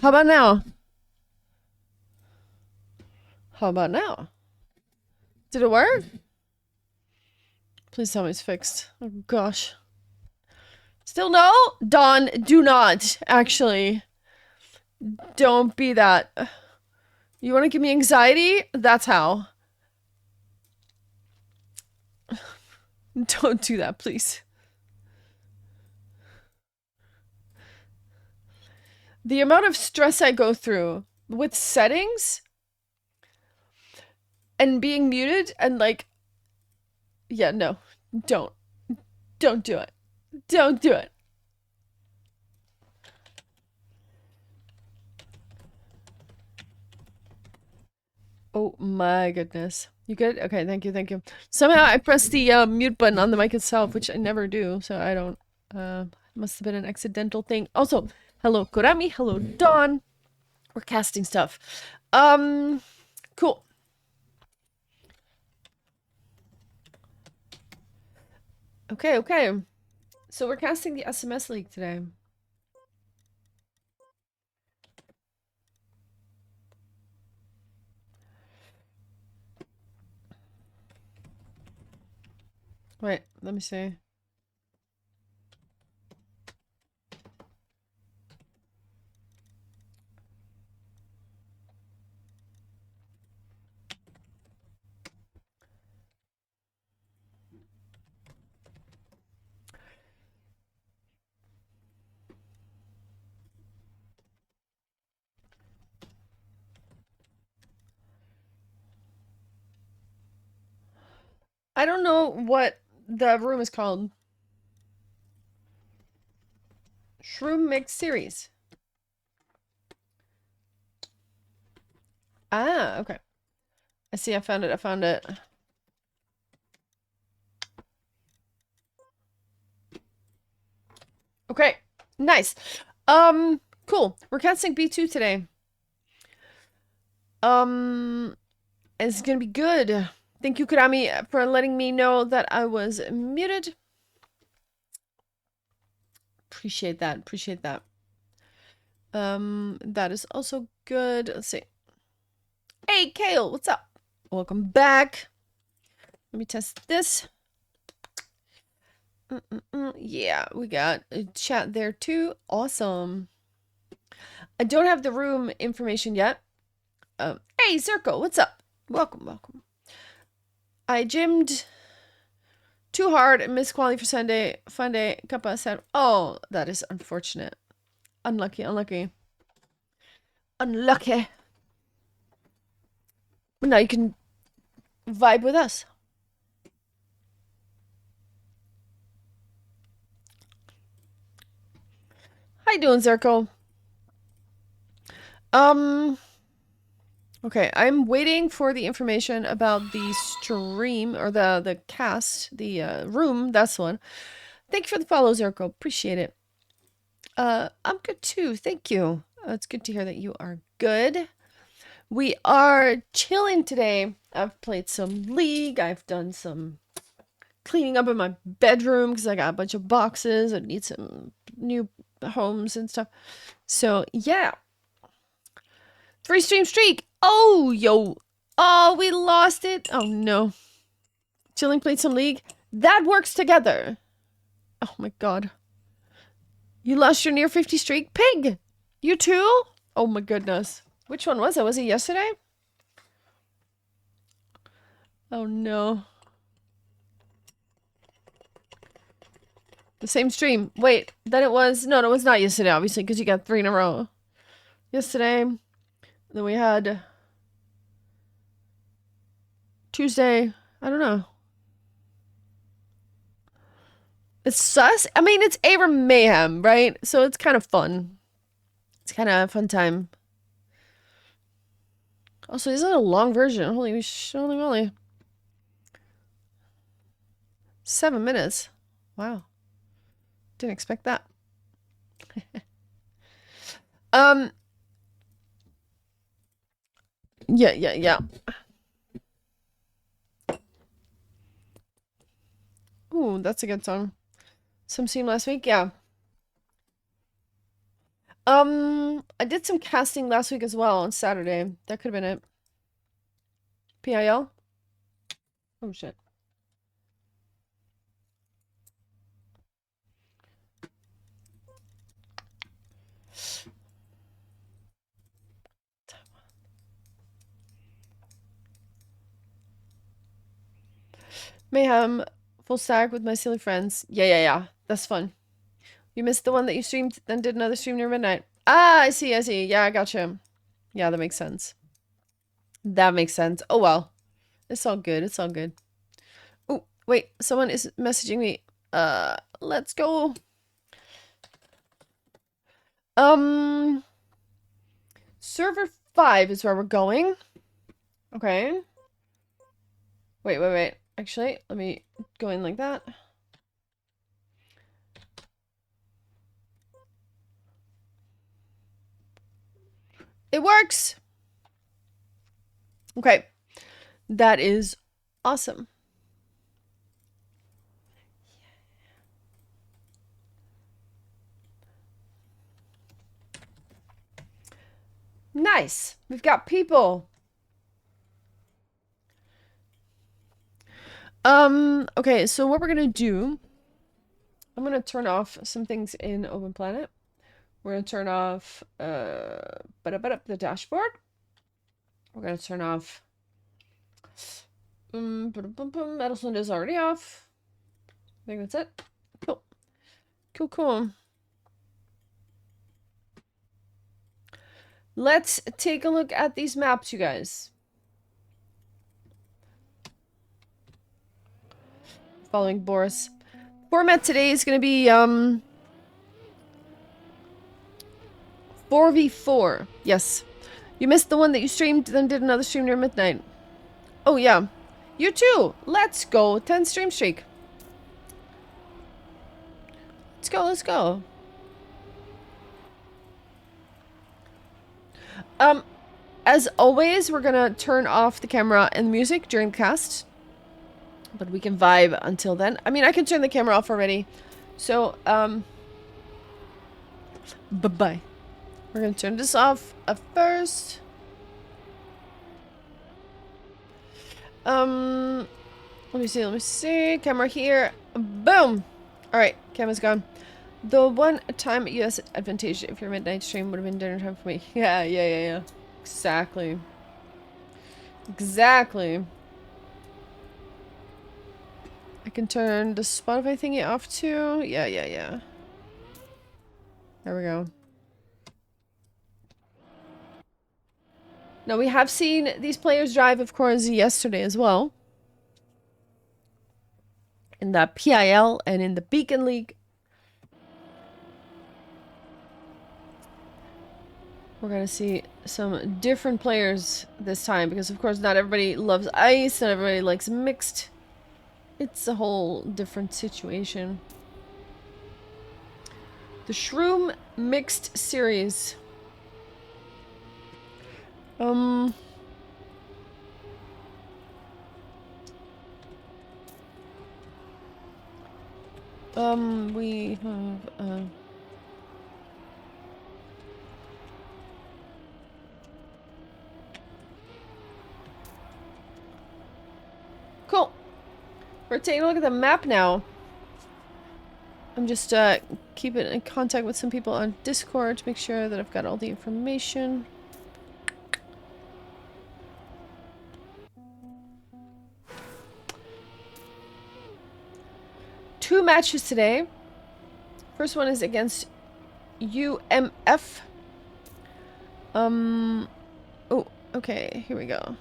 How about now? How about now? Did it work? Please tell me it's fixed. Oh gosh. Still no? Dawn, do not. Actually. Don't be that. You want to give me anxiety? That's how. Don't do that, please. The amount of stress I go through with settings and being muted and like, yeah, no, don't. Don't do it. Don't do it. Oh my goodness. You good? Okay, thank you, thank you. Somehow I pressed the mute button on the mic itself, which I never do, so I don't. Must have been an accidental thing. Also, hello Kurami, hello Dawn. We're casting stuff. Cool. Okay, okay. So we're casting the SMS League today. Wait, let me see. I don't know what the room is called. Shroom Mix Series. Ah, okay. I see, I found it, I found it. Okay, nice. Cool. We're casting B2 today. It's gonna be good. Thank you, Kurami, for letting me know that I was muted. Appreciate that, appreciate that. That is also good. Let's see. Hey, Kale, what's up? Welcome back. Let me test this. Yeah, we got a chat there too. Awesome. I don't have the room information yet. Hey, Zirko, what's up? Welcome, welcome. I gymmed too hard and missed quality for Sunday. Fun day. Kappa said, oh, that is unfortunate. Unlucky, unlucky. Unlucky. But now you can vibe with us. How you doing, Zirko? Okay, I'm waiting for the information about the stream, or the cast, the room, that's the one. Thank you for the follow, Zirko. Appreciate it. I'm good too, thank you. It's good to hear that you are good. We are chilling today. I've played some League, I've done some cleaning up in my bedroom because I got a bunch of boxes. I need some new homes and stuff. So, yeah. 3-stream streak. Oh, yo. Oh, we lost it. Oh, no. Chilling played some League. That works together. Oh, my God. You lost your near 50 streak? Pig! You too? Oh, my goodness. Which one was it? Was it yesterday? Oh, no. The same stream. Wait, then it was... No, it was not yesterday, obviously, because you got 3 in a row. Yesterday. Then we had... Tuesday. I don't know. It's sus? I mean, it's Abram Mayhem, right? So it's kind of fun. It's kind of a fun time. Also, isn't it a long version? Holy moly. 7 minutes. Wow. Didn't expect that. Yeah. Ooh, that's a good song. Some Steam last week? Yeah. I did some casting last week as well on Saturday. That could have been it. PIL? Oh shit. Mayhem, full stack with my silly friends. Yeah. That's fun. You missed the one that you streamed, then did another stream near midnight. Ah, I see. Yeah, I gotcha. Yeah, that makes sense. That makes sense. Oh well. It's all good. It's all good. Oh, wait. Someone is messaging me. Let's go. Server 5 is where we're going. Okay. Wait. Actually, let me go in like that. It works! Okay. That is awesome. Nice. We've got people. Okay, so what we're gonna do, I'm gonna turn off some things in Open Planet. We're gonna turn off the dashboard. We're gonna turn off Metal Cylinder is already off. I think that's it. Cool. Let's take a look at these maps, you guys. Following Boris. Format today is gonna be 4v4. Yes. You missed the one that you streamed, then did another stream near midnight. Oh, yeah. You too. Let's go. 10 stream streak. Let's go. As always, we're gonna turn off the camera and the music during the cast. But we can vibe until then. I mean, I can turn the camera off already. So, bye-bye. We're gonna turn this off at first. Let me see. Camera here. Boom! Alright, camera's gone. The one time US advantage if your midnight stream would have been dinner time for me. Yeah. Exactly. I can turn the Spotify thingy off too. Yeah. There we go. Now, we have seen these players drive, of course, yesterday as well. In the PIL and in the Beacon League. We're gonna see some different players this time because, of course, not everybody loves ice, not everybody likes mixed. It's a whole different situation. The Shroom Mixed Series. We have, Cool. We're taking a look at the map now. I'm just, keeping in contact with some people on Discord to make sure that I've got all the information. Two matches today. First one is against UMF. Oh, okay, here we go.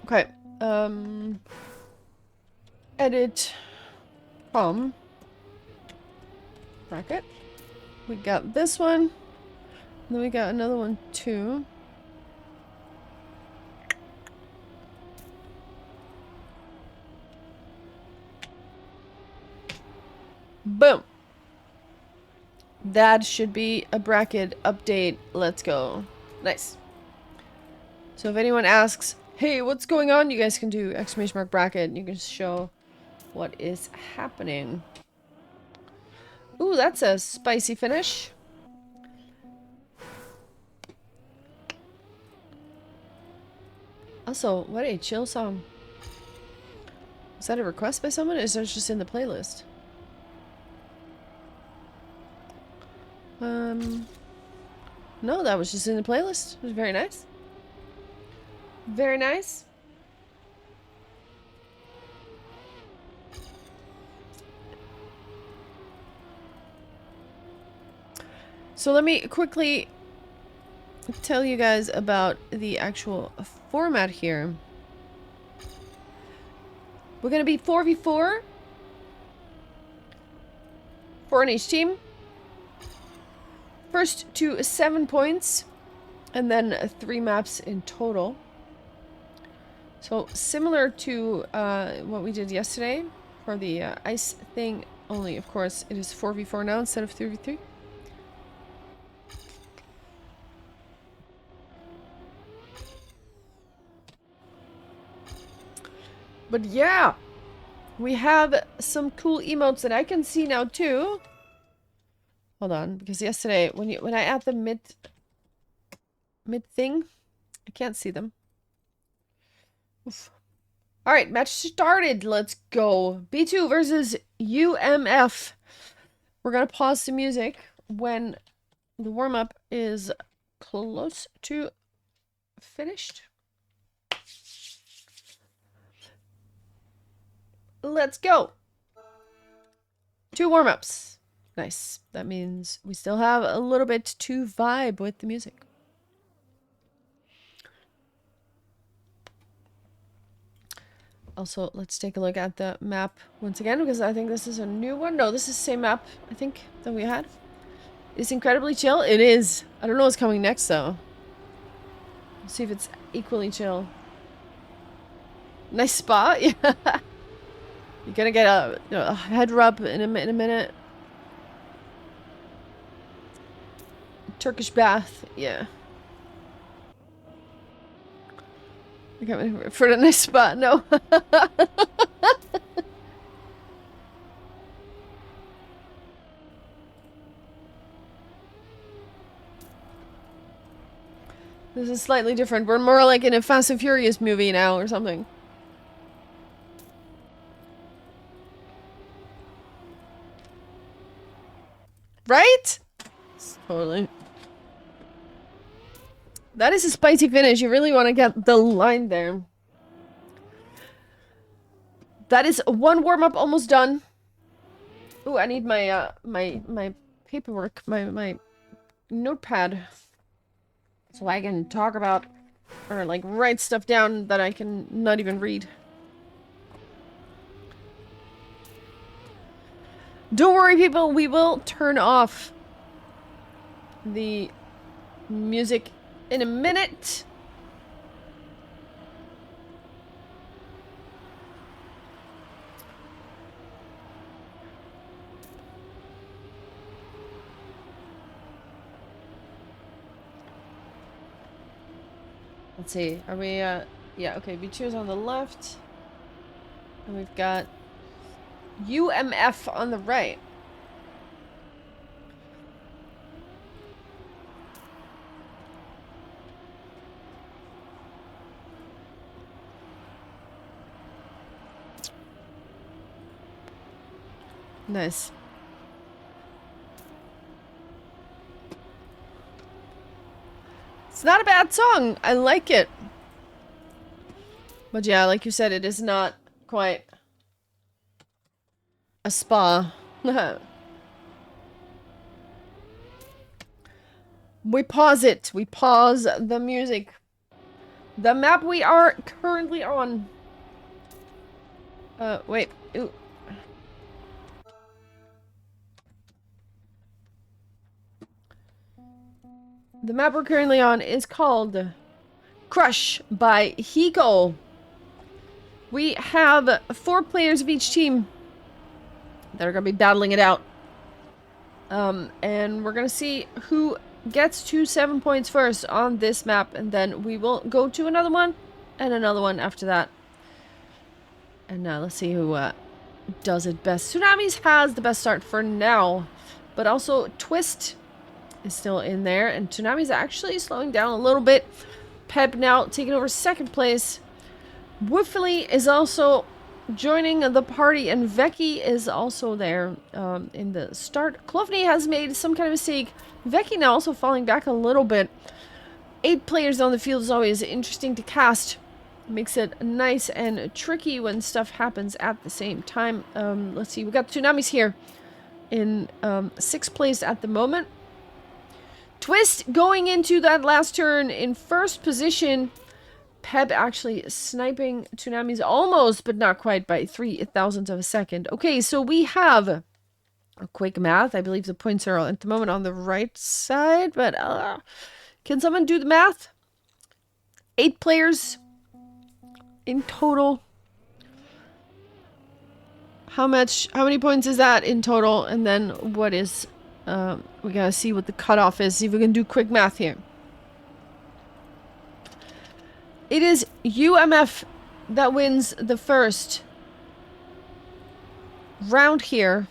Okay, edit from bracket. We got this one. And then we got another one too. Boom. That should be a bracket update. Let's go. Nice. So if anyone asks, hey, what's going on? You guys can do exclamation mark bracket and you can show what is happening. Ooh, that's a spicy finish. Also, what a chill song. Is that a request by someone? Or is that just in the playlist? No, that was just in the playlist. It was very nice. Very nice. So let me quickly tell you guys about the actual format here. We're going to be 4v4 for an each team. First to 7 points, and then 3 maps in total. So similar to what we did yesterday for the ice thing, only of course it is 4v4 now instead of 3v3. But yeah, we have some cool emotes that I can see now too. Hold on, because yesterday when I add the mid thing, I can't see them. Oof. All right, match started. Let's go. B2 versus UMF. We're gonna pause the music when the warm up is close to finished. Let's go. 2 warm-ups. Nice. That means we still have a little bit to vibe with the music. Also, let's take a look at the map once again, because I think this is a new one. No, this is the same map, I think, that we had. It's incredibly chill. It is. I don't know what's coming next, though. Let's see if it's equally chill. Nice spot. Yeah. You're gonna get a head rub in a minute. Turkish bath. Yeah. Okay, for the nice spot. No. This is slightly different. We're more like in a Fast and Furious movie now or something. Right? Totally. That is a spicy finish. You really want to get the line there. That is 1 warm-up almost done. Ooh, I need my my paperwork, my notepad, so I can talk about or like write stuff down that I can not even read. Don't worry, people. We will turn off the music in a minute. Let's see. Are we, yeah, okay. B2 is on the left. And we've got UMF on the right. Nice. It's not a bad song. I like it. But yeah, like you said, it is not quite a spa. We pause it. We pause the music. The map we are currently on. Wait. Ooh. The map we're currently on is called Crush by Hiko. We have 4 players of each team that are going to be battling it out. And we're gonna see who gets to 7 points first on this map, and then we will go to another one and another one after that. And now let's see who does it best. Tsunamis has the best start for now, but also Twist is still in there, and Tsunami's actually slowing down a little bit. Pep now taking over second place. Woofily is also joining the party, and Veki is also there in the start. Klovny has made some kind of mistake. Veki now also falling back a little bit. 8 players on the field is always interesting to cast. Makes it nice and tricky when stuff happens at the same time. Let's see, we got Tsunamis here in 6th place at the moment. Twist going into that last turn in first position. Peb actually sniping Tsunamis almost, but not quite, by 0.003 of a second. Okay, so we have a quick math. I believe the points are at the moment on the right side, but can someone do the math? 8 players in total. How many points is that in total? And then what is, we gotta see what the cutoff is. See if we can do quick math here. It is UMF that wins the first round here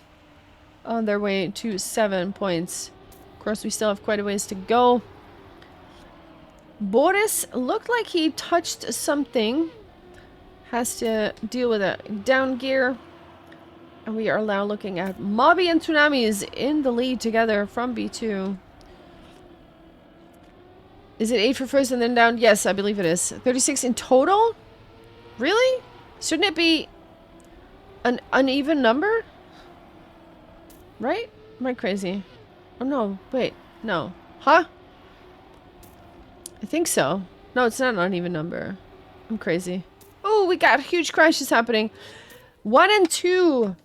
on their way to 7 points. Of course, we still have quite a ways to go. Boris looked like he touched something. Has to deal with a down gear. And we are now looking at Mobby and Tsunamis in the lead together from B2. Is it 8 for first and then down? Yes, I believe it is. 36 in total? Really? Shouldn't it be an uneven number? Right? Am I crazy? Oh no, wait, no. Huh? I think so. No, it's not an uneven number. I'm crazy. Oh, we got huge crashes happening. 1 and 2.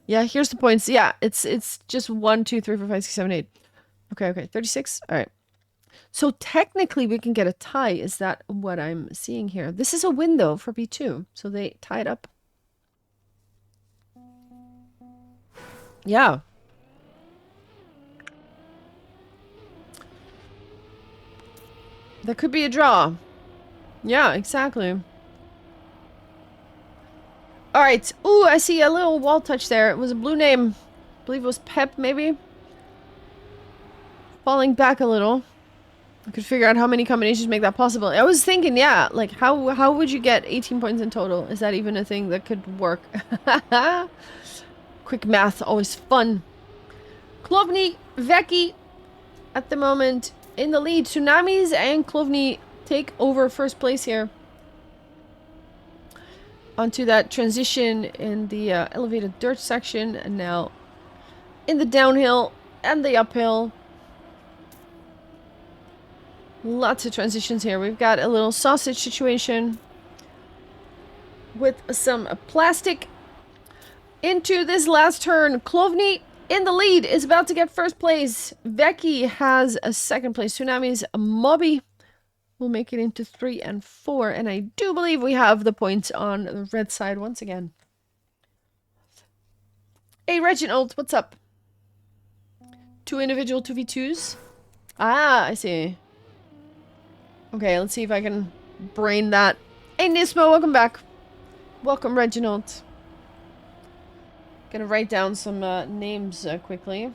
Yeah, here's the points. Yeah, it's just 1, 2, 3, 4, 5, 6, 7, 8. Okay, 36. All right. So technically we can get a tie. Is that what I'm seeing here? This is a win though for B2. So they tied up. Yeah. That could be a draw. Yeah, exactly. Alright. Ooh, I see a little wall touch there. It was a blue name. I believe it was Pep, maybe. Falling back a little. I could figure out how many combinations make that possible. I was thinking, yeah, like how would you get 18 points in total? Is that even a thing that could work? Quick math, always fun. Klovny, Veki, at the moment in the lead. Tsunamis and Klovny take over first place here. Onto that transition in the elevated dirt section, and now in the downhill and the uphill. Lots of transitions here. We've got a little sausage situation with some plastic into this last turn. Klovny in the lead is about to get first place. Veki has a second place. Tsunami's Mobby will make it into 3 and 4. And I do believe we have the points on the red side once again. Hey, Reginald, what's up? 2 individual 2v2s. Ah, I see. Okay, let's see if I can brain that. Hey, Nismo, welcome back. Welcome, Reginald. Gonna write down some names quickly.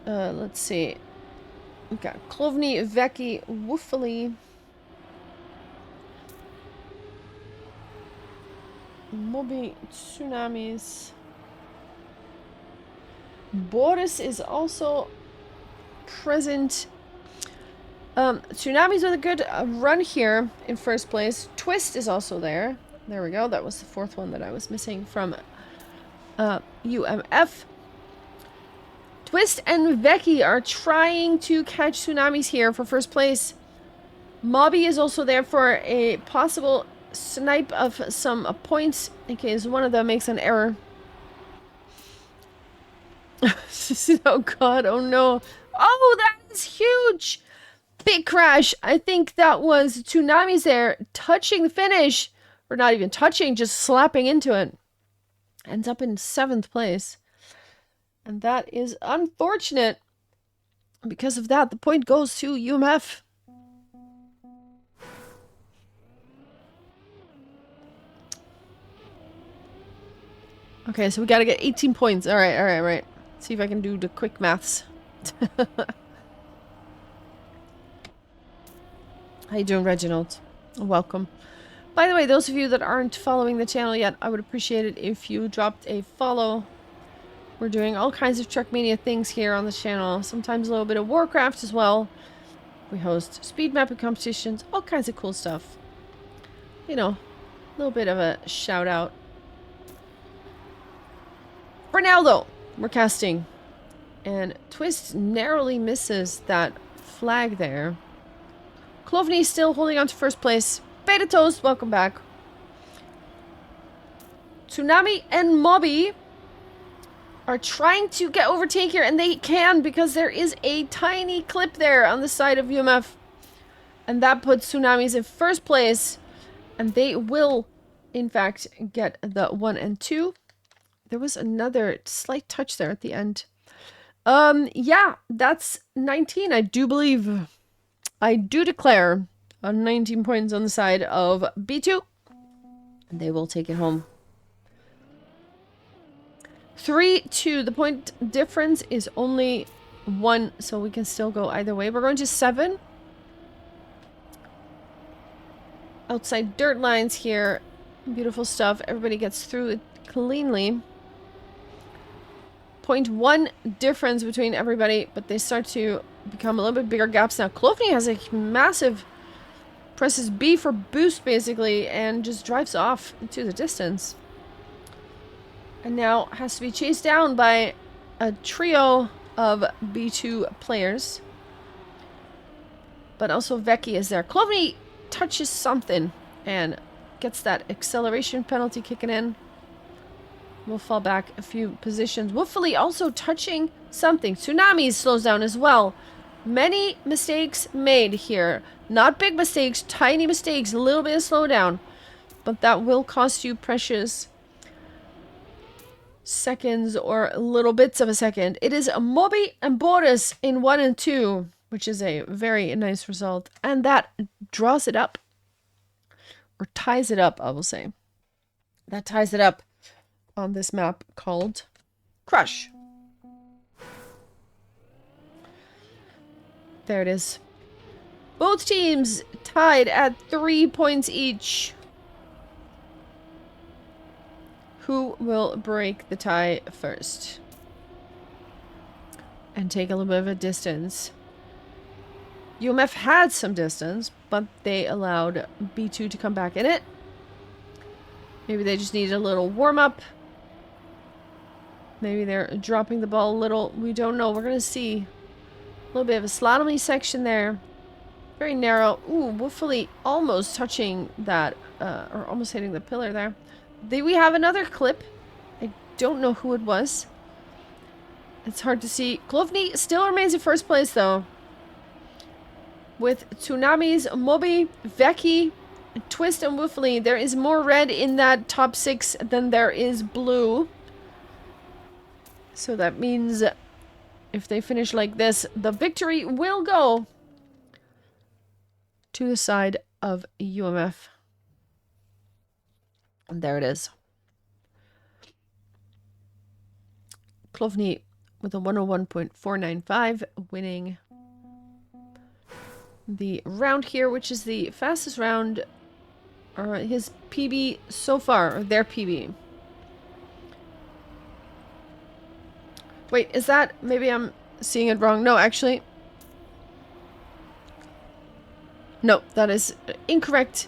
Let's see. We've got Klovny, Veki, Woofily, Mobby, Tsunamis. Boris is also present. Tsunamis with a good run here in first place. Twist is also there. There we go. That was the 4th one that I was missing from UMF. Twist and Veki are trying to catch Tsunamis here for first place. Mobby is also there for a possible snipe of some points in case one of them makes an error. Oh god, oh no. Oh, that is huge! Big crash. I think that was Tsunamis there touching the finish. Or not even touching, just slapping into it. ends up in 7th place. And that is unfortunate. Because of that, the point goes to UMF. Okay, so we gotta get 18 points. Alright, alright, right. See if I can do the quick maths. How you doing, Reginald? Welcome. By the way, those of you that aren't following the channel yet, I would appreciate it if you dropped a follow. We're doing all kinds of Truckmania things here on the channel. Sometimes a little bit of Warcraft as well. We host speed mapping competitions, all kinds of cool stuff. You know, a little bit of a shout out. For now, though, we're casting. And Twist narrowly misses that flag there. Clovny still holding on to first place. Beta Toast, welcome back. Tsunami and Mobby are trying to get overtake here, and they can because there is a tiny clip there on the side of UMF. And that puts Tsunamis in first place, and they will, in fact, get the 1 and 2. There was another slight touch there at the end. Yeah, that's 19, I do believe. I do declare 19 points on the side of B2. And they will take it home. 3-2. The point difference is only 1, so we can still go either way. We're going to 7. Outside dirt lines here. Beautiful stuff. Everybody gets through it cleanly. 0.1 difference between everybody, but they start to become a little bit bigger gaps now. Clovny has a massive... presses B for boost, basically, and just drives off into the distance. And now has to be chased down by a trio of B2 players. But also Vecchi is there. Clovny touches something and gets that acceleration penalty kicking in. We'll fall back a few positions. Wolfily also touching something. Tsunami slows down as well. Many mistakes made here. Not big mistakes, tiny mistakes, a little bit of slowdown. But that will cost you precious seconds or little bits of a second. It is Moby and Boris in 1 and 2, which is a very nice result. And that draws it up. Or ties it up, I will say. That ties it up on this map called Crush. There it is. Both teams tied at 3 points each. Who will break the tie first? And take a little bit of a distance. UMF had some distance, but they allowed B2 to come back in it. Maybe they just needed a little warm-up. Maybe they're dropping the ball a little. We don't know. We're going to see a little bit of a slalomy section there. Very narrow. Ooh, Wolfily almost touching that, or almost hitting the pillar there. We have another clip. I don't know who it was. It's hard to see. Clovny still remains in first place, though. With Tsunamis, Moby, Vecchi, Twist, and Wolfily. There is more red in that top 6 than there is blue. So that means if they finish like this, the victory will go to the side of UMF. And there it is. Clovny with a 101.495 winning the round here, which is the fastest round, or his PB so far, or their PB. Wait, is that... maybe I'm seeing it wrong. No, actually. No, that is incorrect.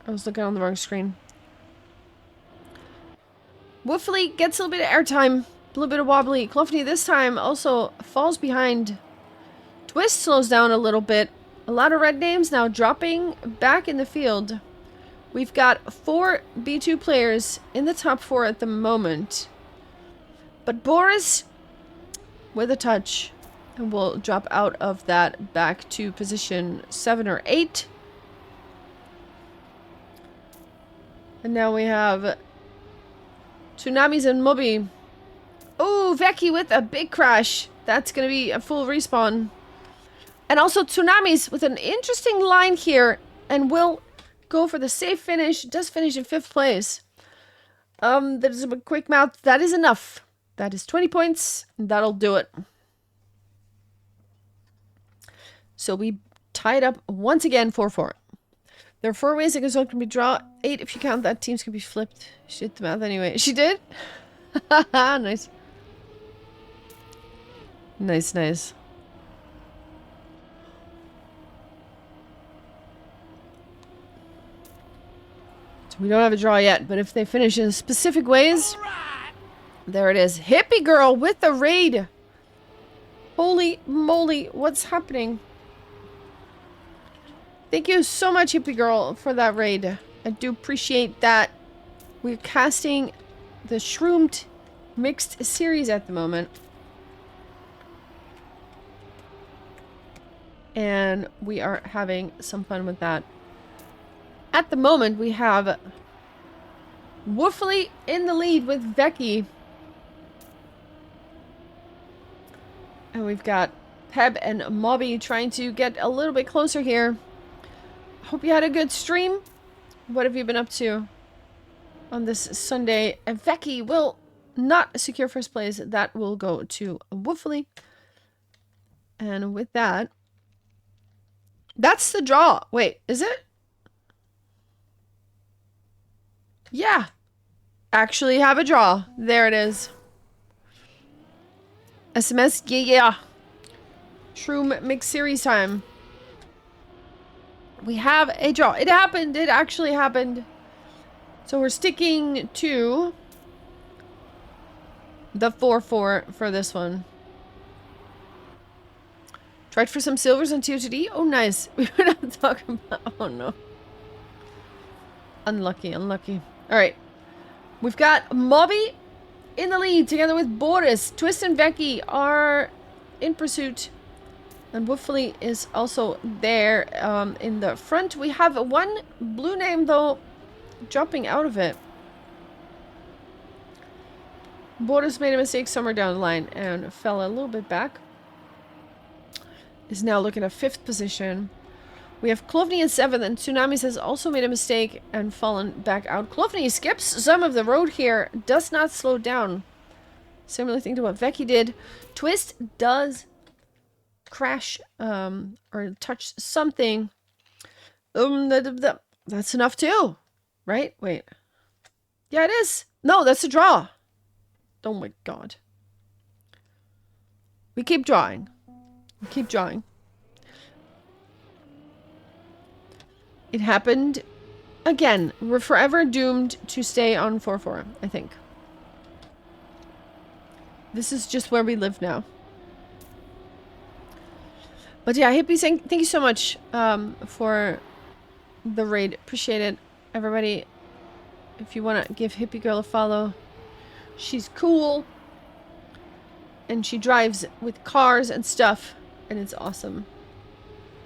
I was looking on the wrong screen. Wolfily gets a little bit of airtime. A little bit of wobbly. Clovny this time also falls behind. Twist slows down a little bit. A lot of red names now dropping back in the field. We've got 4 B2 players in the top 4 at the moment. But Boris... with a touch, and we'll drop out of that back to position 7 or 8. And now we have Tsunamis and Mobi. Oh, Veki with a big crash. That's gonna be a full respawn. And also Tsunamis with an interesting line here. And will go for the safe finish. Does finish in 5th place. That is a quick mouth. That is enough. That is 20 points. That'll do it. So we tied up once again 4-4. There are 4 ways a result can be draw. 8 if you count that teams can be flipped. She did the math anyway. She did? Nice. Nice, nice. So we don't have a draw yet, but if they finish in specific ways, there it is. Hippie girl with the raid. Holy moly, what's happening? Thank you so much, Hippie Girl, for that raid. I do appreciate that. We're casting the Shroomed Mixed series at the moment. And we are having some fun with that. At the moment, we have Woofley in the lead with Becky. And we've got Peb and Mobby trying to get a little bit closer here. Hope you had a good stream. What have you been up to on this Sunday? And Becky will not secure 1st place. That will go to Woofley. And with that, that's the draw. Wait, is it? Yeah. Actually have a draw. There it is. SMS, yeah. Shroom Mix Series time. We have a draw. It happened. It actually happened. So we're sticking to the 4-4 for this one. Tried for some silvers on TOTD. Oh, nice. We were not talking about... Oh, no. Unlucky, unlucky. All right. We've got Mobby in the lead together with Boris. Twist and Becky are in pursuit. And Woofley is also there in the front. We have one blue name, though, jumping out of it. Boris made a mistake somewhere down the line and fell a little bit back. Is now looking at 5th position. We have Klovny in 7th, and Tsunamis has also made a mistake and fallen back out. Klovny skips some of the road here, does not slow down. Similar thing to what Becky did. Twist does crash or touch something. That's enough too, right? Wait. Yeah, it is. No, that's a draw. Oh my god. We keep drawing. We keep drawing. It happened again. We're forever doomed to stay on 4-4, I think. This is just where we live now. But yeah, Hippie, thank you so much for the raid. Appreciate it. Everybody, if you want to give Hippie Girl a follow, she's cool. And she drives with cars and stuff. And it's awesome.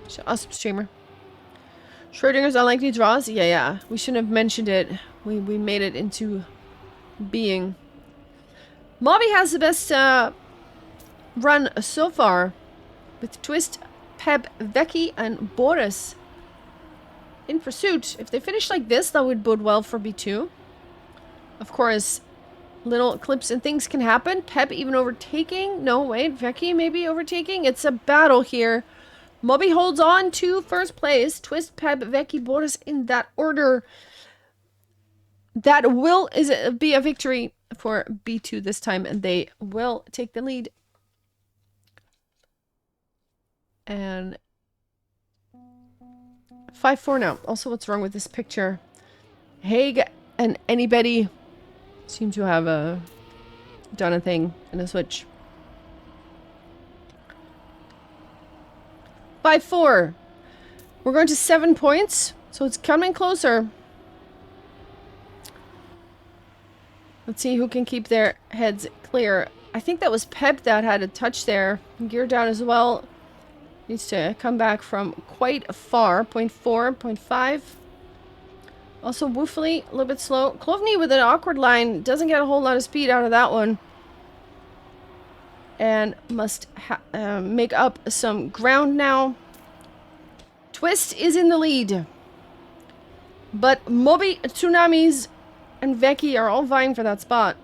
She's an awesome streamer. Schrodinger's unlikely draws? Yeah. We shouldn't have mentioned it. We made it into being. Mobby has the best run so far. With Twist, Peb, Becky, and Boris in pursuit. If they finish like this, that would bode well for B2. Of course, little clips and things can happen. Peb even overtaking. No, wait. Becky maybe overtaking. It's a battle here. Mobby holds on to 1st place. Twist, Peb, Becky, Boris in that order. That will be a victory for B2 this time, and they will take the lead. And 5-4 now. Also, what's wrong with this picture? Haig and anybody seem to have done a thing in a switch. 5-4. We're going to 7 points, so it's coming closer. Let's see who can keep their heads clear. I think that was Pep that had a touch there. Gear down as well. Needs to come back from quite far. 0.4, 0.5. Also, Woofley, a little bit slow. Klovny with an awkward line. Doesn't get a whole lot of speed out of that one. And must make up some ground now. Twist is in the lead. But Moby, Tsunamis, and Veki are all vying for that spot.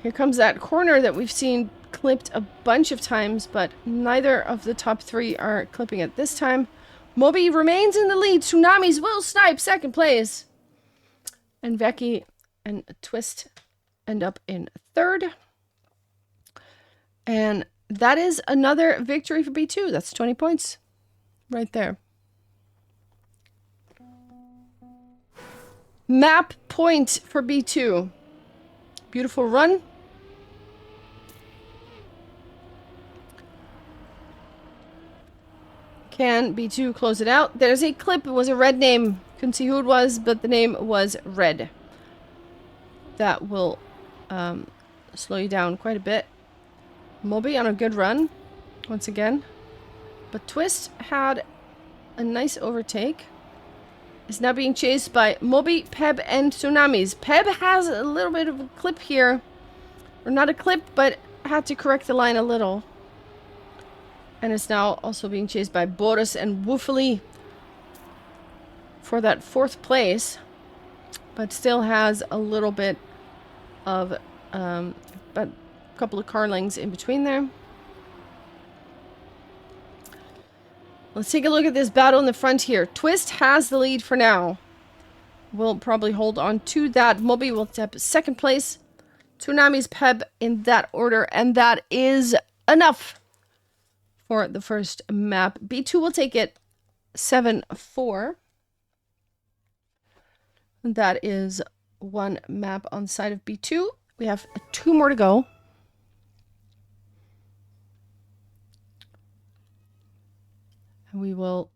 Here comes that corner that we've seen clipped a bunch of times, but neither of the top three are clipping it this time. Moby remains in the lead. Tsunamis will snipe second place. And Veki and Twist end up in third. And that is another victory for B2. That's 20 points right there. Map point for B2. Beautiful run. Can B2 close it out? There's a clip. It was a red name. Couldn't see who it was, but the name was red. That will slow you down quite a bit. Moby on a good run, once again. But Twist had a nice overtake. Is now being chased by Moby, Peb, and Tsunamis. Peb has a little bit of a clip here. Or not a clip, but had to correct the line a little. And is now also being chased by Boris and Woofley for that fourth place. But still has a little bit of, but a couple of carlings in between there. Let's take a look at this battle in the front here. Twist has the lead for now. We'll probably hold on to that. Moby will step second place. Tsunami's Peb in that order. And that is enough for the first map. B2 will take it 7-4. That is one map on the side of B2. We have 2 more to go. And we will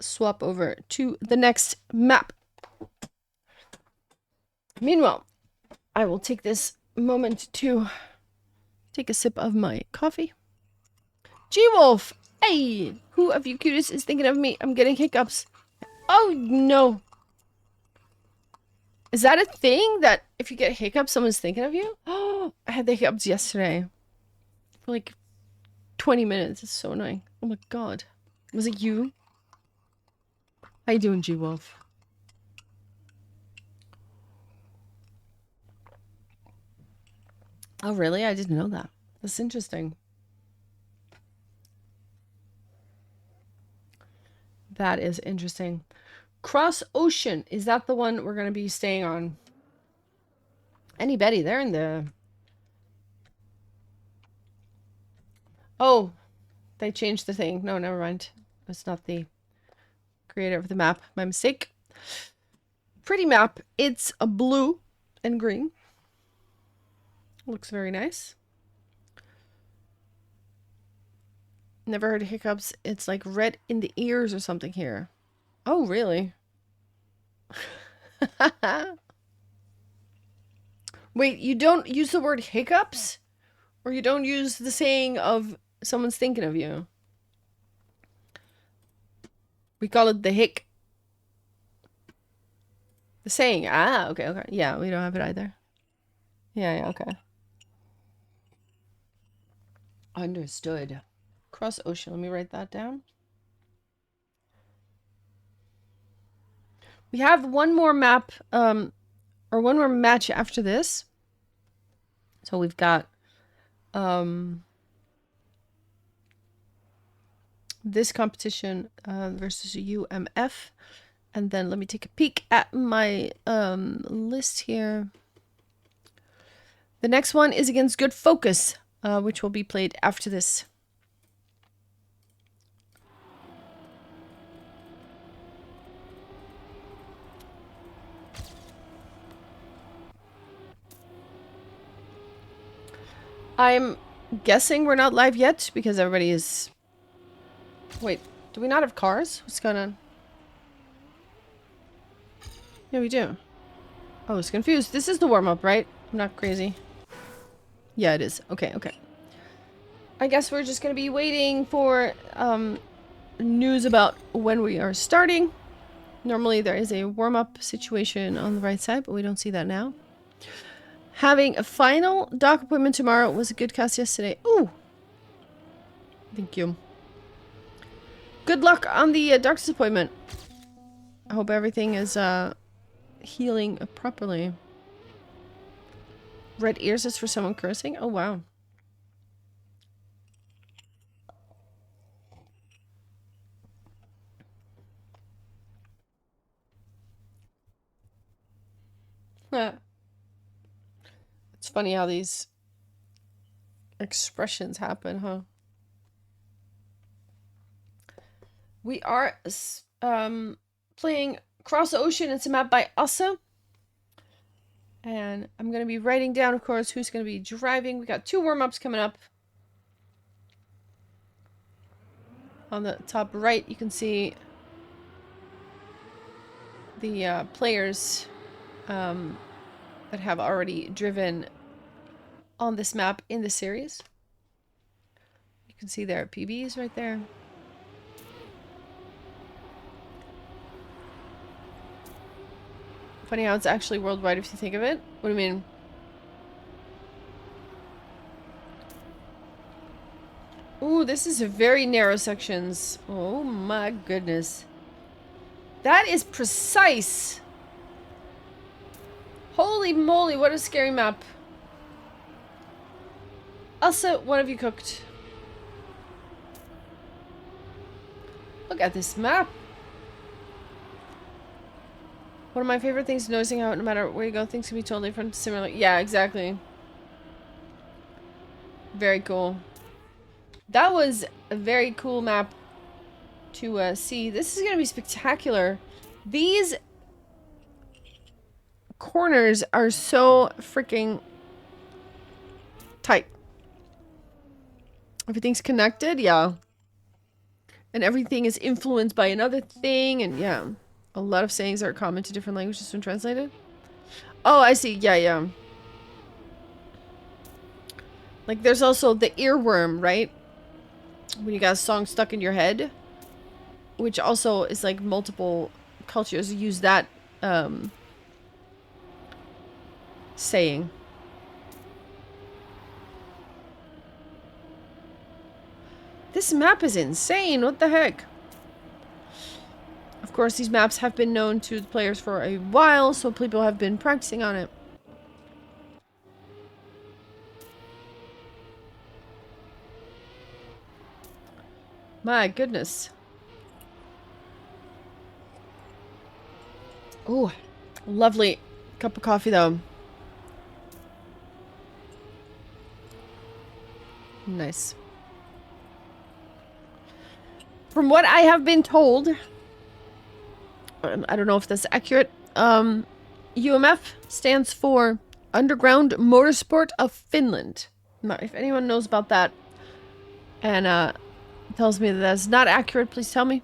swap over to the next map. Meanwhile, I will take this moment to take a sip of my coffee. G-Wolf! Hey! Who of you cuties is thinking of me? I'm getting hiccups. Oh, no. Is that a thing that if you get hiccups, someone's thinking of you? Oh, I had the hiccups yesterday. For like 20 minutes. It's so annoying. Oh my god. Was it you? How you doing, G-Wolf? Oh, really? I didn't know that. That's interesting. That is interesting. Cross Ocean. Is that the one we're going to be staying on? Any Betty, they're in the... Oh, they changed the thing. No, never mind. That's not the creator of the map. My mistake. Pretty map. It's a blue and green. Looks very nice. Never heard of hiccups. It's like red in the ears or something here. Oh, really? Wait, you don't use the word hiccups? Or you don't use the saying of someone's thinking of you? We call it the hic. The saying. Ah, okay, okay. Yeah, we don't have it either. Yeah, okay. Understood. Cross Ocean. Let me write that down. We have one more map, or one more match after this. So we've got, this competition, versus UMF. And then let me take a peek at my, list here. The next one is against Good Focus, which will be played after this. I'm guessing we're not live yet because everybody is... Wait, do we not have cars? What's going on? Yeah, we do. Oh, I was confused. This is the warm-up, right? I'm not crazy. Yeah, it is. Okay, okay. I guess we're just gonna be waiting for news about when we are starting. Normally there is a warm-up situation on the right side, but we don't see that now. Having a final dock appointment tomorrow was a good cast yesterday. Ooh! Thank you. Good luck on the doctor's appointment. I hope everything is healing properly. Red ears is for someone cursing? Oh, wow. It's funny how these expressions happen, huh? We are playing Cross Ocean. It's a map by Asa. And I'm going to be writing down, of course, who's going to be driving. We got 2 warm-ups coming up. On the top right, you can see the players that have already driven on this map in the series. You can see their PBs right there. Funny how it's actually worldwide if you think of it. What do you mean? Ooh, this is very narrow sections. Oh my goodness. That is precise. Holy moly, what a scary map. Elsa, what have you cooked? Look at this map. One of my favorite things is noticing how no matter where you go, things can be totally different, similar. Yeah, exactly. Very cool. That was a very cool map to see. This is going to be spectacular. These corners are so freaking tight. Everything's connected, yeah. And everything is influenced by another thing, and yeah. A lot of sayings are common to different languages when translated. Oh, I see. Yeah, yeah. Like, there's also the earworm, right? When you got a song stuck in your head. Which also is like multiple cultures use that saying. This map is insane. What the heck? Of course, these maps have been known to the players for a while, so people have been practicing on it. My goodness. Ooh, lovely cup of coffee though. Nice. From what I have been told, I don't know if that's accurate, UMF stands for Underground Motorsport of Finland. If anyone knows about that and tells me that that's not accurate, please tell me.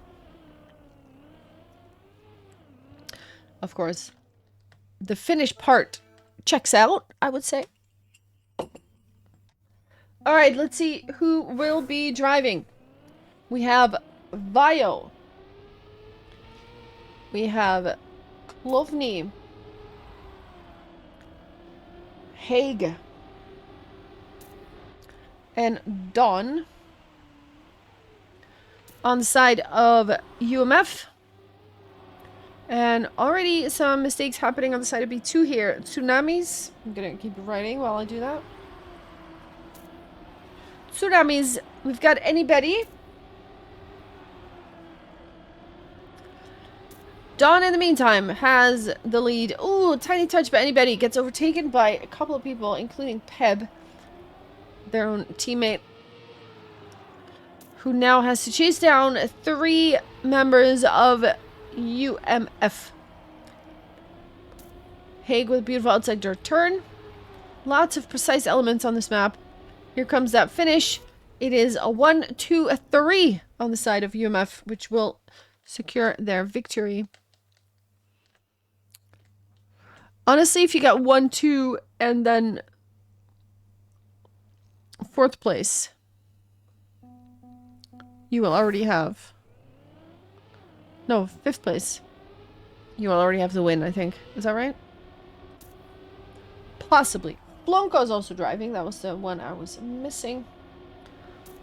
Of course, the Finnish part checks out, I would say. Alright, let's see who will be driving. We have Vio. We have Klovny. Haig. And Don. On the side of UMF. And already some mistakes happening on the side of B2 here. Tsunamis. I'm gonna keep writing while I do that. Tsunamis. We've got anybody. Dawn, in the meantime, has the lead. Ooh, tiny touch, but anybody gets overtaken by a couple of people, including Peb, their own teammate, who now has to chase down 3 members of UMF. Haig with a beautiful outside dirt turn. Lots of precise elements on this map. Here comes that finish. It is a 1, 2, 3 on the side of UMF, which will secure their victory. Honestly, if you got 1, 2, and then 4th place, you will already have... No, 5th place. You already have the win, I think. Is that right? Possibly. Blanco's also driving. That was the one I was missing.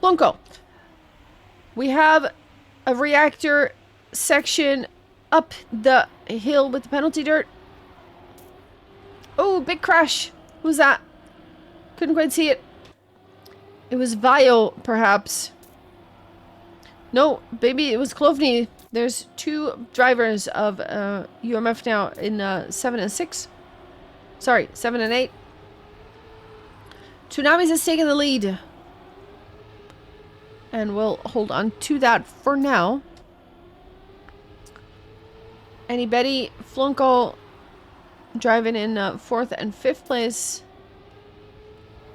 Blanco. We have a reactor section up the hill with the penalty dirt. Oh, big crash. Who's that? Couldn't quite see it. It was Vio, perhaps. No, maybe it was Klovny. There's two drivers of UMF now in 7 and 6. Sorry, 7 and 8. Tsunamis has taken the lead. And we'll hold on to that for now. Annie Betty, Flunko driving in 4th and 5th place.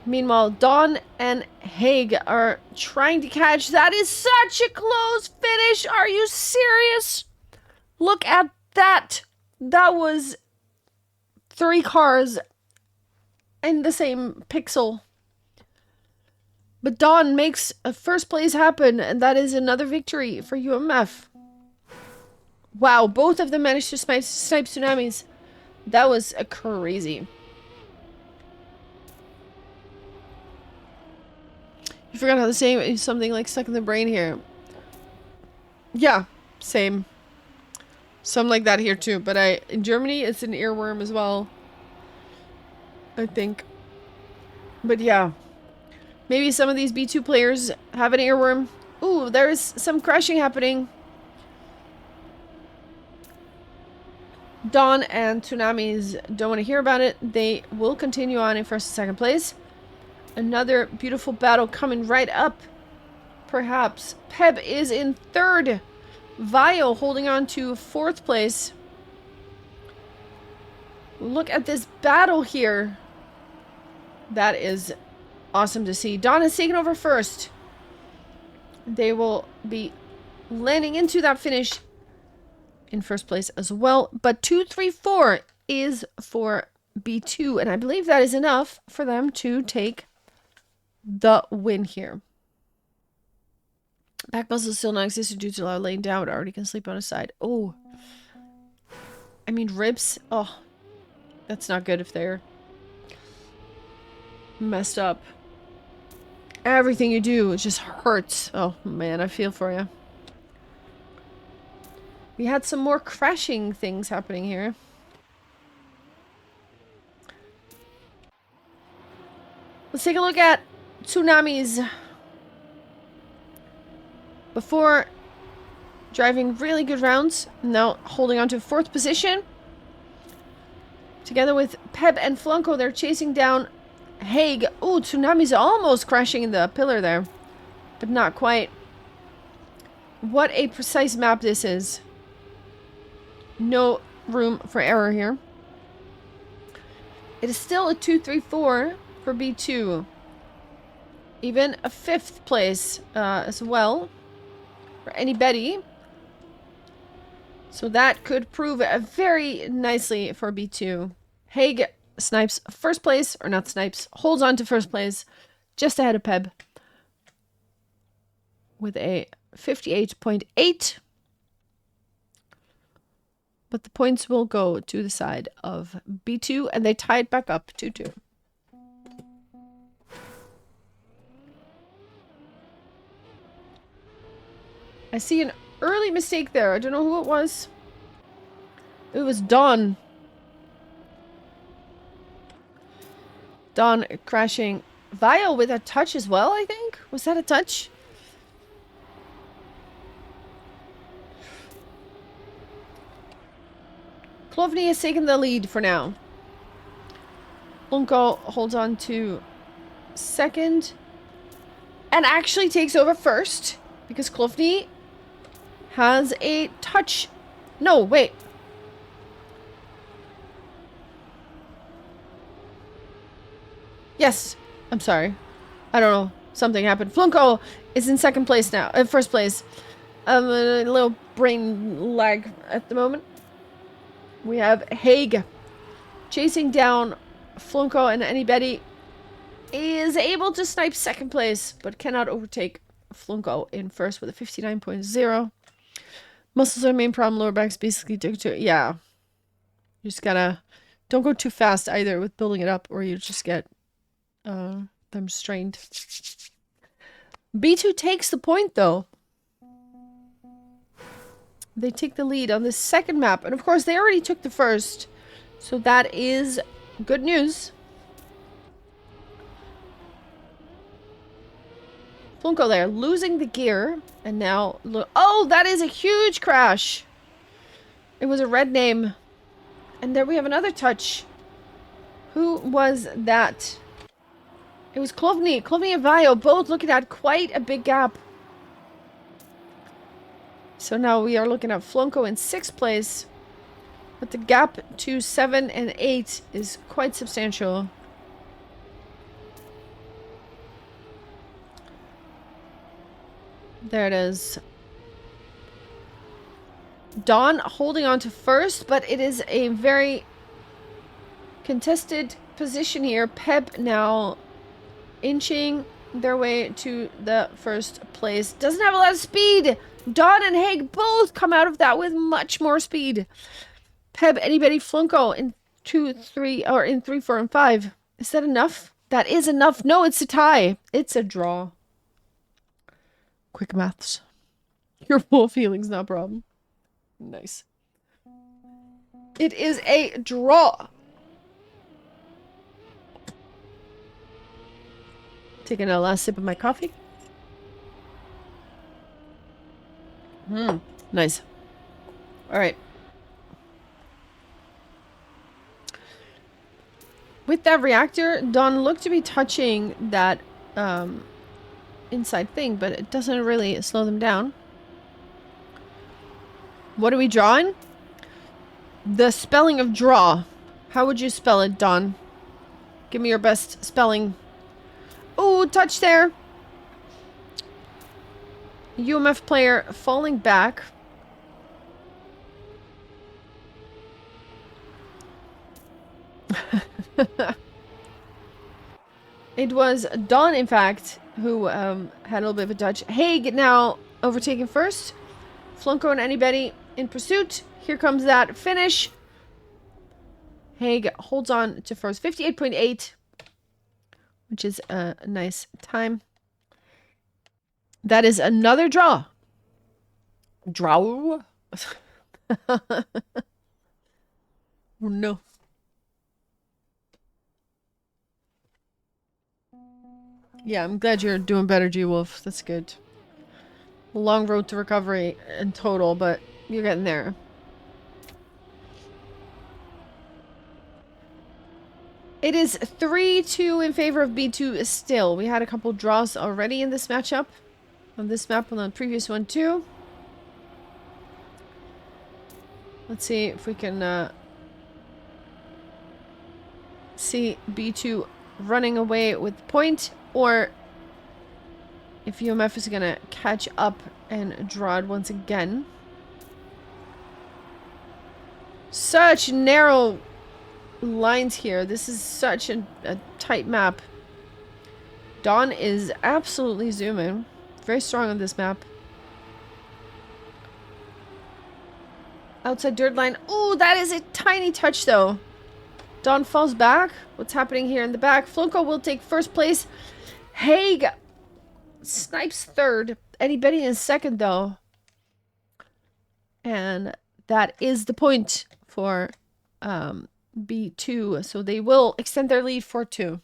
Meanwhile, Dawn and Haig are trying to catch. That is such a close finish. Are you serious? Look at that. That was 3 cars in the same pixel. But Dawn makes a first place happen, and that is another victory for UMF. Wow, both of them managed to snipe Tsunamis. That was crazy. You forgot how to say something like stuck in the brain here. Yeah, same. Some like that here too, but in Germany it's an earworm as well. I think. But yeah. Maybe some of these B2 players have an earworm. Ooh, there's some crashing happening. Dawn and Tsunamis don't want to hear about it. They will continue on in 1st and 2nd place. Another beautiful battle coming right up. Perhaps. Peb is in 3rd. Vio holding on to 4th place. Look at this battle here. That is awesome to see. Dawn has taken over 1st. They will be landing into that finish in 1st place as well. But 2, 3, 4 is for B2. And I believe that is enough for them to take the win here. Back muscle still non-existent due to loud laying down, but already can sleep on his side. Oh. I mean, ribs. Oh. That's not good if they're messed up. Everything you do, it just hurts. Oh, man, I feel for you. We had some more crashing things happening here. Let's take a look at Tsunamis. Before driving really good rounds, now holding on to 4th position. Together with Peb and Flunko, they're chasing down Haig. Ooh, Tsunami's almost crashing in the pillar there. But not quite. What a precise map this is. No room for error here. It is still a 2-3-4 for B2. Even a 5th place as well for Annie Betty. So that could prove very nicely for B2. Haig snipes 1st place, or not snipes, holds on to 1st place, just ahead of Peb with a 58.8. But the points will go to the side of B2, and they tie it back up 2-2. I see an early mistake there. I don't know who it was. It was Dawn. Dawn crashing. Vio with a touch as well, I think. Was that a touch? Klovny has taken the lead for now. Unko holds on to 2nd. And actually takes over 1st. Because Klovny has a touch. No, wait. Yes. I'm sorry. I don't know. Something happened. Flunko is in 2nd place now. 1st place. A little brain lag at the moment. We have Haig chasing down Flunko, and Annie Betty is able to snipe 2nd place, but cannot overtake Flunko in 1st with a 59.0. Muscles are the main problem. Lower back's basically due to it. Yeah. You just gotta... Don't go too fast either with building it up, or you just get them strained. B2 takes the point, though. They take the lead on the second map. And of course, they already took the first. So that is good news. Flunko there, losing the gear. And now, look. Oh, that is a huge crash. It was a red name. And there we have another touch. Who was that? It was Klovny. Klovny and Vajo both looking at quite a big gap. So now we are looking at Flunko in 6th place. But the gap to 7 and 8 is quite substantial. There it is. Dawn holding on to first, but it is a very contested position here. Peb now inching their way to the first place. Doesn't have a lot of speed. Dawn and Haig both come out of that with much more speed. Peb, anybody, Flunko in 2, 3, or in 3, 4, and 5. Is that enough? That is enough. No, it's a tie. It's a draw. Quick maths. Your full feelings, no problem. Nice. It is a draw. Taking a last sip of my coffee. Nice. All right. With that reactor, Dawn looked to be touching that inside thing, but it doesn't really slow them down. What are we drawing? The spelling of draw. How would you spell it, Dawn? Give me your best spelling. Ooh, touch there. UMF player falling back. It was Dawn, in fact, who had a little bit of a touch. Haig now overtaken first. Flunko and anybody in pursuit. Here comes that finish. Haig holds on to first. 58.8. Which is a nice time. That is another draw. Draw. Oh, no. Yeah, I'm glad you're doing better, G-Wolf. That's good. Long road to recovery in total, but you're getting there. It is 3-2 in favor of B2 still. We had a couple draws already in this matchup. On this map and on the previous one too. Let's see if we can see B2 running away with the point, or if UMF is gonna catch up and draw it once again. Such narrow lines here. This is such a tight map. Dawn is absolutely zooming. Very strong on this map. Outside dirt line. Ooh, that is a tiny touch though. Dawn falls back. What's happening here in the back? Flunko will take first place. Haig snipes third. Anybody in second though. And that is the point for B2. So they will extend their lead for 2.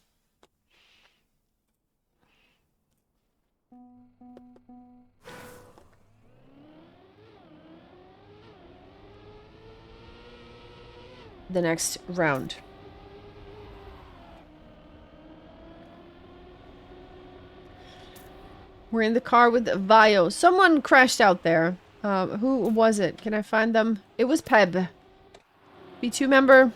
The next round. We're in the car with Vajo. Someone crashed out there. Who was it? Can I find them? It was Peb. B2 member.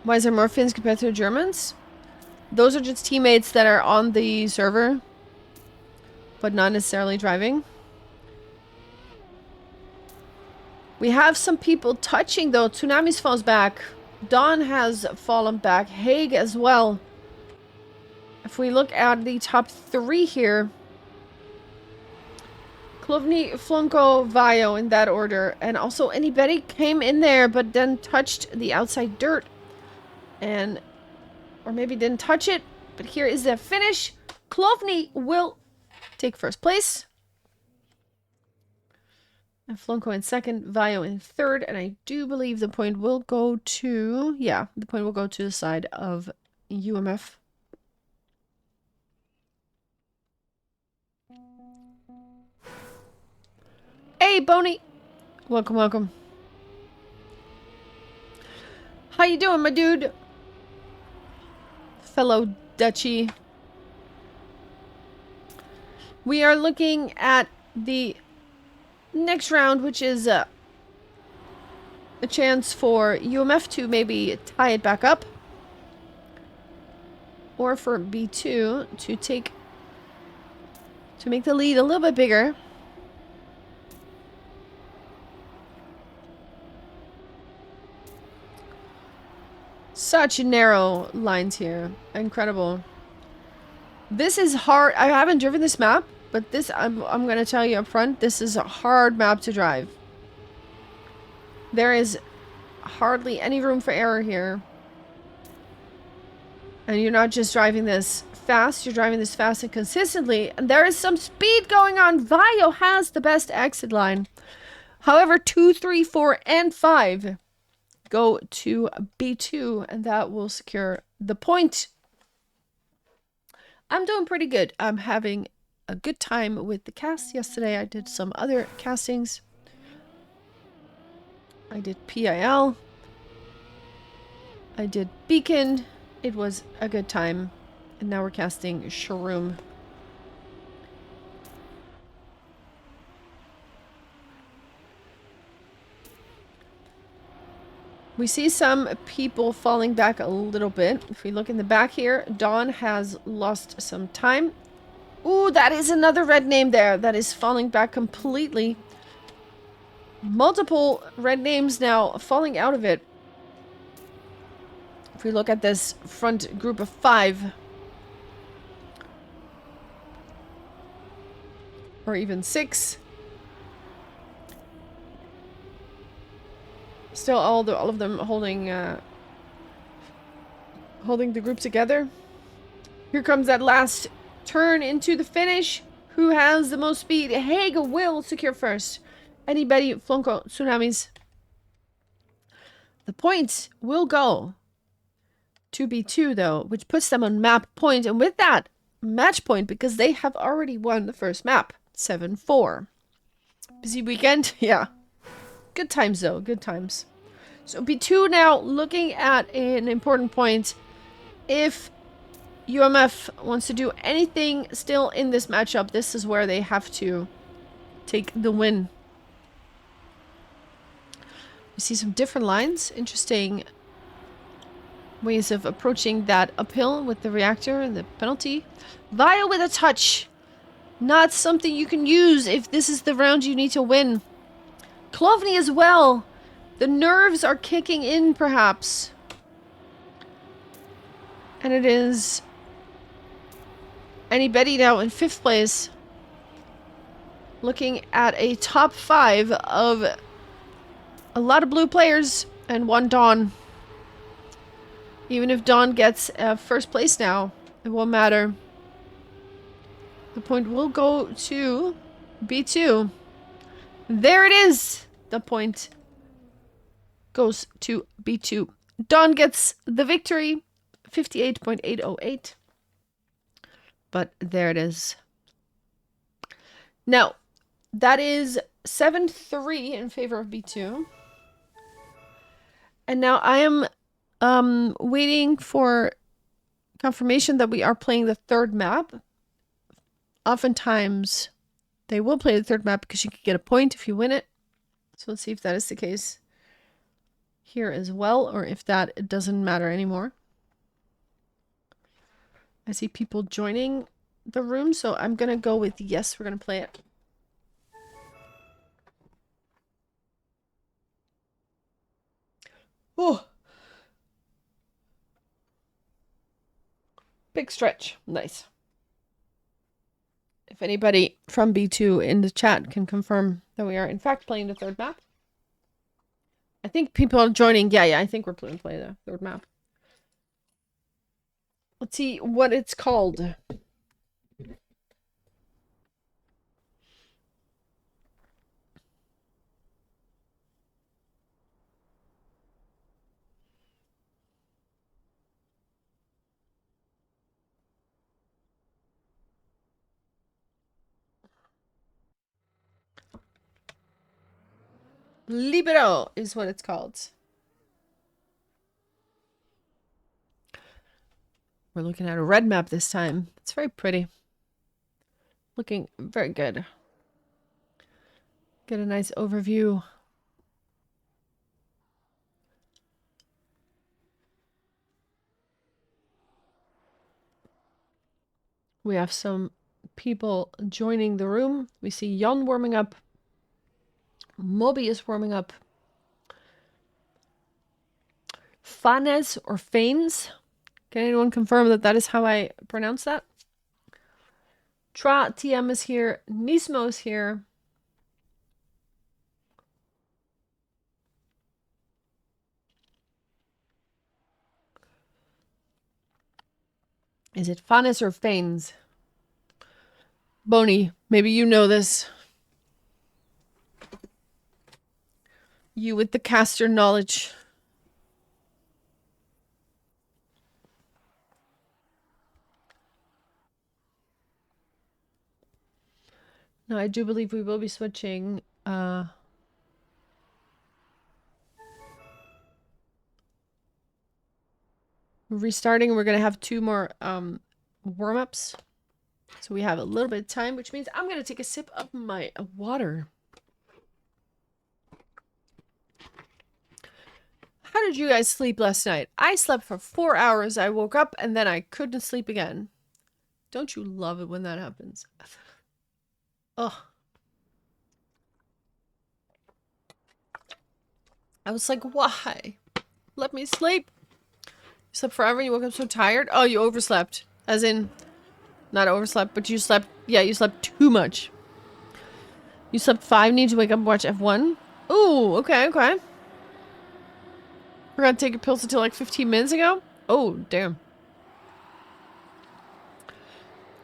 Why is there more Finns compared to Germans? Those are just teammates that are on the server, but not necessarily driving. We have some people touching though. Tsunamis falls back. Dawn has fallen back. Haig as well. If we look at the top 3 here, Klovny, Flunko, Vio in that order. And also anybody came in there but then touched the outside dirt. And, or maybe didn't touch it. But here is the finish. Klovny will take first place. And Flunko in second, Vio in third. And I do believe the point will go to, yeah, the point will go to the side of UMF. Hey, Boney! Welcome, welcome. How you doing, my dude? Fellow Dutchie. We are looking at the next round, which is a chance for UMF to maybe tie it back up. Or for B2 to make the lead a little bit bigger. Such narrow lines here. Incredible. This is hard. I haven't driven this map, but this I'm going to tell you up front, this is a hard map to drive. There is hardly any room for error here. And you're not just driving this fast, you're driving this fast and consistently. And there is some speed going on. Vio has the best exit line. However, 2, 3, 4, and 5 go to B2, and that will secure the point. I'm doing pretty good. I'm having a good time with the cast. Yesterday I did some other castings. I did PIL. I did Beacon. It was a good time. And now we're casting Shroom. We see some people falling back a little bit. If we look in the back here, Dawn has lost some time. Ooh, that is another red name there that is falling back completely. Multiple red names now falling out of it. If we look at this front group of 5. Or even 6. Still all of them holding the group together. Here comes that last turn into the finish. Who has the most speed? Haig will secure first. Anybody? Flunko, Tsunamis. The points will go to B2 though, which puts them on map point, and with that, match point, because they have already won the first map. 7-4. Busy weekend? Yeah. Good times though, good times. So B2 now looking at an important point. If UMF wants to do anything still in this matchup, this is where they have to take the win. We see some different lines. Interesting ways of approaching that uphill with the reactor and the penalty. Vio with a touch. Not something you can use if this is the round you need to win. Klovny as well. The nerves are kicking in, perhaps. And it is anybody now in 5th place. Looking at a top 5 of a lot of blue players and 1 Dawn. Even if Dawn gets first place now, it won't matter. The point will go to B2. There it is! The point goes to B2. Dawn gets the victory. 58.808. But there it is. Now, that is 7-3 in favor of B2. And now I am waiting for confirmation that we are playing the 3rd map. Oftentimes, they will play the 3rd map because you can get a point if you win it. So let's see if that is the case here as well, or if that doesn't matter anymore. I see people joining the room, so I'm going to go with yes, we're going to play it. Oh! Big stretch. Nice. If If anybody from B2 in the chat can confirm that we are in fact playing the third map. I think people are joining. Yeah, I think we're playing the third map. Let's see what it's called. Libero is what it's called. We're looking at a red map this time. It's very pretty. Looking very good. Get a nice overview. We have some people joining the room. We see Jan warming up. Moby is warming up. Fanes or Fanes. Can anyone confirm that that is how I pronounce that? Tra TM is here. Nismo is here. Is it Fanes or Fanes? Boney, maybe you know this. You with the caster knowledge. No, I do believe we will be switching. Restarting. We're going to have 2 more warm-ups. So we have a little bit of time, which means I'm going to take a sip of my water. How did you guys sleep last night? I slept for 4 hours. I woke up and then I couldn't sleep again. Don't you love it when that happens? Ugh. I was like, why? Let me sleep. You slept forever and you woke up so tired? Oh, you overslept. As in, not overslept, but you slept. Yeah, you slept too much. You slept 5, need to wake up and watch F1? Ooh, okay, okay. Forgot to take your pills until like 15 minutes ago? Oh, damn.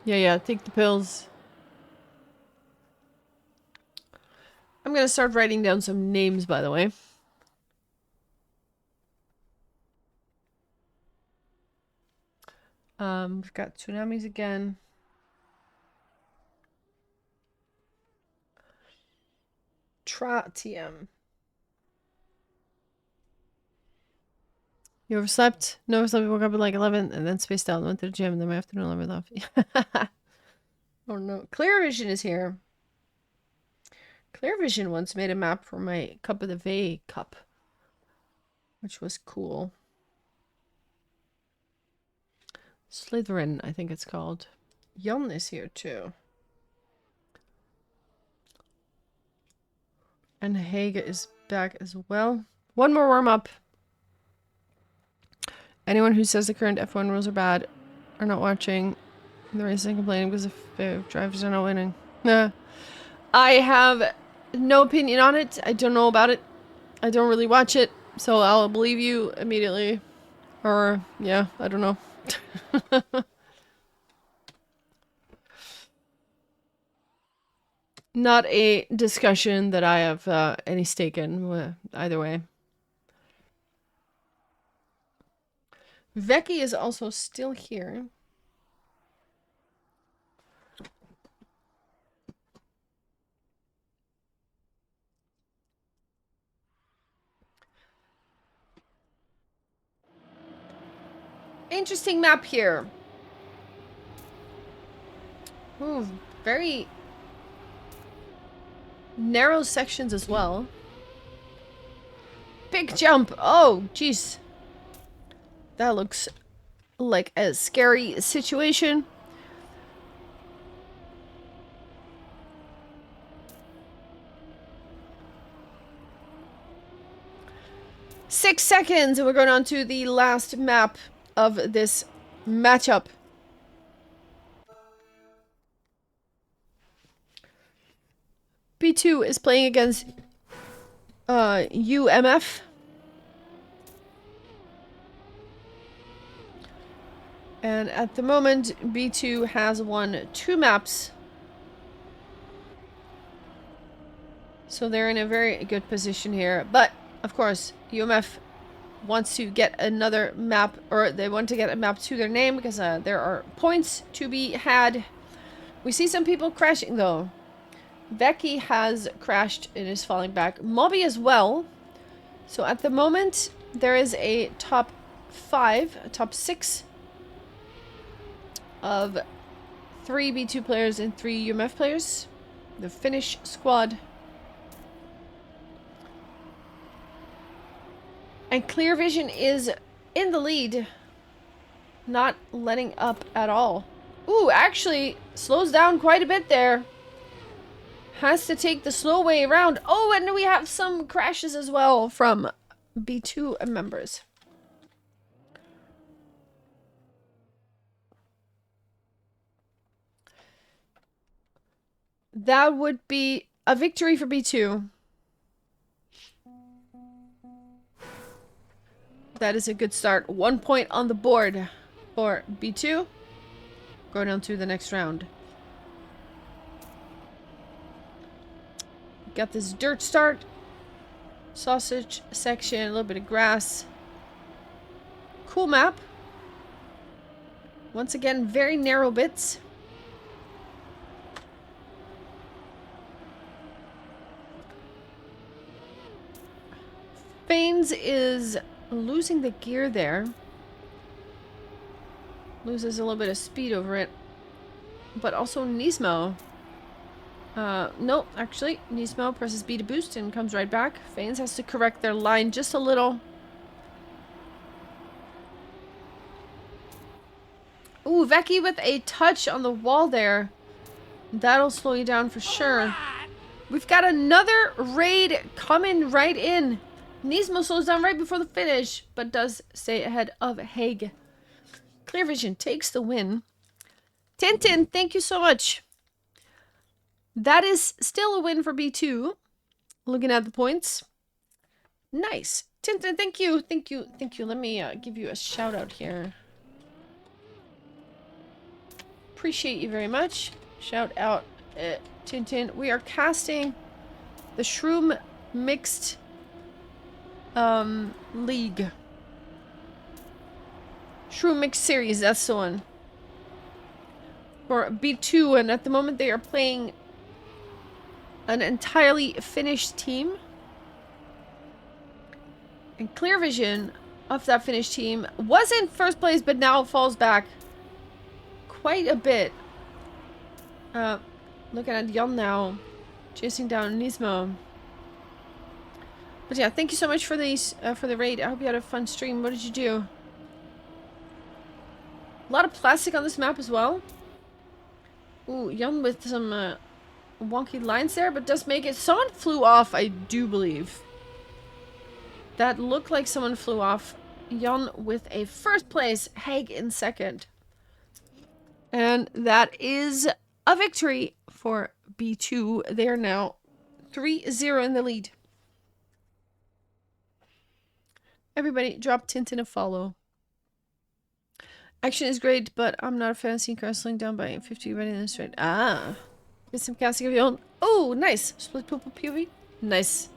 Yeah, take the pills. I'm gonna start writing down some names, by the way. We've got tsunamis again. TM. You overslept? No, overslept. We woke up at like 11 and then spaced out and went to the gym and then my afternoon alarm went off. Oh no. Clear Vision is here. Clear Vision once made a map for my Cup of the Vey cup, which was cool. Slytherin, I think it's called. Jan is here too. And Haga is back as well. 1 more warm-up. Anyone who says the current F1 rules are bad are not watching the race and complaining because the drivers are not winning. Nah. I have no opinion on it. I don't know about it. I don't really watch it, so I'll believe you immediately. Or, yeah, I don't know. Not a discussion that I have any stake in, either way. Becky is also still here. Interesting map here. Ooh, very narrow sections as well. Big jump. Oh, jeez. That looks like a scary situation. Six seconds, and we're going on to the last map of this matchup. B2 is playing against UMF. And at the moment, B2 has won 2 maps. So they're in a very good position here. But, of course, UMF wants to get another map, or they want to get a map to their name because there are points to be had. We see some people crashing, though. Becky has crashed and is falling back. Mobby as well. So at the moment, there is a top 5, a top 6 of 3 B2 players and 3 UMF players. The Finnish squad. And Clear Vision is in the lead. Not letting up at all. Ooh, actually slows down quite a bit there. Has to take the slow way around. Oh, and we have some crashes as well from B2 members. That would be a victory for B2. That is a good start. 1 point on the board for B2. Going on to the next round. Got this dirt start. Sausage section, a little bit of grass. Cool map. Once again, very narrow bits. Fanes is losing the gear there. Loses a little bit of speed over it. But also Nismo. No, actually, Nismo presses B to boost and comes right back. Fanes has to correct their line just a little. Ooh, Vecchi with a touch on the wall there. That'll slow you down for sure. We've got another raid coming right in. Nismo slows down right before the finish, but does stay ahead of Haig. Clear Vision takes the win. Tintin, thank you so much. That is still a win for B2. Looking at the points. Nice. Tintin, thank you. Thank you. Thank you. Let me give you a shout out here. Appreciate you very much. Shout out, Tintin. We are casting the Shroom Mixed League. Shroom Mixed Series, that's the one. For B2, and at the moment they are playing an entirely finished team. And Clear Vision of that finished team was in first place, but now falls back quite a bit. Looking at Jan now, chasing down Nismo. But yeah, thank you so much for these for the raid. I hope you had a fun stream. What did you do? A lot of plastic on this map as well. Ooh, Jan with some wonky lines there, but does make it. Someone flew off, I do believe. That looked like someone flew off. Jan with a first place, Haig in second. And that is a victory for B2. They are now 3-0 in the lead. Everybody drop Tintin a follow. Action is great, but I'm not a fan of seeing cars slowing down by 50 ready in the straight. Ah. Get some casting of your own. Oh, nice. Split poop POV. Nice.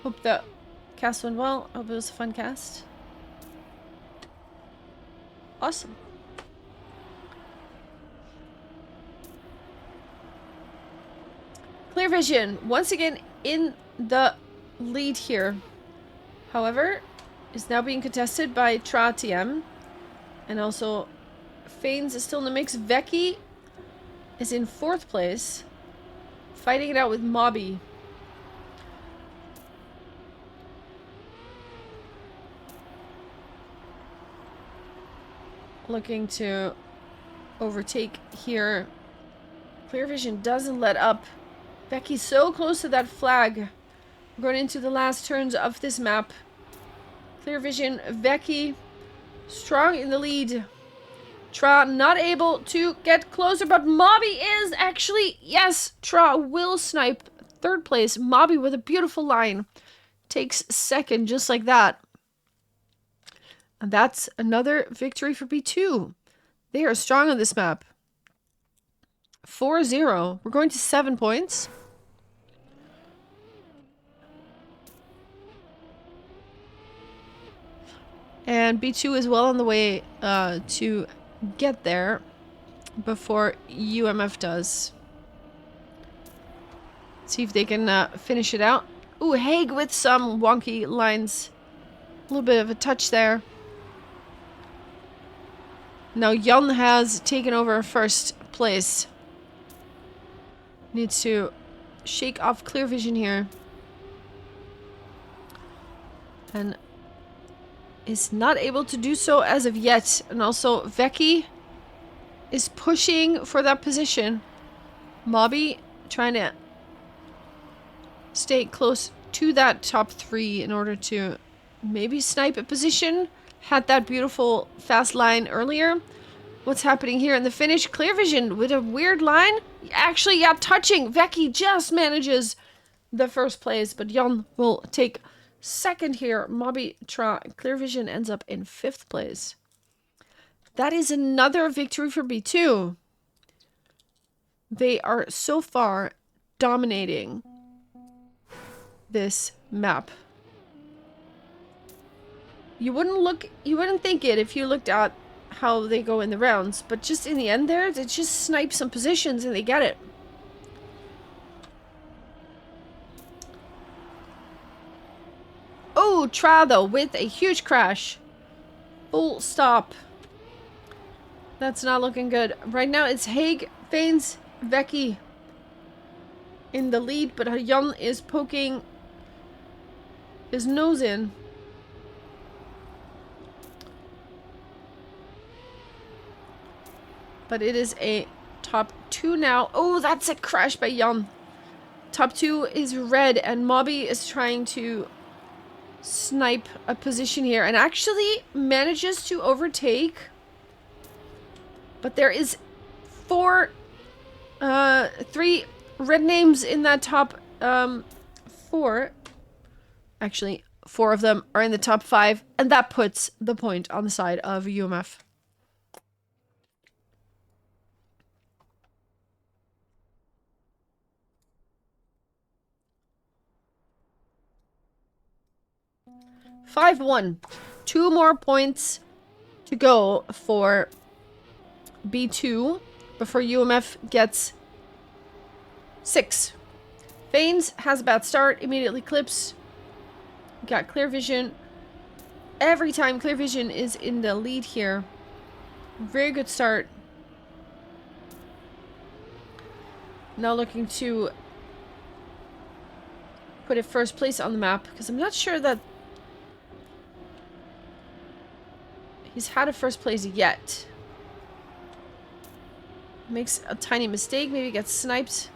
Hope the cast went well. Hope it was a fun cast. Awesome. Clear Vision, once again in the lead here. However, is now being contested by Tra TM. And also, Fanes is still in the mix. Vecchi is in fourth place. Fighting it out with Mobby. Looking to overtake here. Clear Vision doesn't let up. Vecchi's so close to that flag. We're going into the last turns of this map. Clear Vision, Vecchi, strong in the lead. Tra not able to get closer, but Mobby is actually, yes, Tra will snipe third place. Mobby with a beautiful line takes second, just like that. And that's another victory for B2. They are strong on this map. 4-0. We're going to 7 points. And B2 is well on the way to get there before UMF does. See if they can finish it out. Ooh, Haig with some wonky lines. A little bit of a touch there. Now Jan has taken over first place. Needs to shake off clear vision here. And is not able to do so as of yet. And also Vecchi is pushing for that position. Mobby trying to stay close to that top 3 in order to maybe snipe a position. Had that beautiful fast line earlier. What's happening here in the finish? Clear vision with a weird line. Actually, yeah, touching. Vecchi just manages the first place, but Jan will take second here. Mobby, Tra, Clear vision ends up in 5th place. That is another victory for B2. They are so far dominating this map. You wouldn't think it if you looked at how they go in the rounds, but just in the end there, they just snipe some positions and they get it. Oh, Tra though, with a huge crash. Full stop. That's not looking good. Right now it's Haig, Fanes, Vecchi in the lead, but Jan is poking his nose in. But it is a top 2 now. Oh, that's a crash by Jan. Top 2 is red, and Mobby is trying to snipe a position here and actually manages to overtake. But there is 3 red names in that top 4. Actually, 4 of them are in the top 5, and that puts the point on the side of UMF. Five 1. 2 more points to go for B2 before UMF gets 6. Fanes has a bad start, immediately clips. Got clear vision. Every time clear vision is in the lead here. Very good start. Now looking to put it first place on the map, because I'm not sure that he's had a first place yet. Makes a tiny mistake, maybe gets sniped.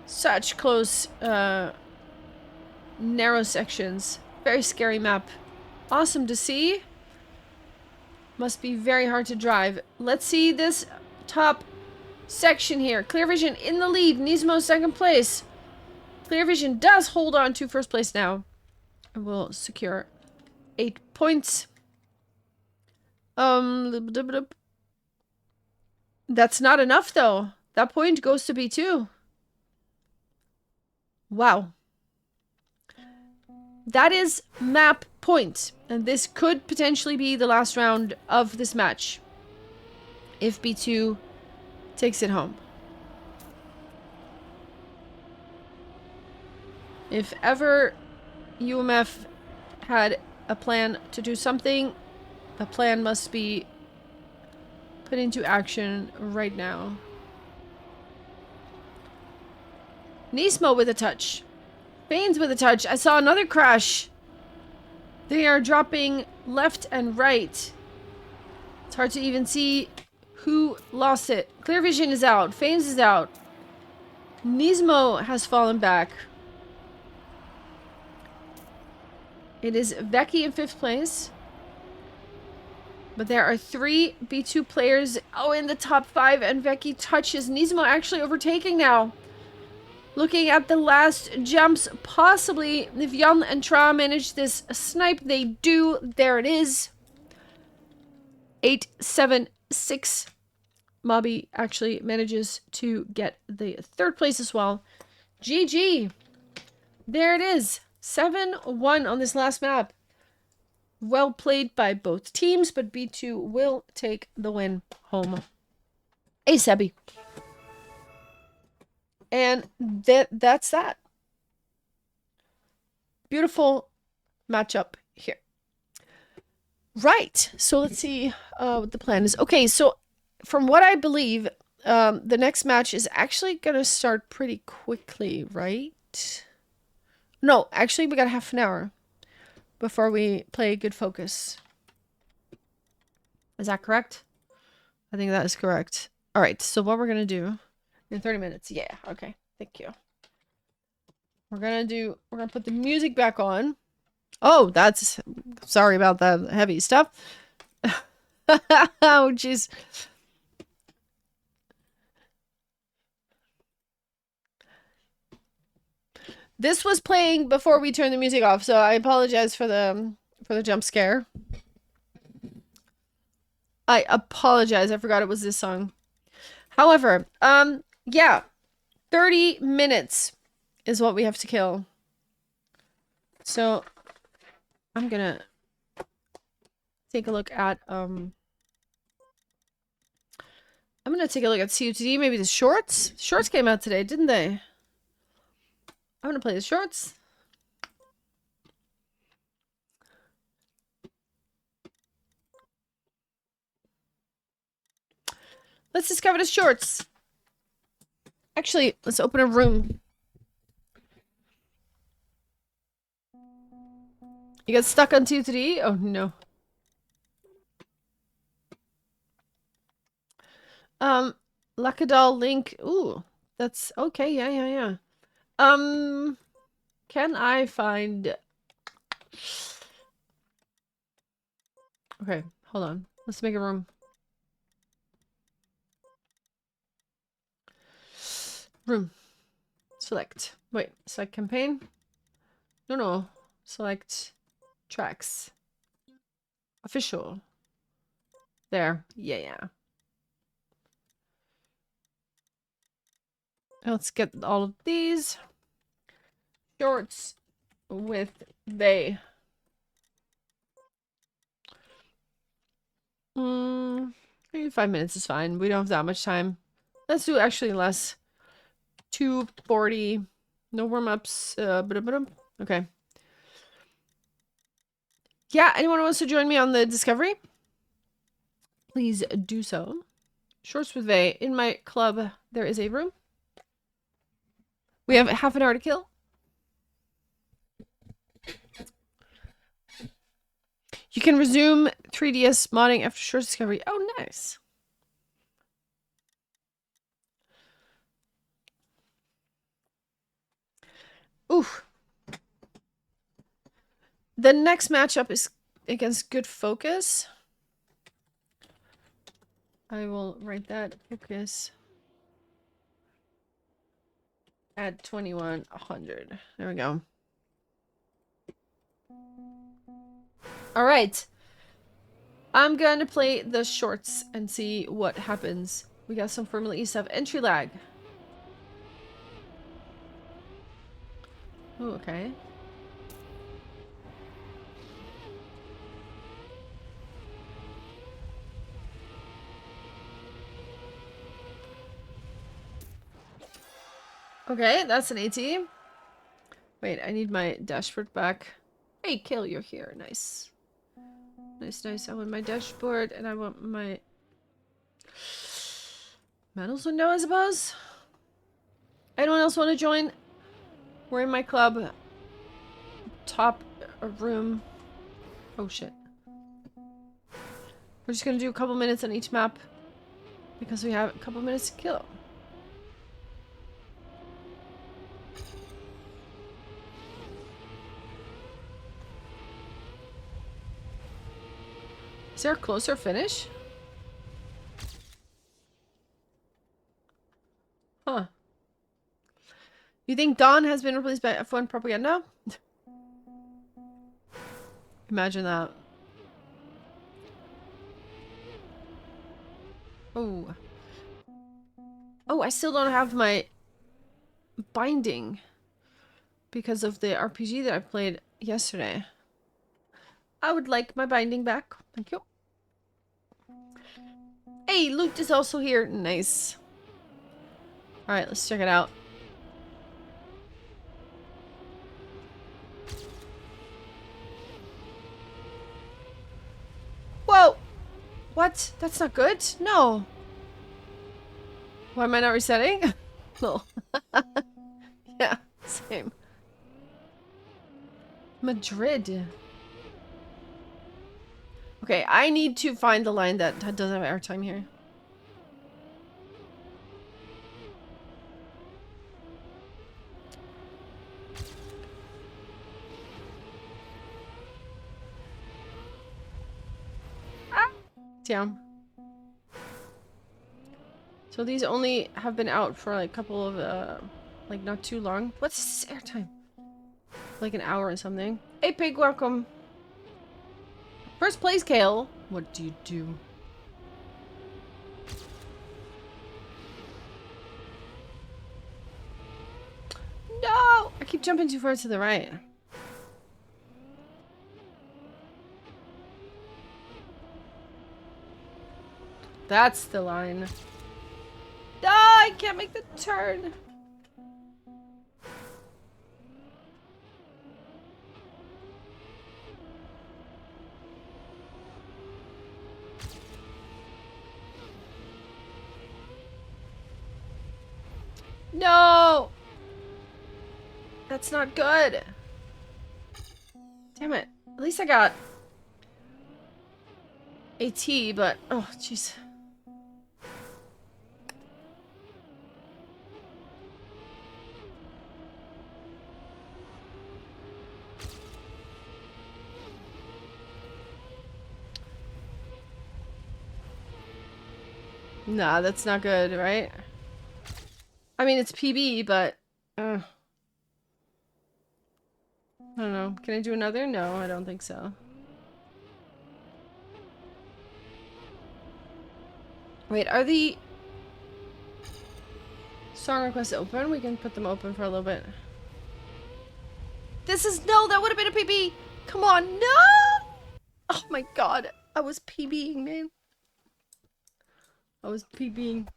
Such close, narrow sections. Very scary map. Awesome to see. Must be very hard to drive. Let's see this top section here. Clear vision in the lead. Nismo second place. Clear vision does hold on to first place now. And will secure 8 points. That's not enough though. That point goes to B2. Wow. That is map point. And this could potentially be the last round of this match. If B2 takes it home. If ever UMF had a plan to do something, the plan must be put into action right now. Nismo with a touch. Baines with a touch. I saw another crash. They are dropping left and right. It's hard to even see who lost it. Clear vision is out. Fanes is out. Nismo has fallen back. It is Becky in 5th place. But there are 3 B2 players in the top 5, and Becky touches. Nismo actually overtaking now. Looking at the last jumps, possibly if Jan and Tra manage this snipe, they do. There it is. 8-7-6. Mobby actually manages to get the 3rd place as well. GG. There it is. 7-1 on this last map. Well played by both teams, but B2 will take the win home. Hey, Sebi. And that's that. Beautiful matchup here. Right. So let's see what the plan is. Okay, so from what I believe, the next match is actually going to start pretty quickly, right? No, actually, we got half an hour before we play Good Focus. Is that correct? I think that is correct. All right, so what we're going to do in 30 minutes. Yeah, okay. Thank you. We're going to put the music back on. Oh, that's... Sorry about that heavy stuff. Oh, jeez. This was playing before we turned the music off, so I apologize for the jump scare. I apologize. I forgot it was this song. However, yeah. 30 minutes is what we have to kill. So I'm gonna take a look at I'm gonna take a look at CUTD, maybe the shorts. Shorts came out today, didn't they? I'm gonna play the shorts. Let's discover the shorts. Actually, let's open a room. You got stuck on CUTD? Oh no. Lakadal link. Ooh, that's okay. Yeah. Can I find... Okay, hold on. Let's make a room. Room. Select. Wait, select campaign? No. Select tracks. Official. There. Yeah. Let's get all of these. Shorts with they. Maybe 5 minutes is fine. We don't have that much time. Let's do actually less. 2:40. No warm-ups. Okay. Yeah, anyone wants to join me on the discovery? Please do so. Shorts with they. In my club, there is a room. We have half an hour to kill. You can resume 3DS modding after short discovery. Oh, nice. Oof. The next matchup is against Good Focus. I will write that. Focus at 2100. There we go. All right. I'm going to play the shorts and see what happens. We got some Formula E stuff. Entry lag. Oh, okay. Okay, that's an AT. Wait, I need my dashboard back. Hey, Kill, you're here. Nice. Nice. I want my dashboard and I want my medals window, I suppose. Anyone else want to join? We're in my club. Top room. Oh shit. We're just gonna do a couple minutes on each map because we have a couple minutes to kill. Is there a closer finish? Huh. You think Dawn has been replaced by F1 propaganda? Imagine that. Oh. Oh, I still don't have my binding because of the RPG that I played yesterday. I would like my binding back. Thank you. Hey, loot is also here. Nice. Alright, let's check it out. Whoa! What? That's not good? No. Why am I not resetting? No. Yeah, same. Madrid. Okay, I need to find the line that doesn't have airtime here. Ah! Damn. So these only have been out for like a couple of, like not too long. What's this airtime? Like an hour or something. Hey pig, welcome. First place, Kale. What do you do? No! I keep jumping too far to the right. That's the line. No, I can't make the turn. No! That's not good. Damn it. At least I got AT, but oh, jeez. Nah, that's not good, right? I mean, it's PB, but I don't know. Can I do another? No, I don't think so. Wait, are the song requests open? We can put them open for a little bit. This is no, that would have been a PB. Come on, no! Oh my god, I was PBing, man. I was PBing.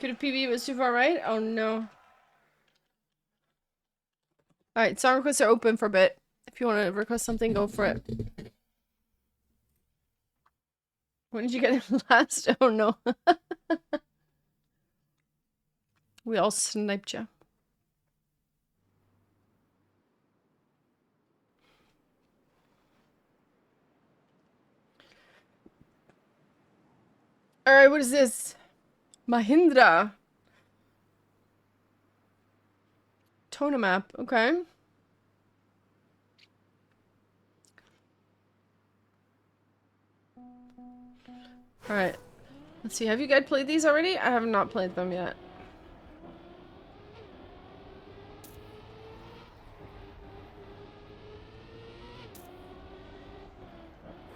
Could have PB, but it's too far right? Oh no. Alright, song requests are open for a bit. If you want to request something, go for it. When did you get it last? Oh no. We all sniped you. Alright, what is this? Mahindra. Tona map, okay. Alright. Let's see, have you guys played these already? I have not played them yet.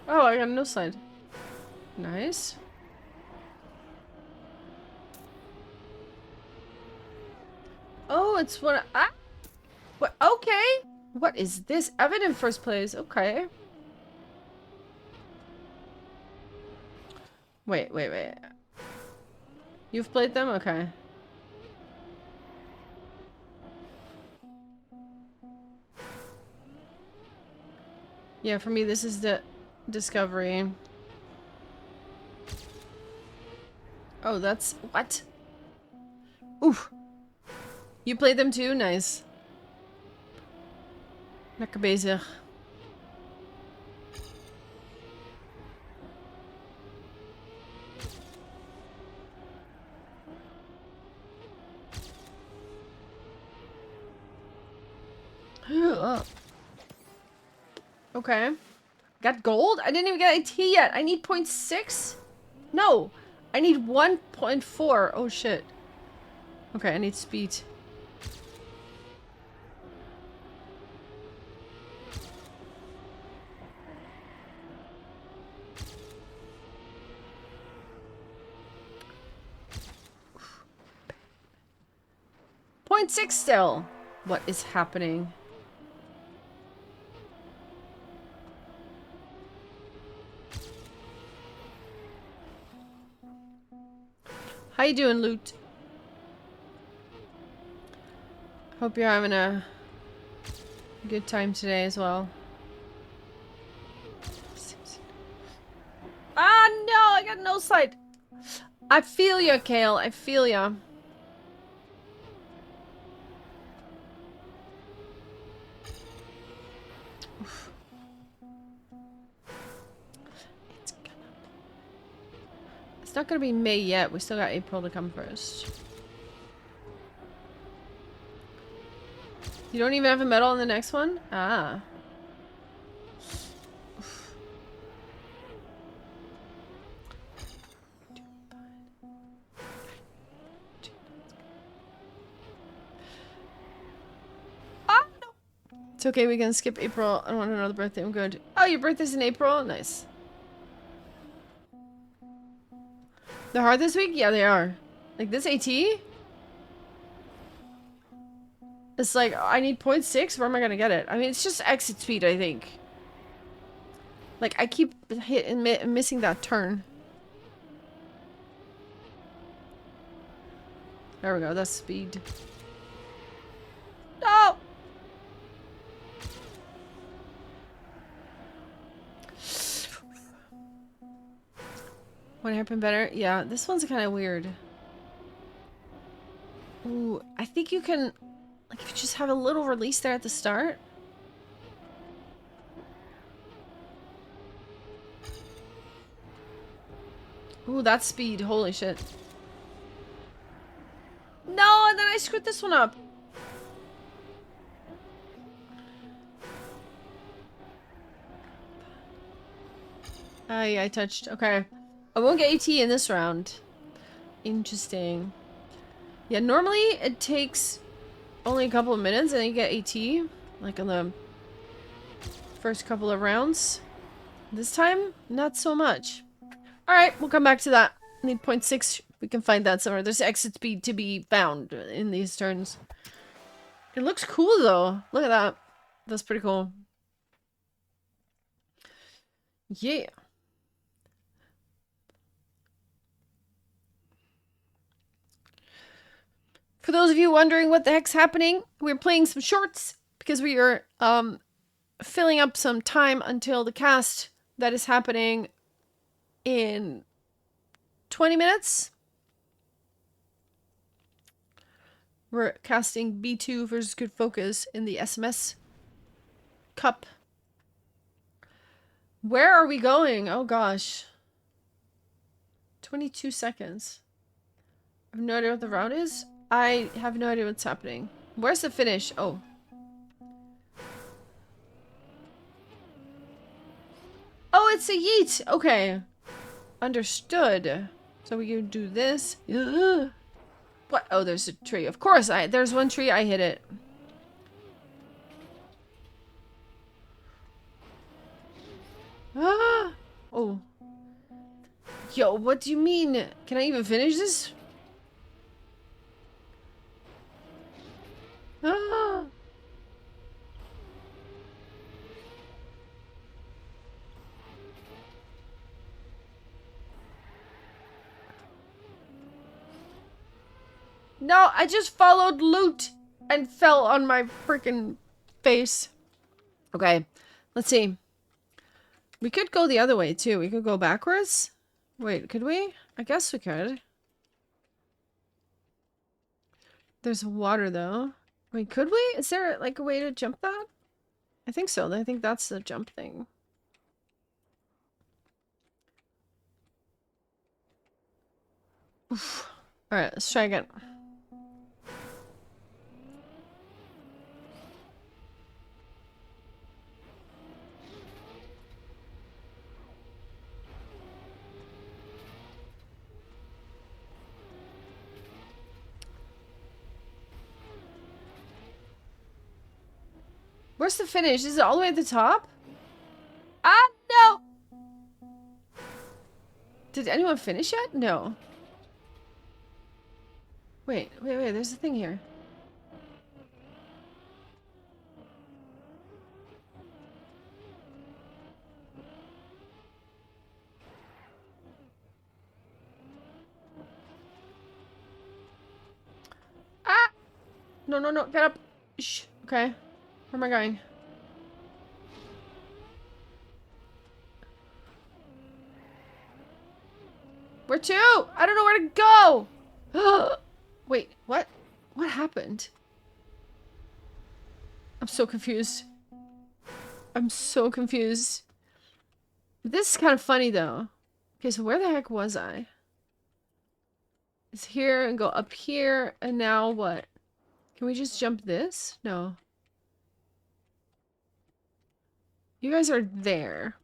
Oh, I got a no slide. Nice. Oh, it's what I... What? Okay. What is this? Evan in first place. Okay. Wait. You've played them? Okay. Yeah, for me, this is the discovery. Oh, that's... What? Oof. You played them too? Nice. Lekker bezig. Okay. Got gold? I didn't even get AT yet. I need 0.6? No. I need 1.4. Oh, shit. Okay, I need speed. .6 still. What is happening? How you doing, Loot? Hope you're having a good time today as well. Ah, no! I got no sight! I feel ya, Kale. I feel ya. Oof. It's not gonna be May yet. We still got April to come first. You don't even have a medal on the next one? Ah. Oof. Ah, no. It's okay, we can skip April. I don't want another birthday. I'm good. Oh, your birthday's in April? Nice. They're hard this week? Yeah, they are. Like this AT? It's like, I need 0.6? Where am I gonna get it? I mean, it's just exit speed, I think. Like, I keep missing that turn. There we go, that's speed. No! What happened better? Yeah, this one's kind of weird. Ooh, I think you can... Like, if you just have a little release there at the start. Ooh, that's speed. Holy shit. No, and then I screwed this one up. I touched. Okay. I won't get AT in this round. Interesting. Yeah, normally it takes only a couple of minutes and you get AT. Like on the first couple of rounds. This time, not so much. Alright, we'll come back to that. Need 0.6. We can find that somewhere. There's exit speed to be found in these turns. It looks cool though. Look at that. That's pretty cool. Yeah. For those of you wondering what the heck's happening, we're playing some shorts because we are filling up some time until the cast that is happening in 20 minutes. We're casting B2 versus Good Focus in the SMS Cup. Where are we going? Oh gosh. 22 seconds. I have no idea what the route is. I have no idea what's happening. Where's the finish? Oh. Oh, it's a yeet! Okay. Understood. So we can do this. Ugh. What? Oh, there's a tree. Of course, there's one tree. I hit it. Ah! Oh. Yo, what do you mean? Can I even finish this? Ah! No, I just followed Loot and fell on my freaking face. Okay, let's see. We could go the other way too. We could go backwards. Wait, could we? I guess we could. There's water though. Wait, could we? Is there like a way to jump that? I think so. I think that's the jump thing. Oof. All right, let's try again. Where's the finish? Is it all the way at the top? Ah, no! Did anyone finish yet? No. Wait, there's a thing here. Ah! No, no, no, get up. Shh. Okay. Where am I going? Where to? I don't know where to go! Wait, what? What happened? I'm so confused. I'm so confused. This is kind of funny, though. Okay, so where the heck was I? It's here and go up here, and now what? Can we just jump this? No. You guys are there.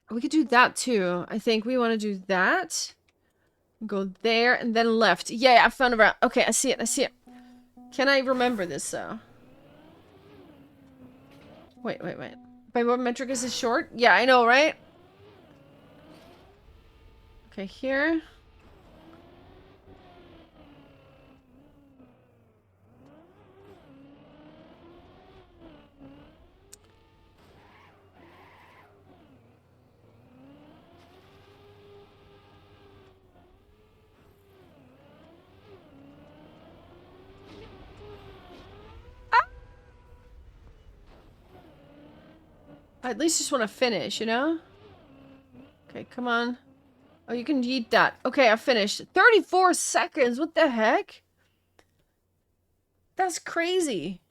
We could do that, too. I think we want to do that. Go there, and then left. Yeah, I found a route. Okay, I see it, I see it. Can I remember this, though? Wait. By what metric is this short? Yeah, I know, right? Okay, here. I at least just want to finish, you know? Okay, come on. Oh, you can eat that. Okay, I finished. 34 seconds. What the heck? That's crazy.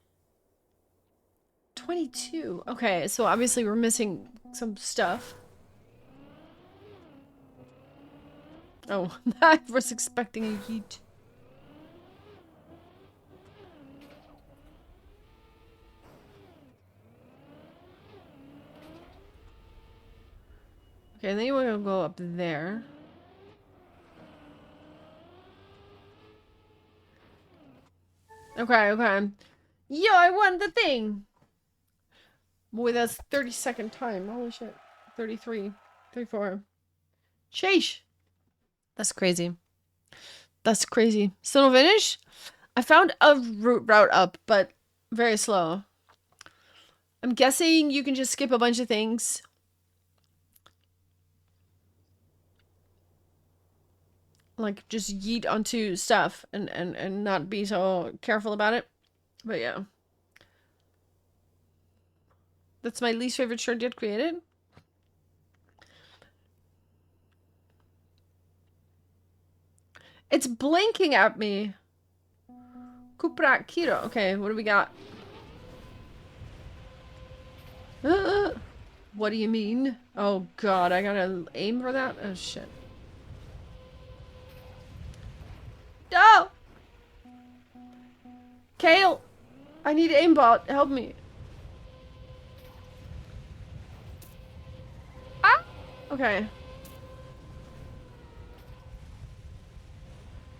22. Okay, so obviously we're missing some stuff. Oh, I was expecting a yeet. Okay, then you want to go up there. Okay. Yo, I won the thing! Boy, that's 30-second time. Holy shit. 33. 34. Sheesh. That's crazy. That's crazy. Still no finish? I found a route up, but very slow. I'm guessing you can just skip a bunch of things. Like, just yeet onto stuff and not be so careful about it. But yeah. That's my least favorite shirt yet created. It's blinking at me. Kupra Kiro. Okay, what do we got? What do you mean? Oh god, I gotta aim for that? Oh shit. No! Kale! I need aimbot. Help me. Ah! Okay.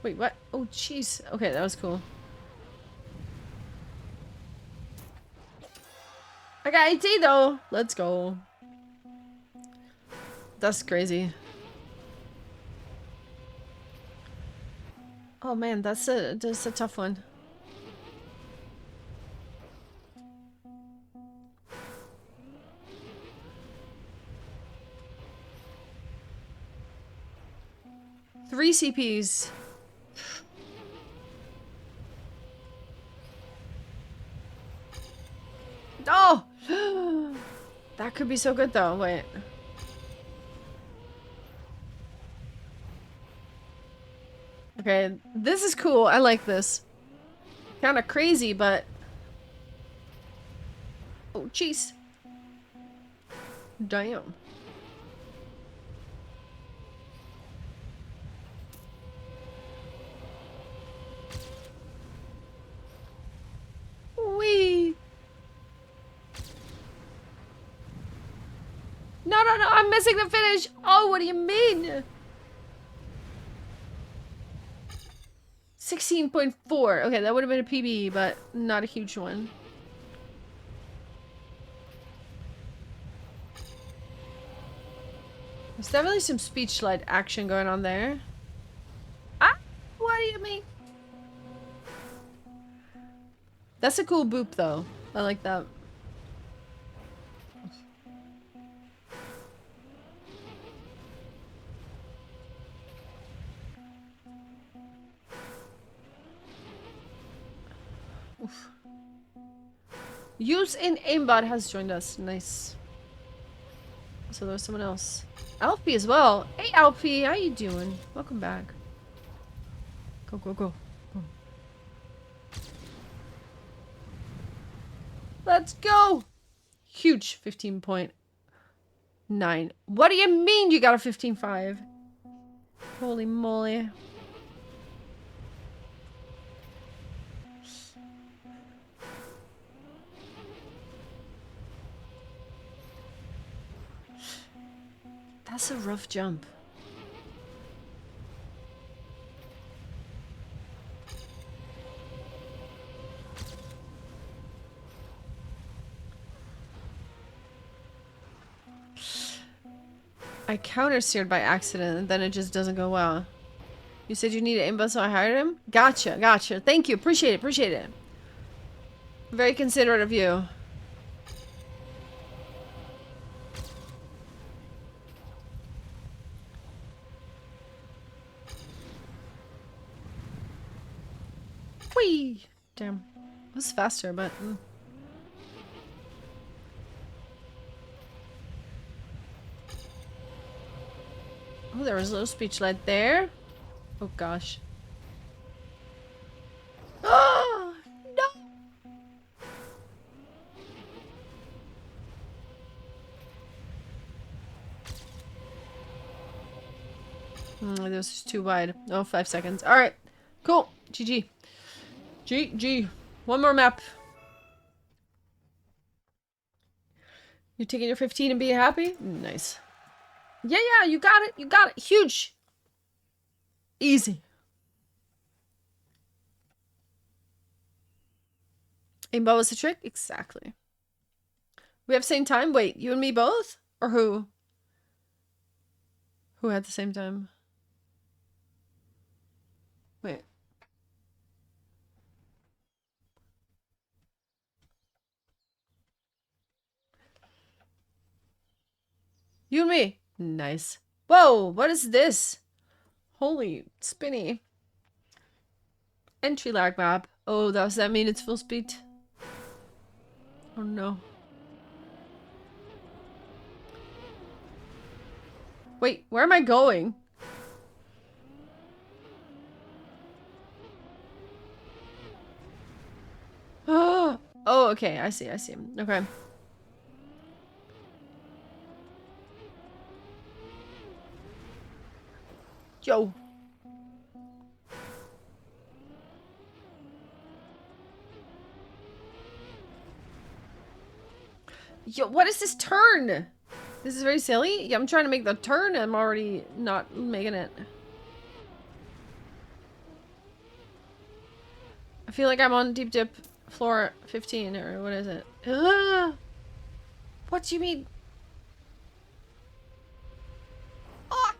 Wait, what? Oh, jeez. Okay, that was cool. I got 18 though. Let's go. That's crazy. Oh man, that's a tough one. Three CPs. Oh! That could be so good though. Wait. Okay, this is cool. I like this. Kind of crazy, but... Oh, jeez. Damn. Wee. No, I'm missing the finish. Oh, what do you mean? 16.4. Okay, that would have been a PB, but not a huge one. There's definitely some speech-led action going on there. Ah! What do you mean? That's a cool boop, though. I like that. Oof. Use in aimbot has joined us. Nice. So there's someone else. Alfie as well. Hey Alfie, how you doing? Welcome back. Go, go, go. Go. Let's go! Huge 15.9. What do you mean you got a 15.5? Holy moly. That's a rough jump. I counter-steered by accident and then it just doesn't go well. You said you needed input, so I hired him? Gotcha, gotcha. Thank you. Appreciate it, appreciate it. Very considerate of you. Whee! Damn. It was faster, but... Oh, there was a little speech led there. Oh, gosh. Oh, no! This is too wide. Oh, 5 seconds. Alright. Cool. GG. GG. One more map. You're taking your 15 and being happy? Nice. Yeah, yeah, you got it. You got it. Huge. Easy. Aimbot was the trick? Exactly. We have same time? Wait, you and me both? Or who? Who had the same time? Wait. You and me. Nice. Whoa, what is this? Holy spinny. Entry lag map. Oh, does that mean it's full speed? Oh no. Wait, where am I going? Oh, okay, I see, I see. Okay. Yo. Yo, what is this turn? This is very silly. Yeah, I'm trying to make the turn. I'm already not making it. I feel like I'm on deep dip floor 15 or what is it? What do you mean? Ah!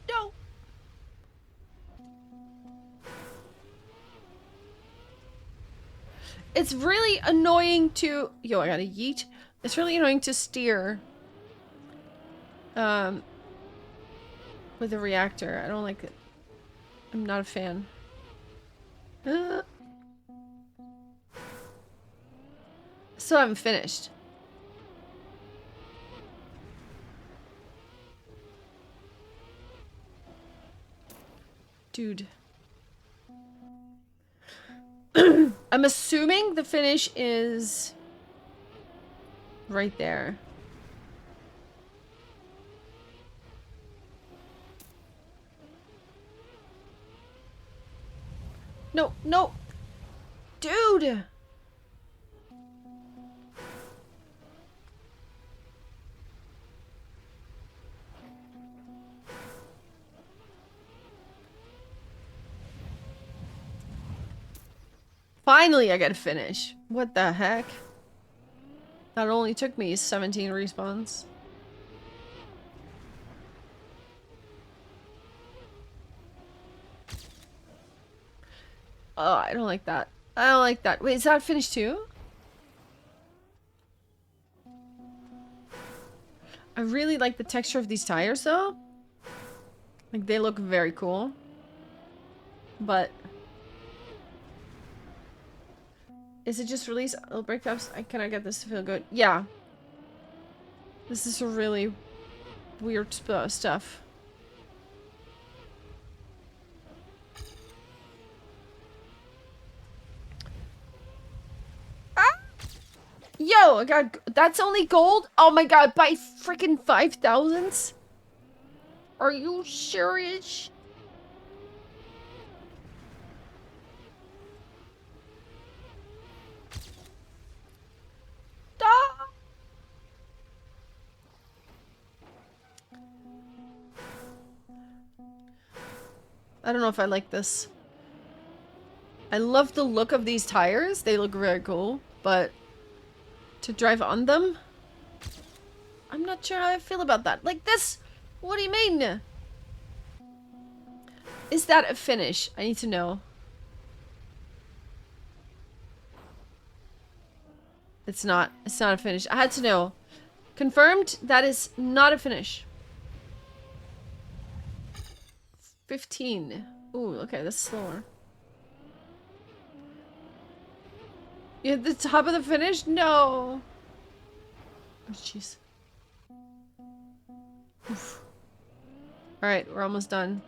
No. It's really annoying to... Yo, I gotta yeet. It's really annoying to steer. With a reactor. I don't like it. I'm not a fan. Still haven't finished. Dude. I'm assuming the finish is right there. No, no. Dude. Finally, I gotta finish. What the heck? That only took me 17 respawns. Oh, I don't like that. I don't like that. Wait, is that finished too? I really like the texture of these tires though. Like they look very cool. But is it just release little brake pads? Can I get this to feel good? Yeah. This is a really weird stuff. Ah! Yo, I got that's only gold? Oh my god, by freaking 5,000s? Are you serious? Ah! I don't know if I like this. I love the look of these tires. They look very cool, but to drive on them, I'm not sure how I feel about that. Like this? What do you mean? Is that a finish? I need to know. It's not. It's not a finish. I had to know. Confirmed, that is not a finish. 15. Ooh, okay, that's slower. You at the top of the finish? No. Oh, jeez. Alright, we're almost done.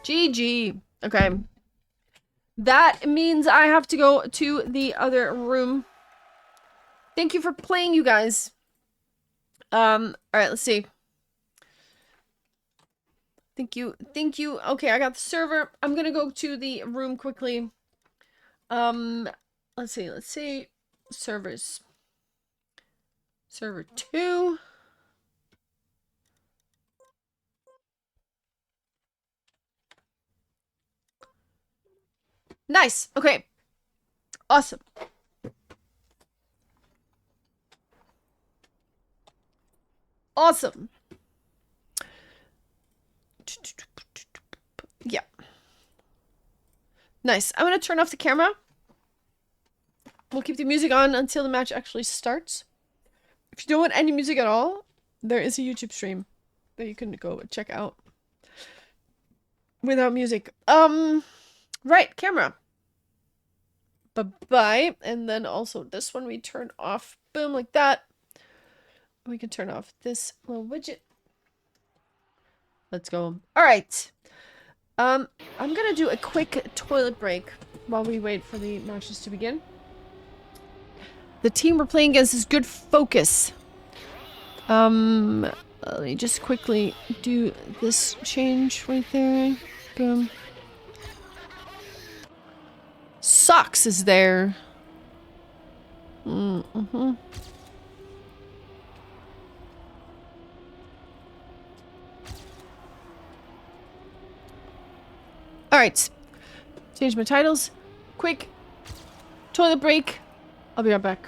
GG. Okay. That means I have to go to the other room. Thank you for playing, you guys. Alright, let's see. Thank you. Thank you. Okay, I got the server. I'm gonna go to the room quickly. Let's see. Servers. Server 2. Nice. Okay. Awesome. Awesome. Yeah. Nice. I'm gonna turn off the camera. We'll keep the music on until the match actually starts. If you don't want any music at all, there is a YouTube stream that you can go check out. Without music. Right, camera. Bye-bye. And then also this one we turn off. Boom, like that. We can turn off this little widget. Let's go. Alright. I'm gonna do a quick toilet break while we wait for the matches to begin. The team we're playing against is good focus. Let me just quickly do this change right there. Boom. Socks is there. Mm-hmm. Alright. Change my titles. Quick. Toilet break. I'll be right back.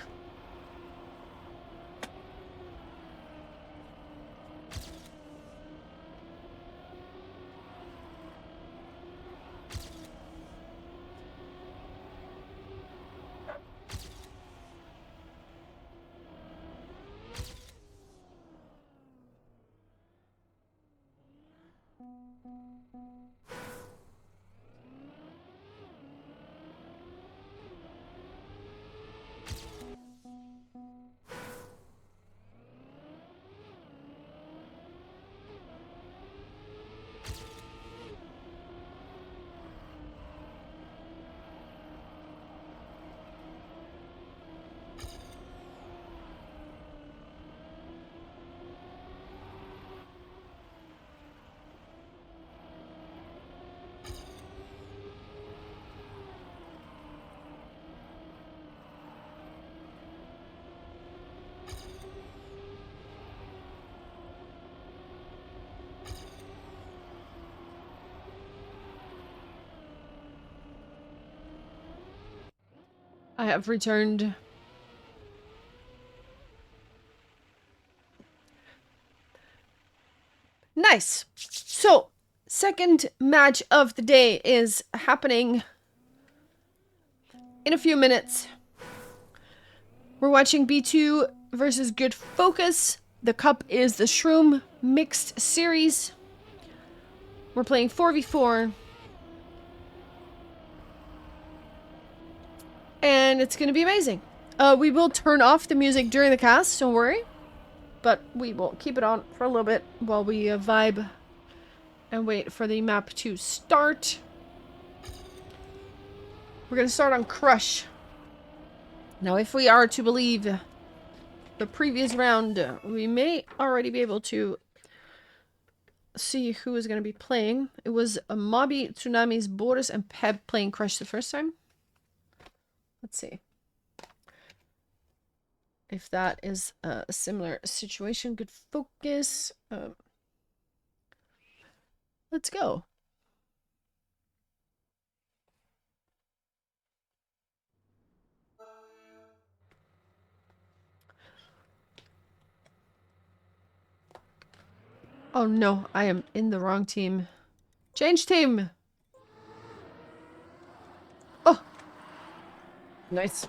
I have returned. Nice. So, second match of the day is happening in a few minutes. We're watching B2 versus Good Focus. The cup is the Shroom Mixed Series. We're playing 4v4. And it's going to be amazing. We will turn off the music during the cast, don't worry. But we will keep it on for a little bit while we vibe and wait for the map to start. We're going to start on Crush. Now, if we are to believe the previous round, we may already be able to see who is going to be playing. It was Mobby, Tsunamis, Boris, and Peb playing Crush the first time. Let's see if that is a similar situation. Good Focus. Let's go. Oh no, I am in the wrong team. Change team! Oh! Nice.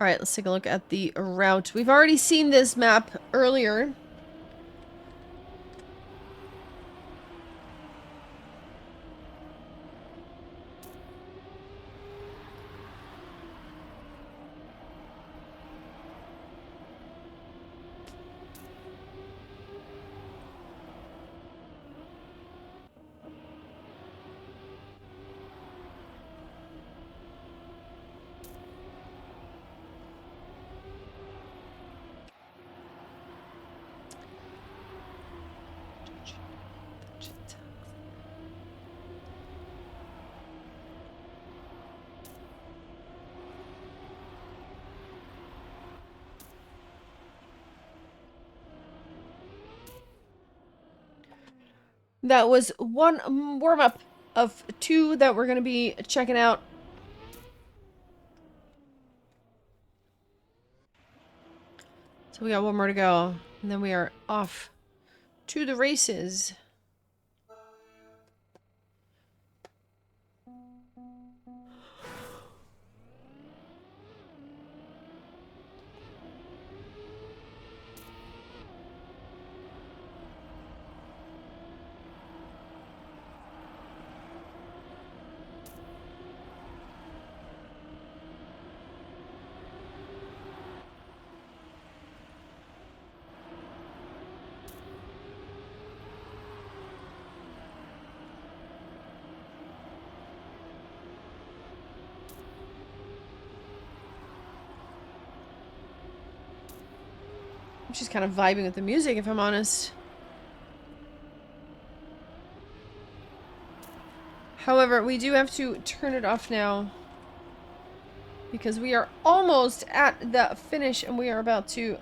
Alright, let's take a look at the route. We've already seen this map earlier. That was one warm-up of two that we're going to be checking out. So we got one more to go. And then we are off to the races. I'm just kind of vibing with the music, if I'm honest. However, we do have to turn it off now, because we are almost at the finish and we are about to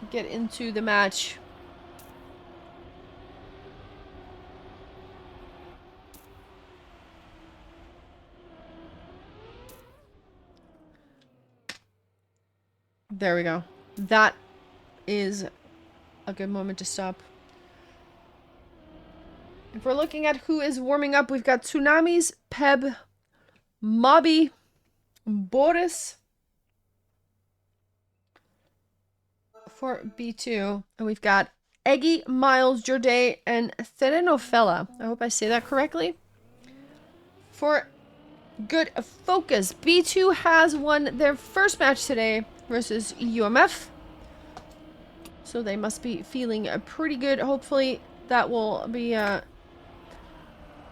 get into the match. There we go. That is a good moment to stop. If we're looking at who is warming up, we've got Tsunamis, Peb, Mobby, Boris for B2. And we've got Eggy, Miles, Jorday, and Therenofella. I hope I say that correctly. For Good Focus, B2 has won their first match today versus UMF. So they must be feeling pretty good. Hopefully that will be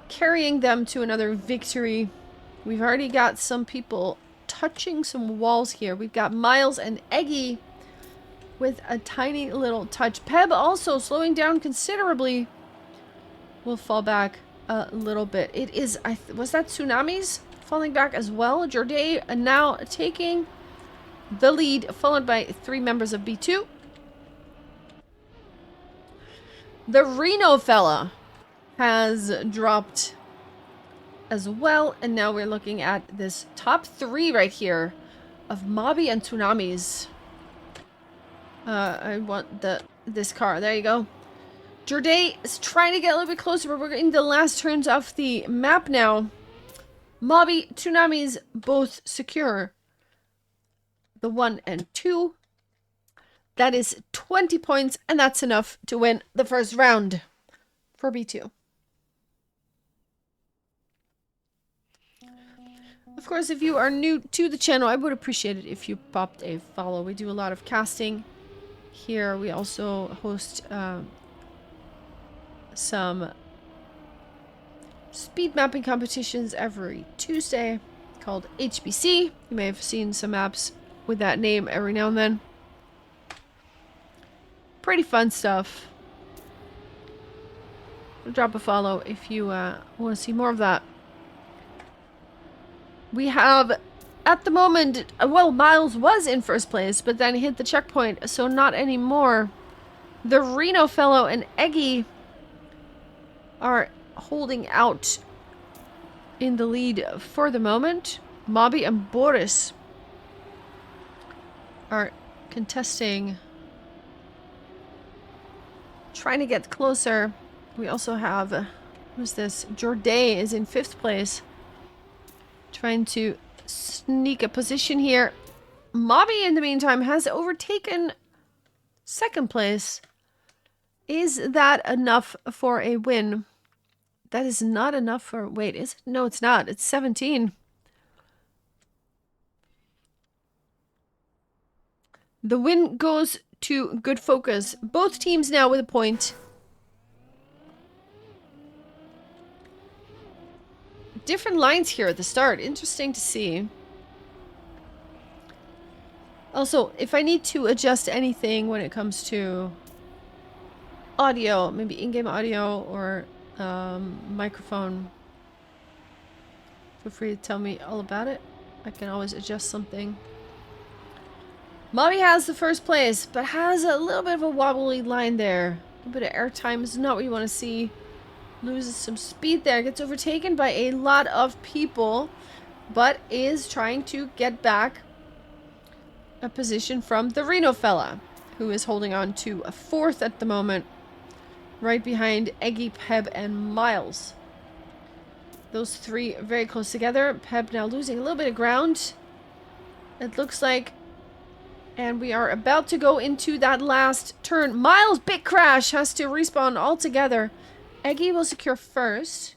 carrying them to another victory. We've already got some people touching some walls here. We've got Miles and Eggy with a tiny little touch. Peb also slowing down considerably. Will fall back a little bit. It is, was that Tsunamis falling back as well? Jorday now taking the lead, followed by 3 members of B2. The Reno fella has dropped as well, and now we're looking at this top 3 right here of Mobby and Tsunamis. I want this car. There you go. Jorday is trying to get a little bit closer, but we're in the last turns of the map now. Mobby, Tsunamis, both secure. The 1 and 2. That is 20 points, and that's enough to win the first round for B2. Of course, if you are new to the channel, I would appreciate it if you popped a follow. We do a lot of casting here. We also host some speed mapping competitions every Tuesday called HBC. You may have seen some maps with that name every now and then. Pretty fun stuff. Drop a follow if you want to see more of that. We have, at the moment, well, Miles was in first place, but then hit the checkpoint, so not anymore. The Reno fellow and Eggy are holding out in the lead for the moment. Mobby and Boris are contesting, trying to get closer. We also have, who's this? Jorday is in 5th place. Trying to sneak a position here. Mobby, in the meantime, has overtaken 2nd place. Is that enough for a win? That is not enough for... Wait, is it? No, it's not. It's 17. The win goes to Good Focus. Both teams now with a point. Different lines here at the start. Interesting to see. Also, if I need to adjust anything when it comes to audio, maybe in-game audio or microphone, feel free to tell me all about it. I can always adjust something. Mobby has the 1st place, but has a little bit of a wobbly line there. A bit of airtime is not what you want to see. Loses some speed there. Gets overtaken by a lot of people, but is trying to get back a position from the Reno fella, who is holding on to a 4th at the moment, right behind Eggy, Peb, and Miles. Those 3 very close together. Peb now losing a little bit of ground, it looks like. And we are about to go into that last turn. Miles, big crash, has to respawn altogether. Eggy will secure 1st.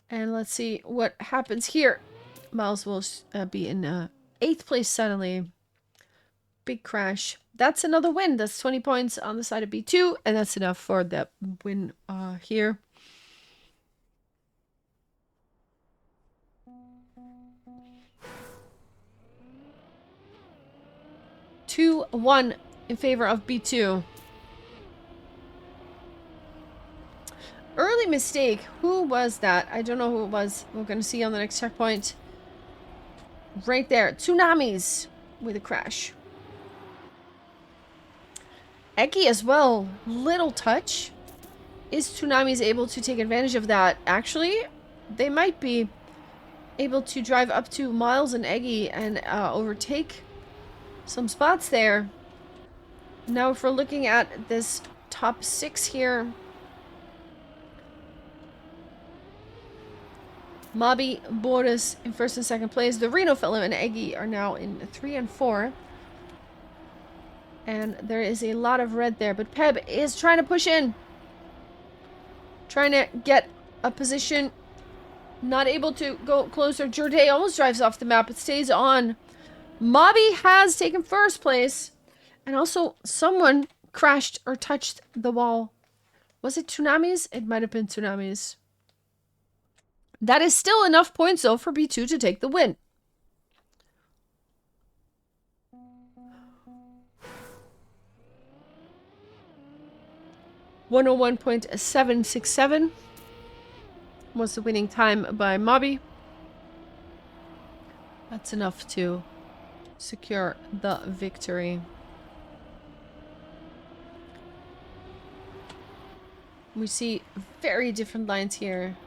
And let's see what happens here. Miles will be in 8th place suddenly. Big crash. That's another win. That's 20 points on the side of B2. And that's enough for that win here. Two, 1 in favor of B2. Early mistake. Who was that? I don't know who it was. We're going to see on the next checkpoint. Right there. Tsunamis with a crash. Eggy as well. Little touch. Is Tsunamis able to take advantage of that? Actually, they might be able to drive up to Miles and Eggy and overtake some spots there. Now if we're looking at this top 6 here. Mobby, Boris in 1st and 2nd place. The Reno fellow and Eggy are now in 3 and 4. And there is a lot of red there. But Peb is trying to push in. Trying to get a position. Not able to go closer. Jorday almost drives off the map. It stays on. Mobby has taken 1st place. And also someone crashed or touched the wall. Was it Tsunamis? It might have been Tsunamis. That is still enough points, though, for B2 to take the win. .767 was the winning time by Mobby. That's enough to secure the victory. We see very different lines here.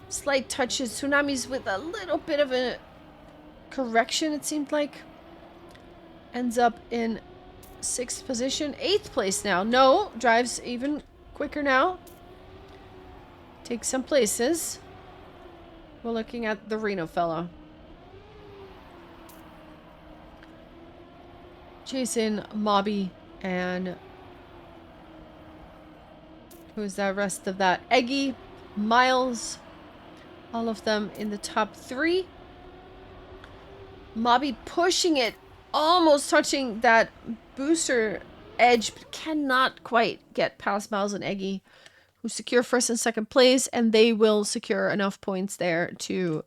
Slight touches. Tsunamis with a little bit of a correction, it seemed like. Ends up in 6th position. 8th place now. No, drives even quicker now. Takes some places. We're looking at the Reno fella. Jason, Mobby, and who's that rest of that? Eggy, Miles, all of them in the top 3. Mobby pushing it, almost touching that booster edge, but cannot quite get past Miles and Eggy, who secure 1st and 2nd place, and they will secure enough points there to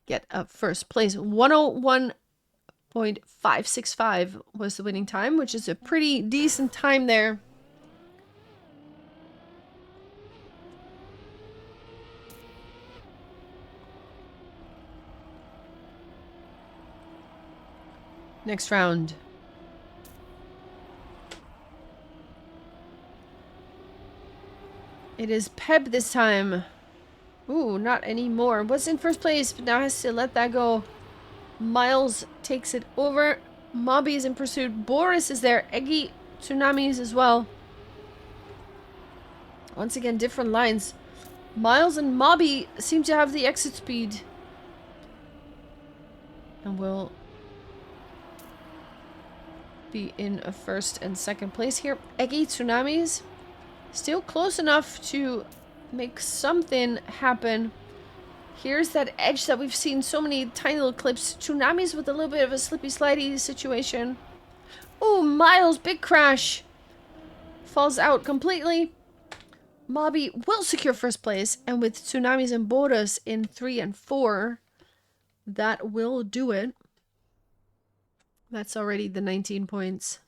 get a 1st place. 101.565 was the winning time, which is a pretty decent time there. Next round. It is Peb this time. Ooh, not anymore. Was in 1st place, but now has to let that go. Miles takes it over. Mobby is in pursuit. Boris is there. Eggy, Tsunamis as well. Once again, different lines. Miles and Mobby seem to have the exit speed. And will be in a 1st and 2nd place here. Eggy, Tsunamis still close enough to make something happen. Here's that edge that we've seen so many tiny little clips. Tsunamis with a little bit of a slippy slidey situation. Oh, Miles, big crash. Falls out completely. Mobby will secure 1st place, and with Tsunamis and Boris in 3 and 4, that will do it. That's already the 19 points.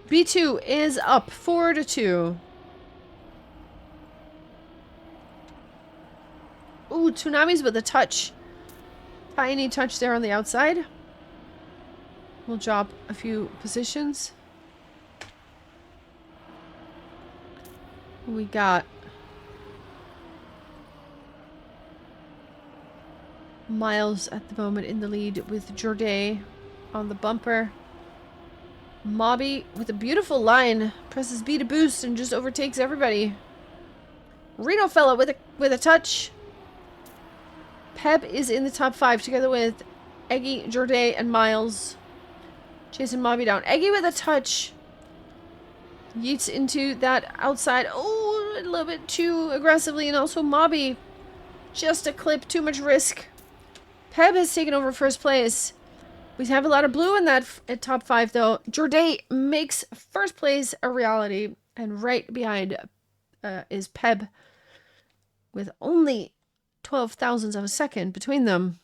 B2 is up 4-2. Ooh, Tsunamis with a touch. Tiny touch there on the outside. We'll drop a few positions. We got Miles at the moment in the lead with Jorday on the bumper. Mobby with a beautiful line presses B to boost and just overtakes everybody. Reno fella with a touch. Peb is in the top 5 together with Eggy, Jorday, and Miles. Chasing Mobby down. Eggy with a touch. Yeets into that outside. Oh, a little bit too aggressively. And also Mobby. Just a clip. Too much risk. Peb has taken over 1st place. We have a lot of blue in that at top 5, though. Jorday makes 1st place a reality. And right behind is Peb with only 12 thousandths of a second between them.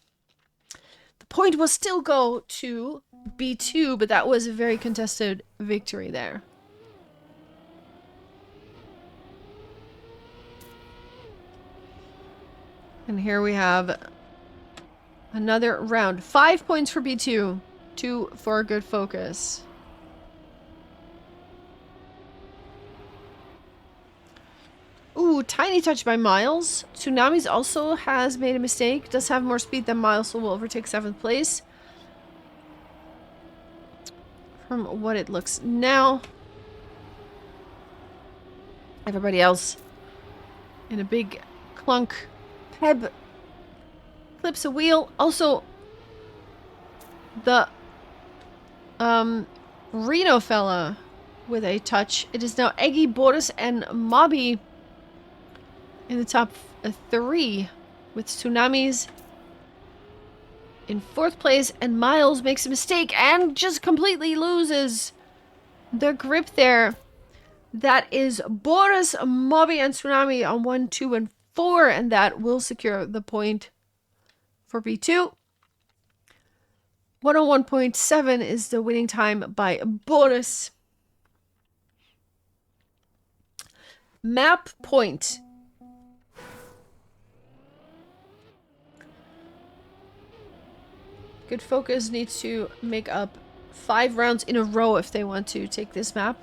The point will still go to B2, but that was a very contested victory there. And here we have another round. 5 points for B2. 2 for a good focus. Ooh, tiny touch by Miles. Tsunamis also has made a mistake. Does have more speed than Miles, so will overtake 7th place. From what it looks now. Everybody else in a big clunk. Peb clips a wheel. Also, the Reno fella with a touch. It is now Eggy, Boris, and Mobby in the top 3 with Tsunamis in 4th place, and Miles makes a mistake and just completely loses the grip there. That is Boris, Mobby, and Tsunami on 1, 2, and 4, and that will secure the point for B2. 101.7 is the winning time by Boris. Map point. Good Focus needs to make up 5 rounds in a row if they want to take this map.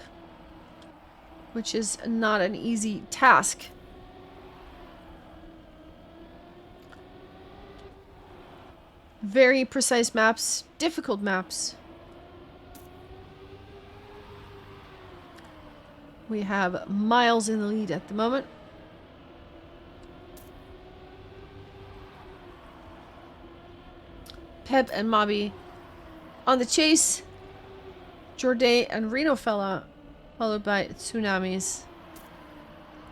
which is not an easy task. Very precise maps, difficult maps. We have Miles in the lead at the moment. Pep and Mobby on the chase. Jorday and Reno Fella, followed by Tsunamis.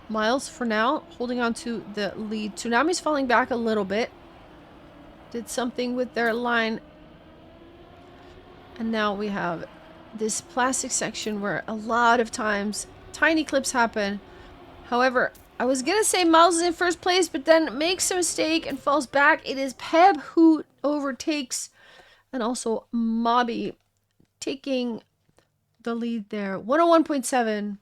Miles, for now, holding on to the lead. Tsunami's falling back a little bit. Did something with their line. And now we have this plastic section where a lot of times tiny clips happen. However, I was gonna say Miles is in first place, but then makes a mistake and falls back. It is Peb who overtakes, and also Mobby taking the lead there. 101.7.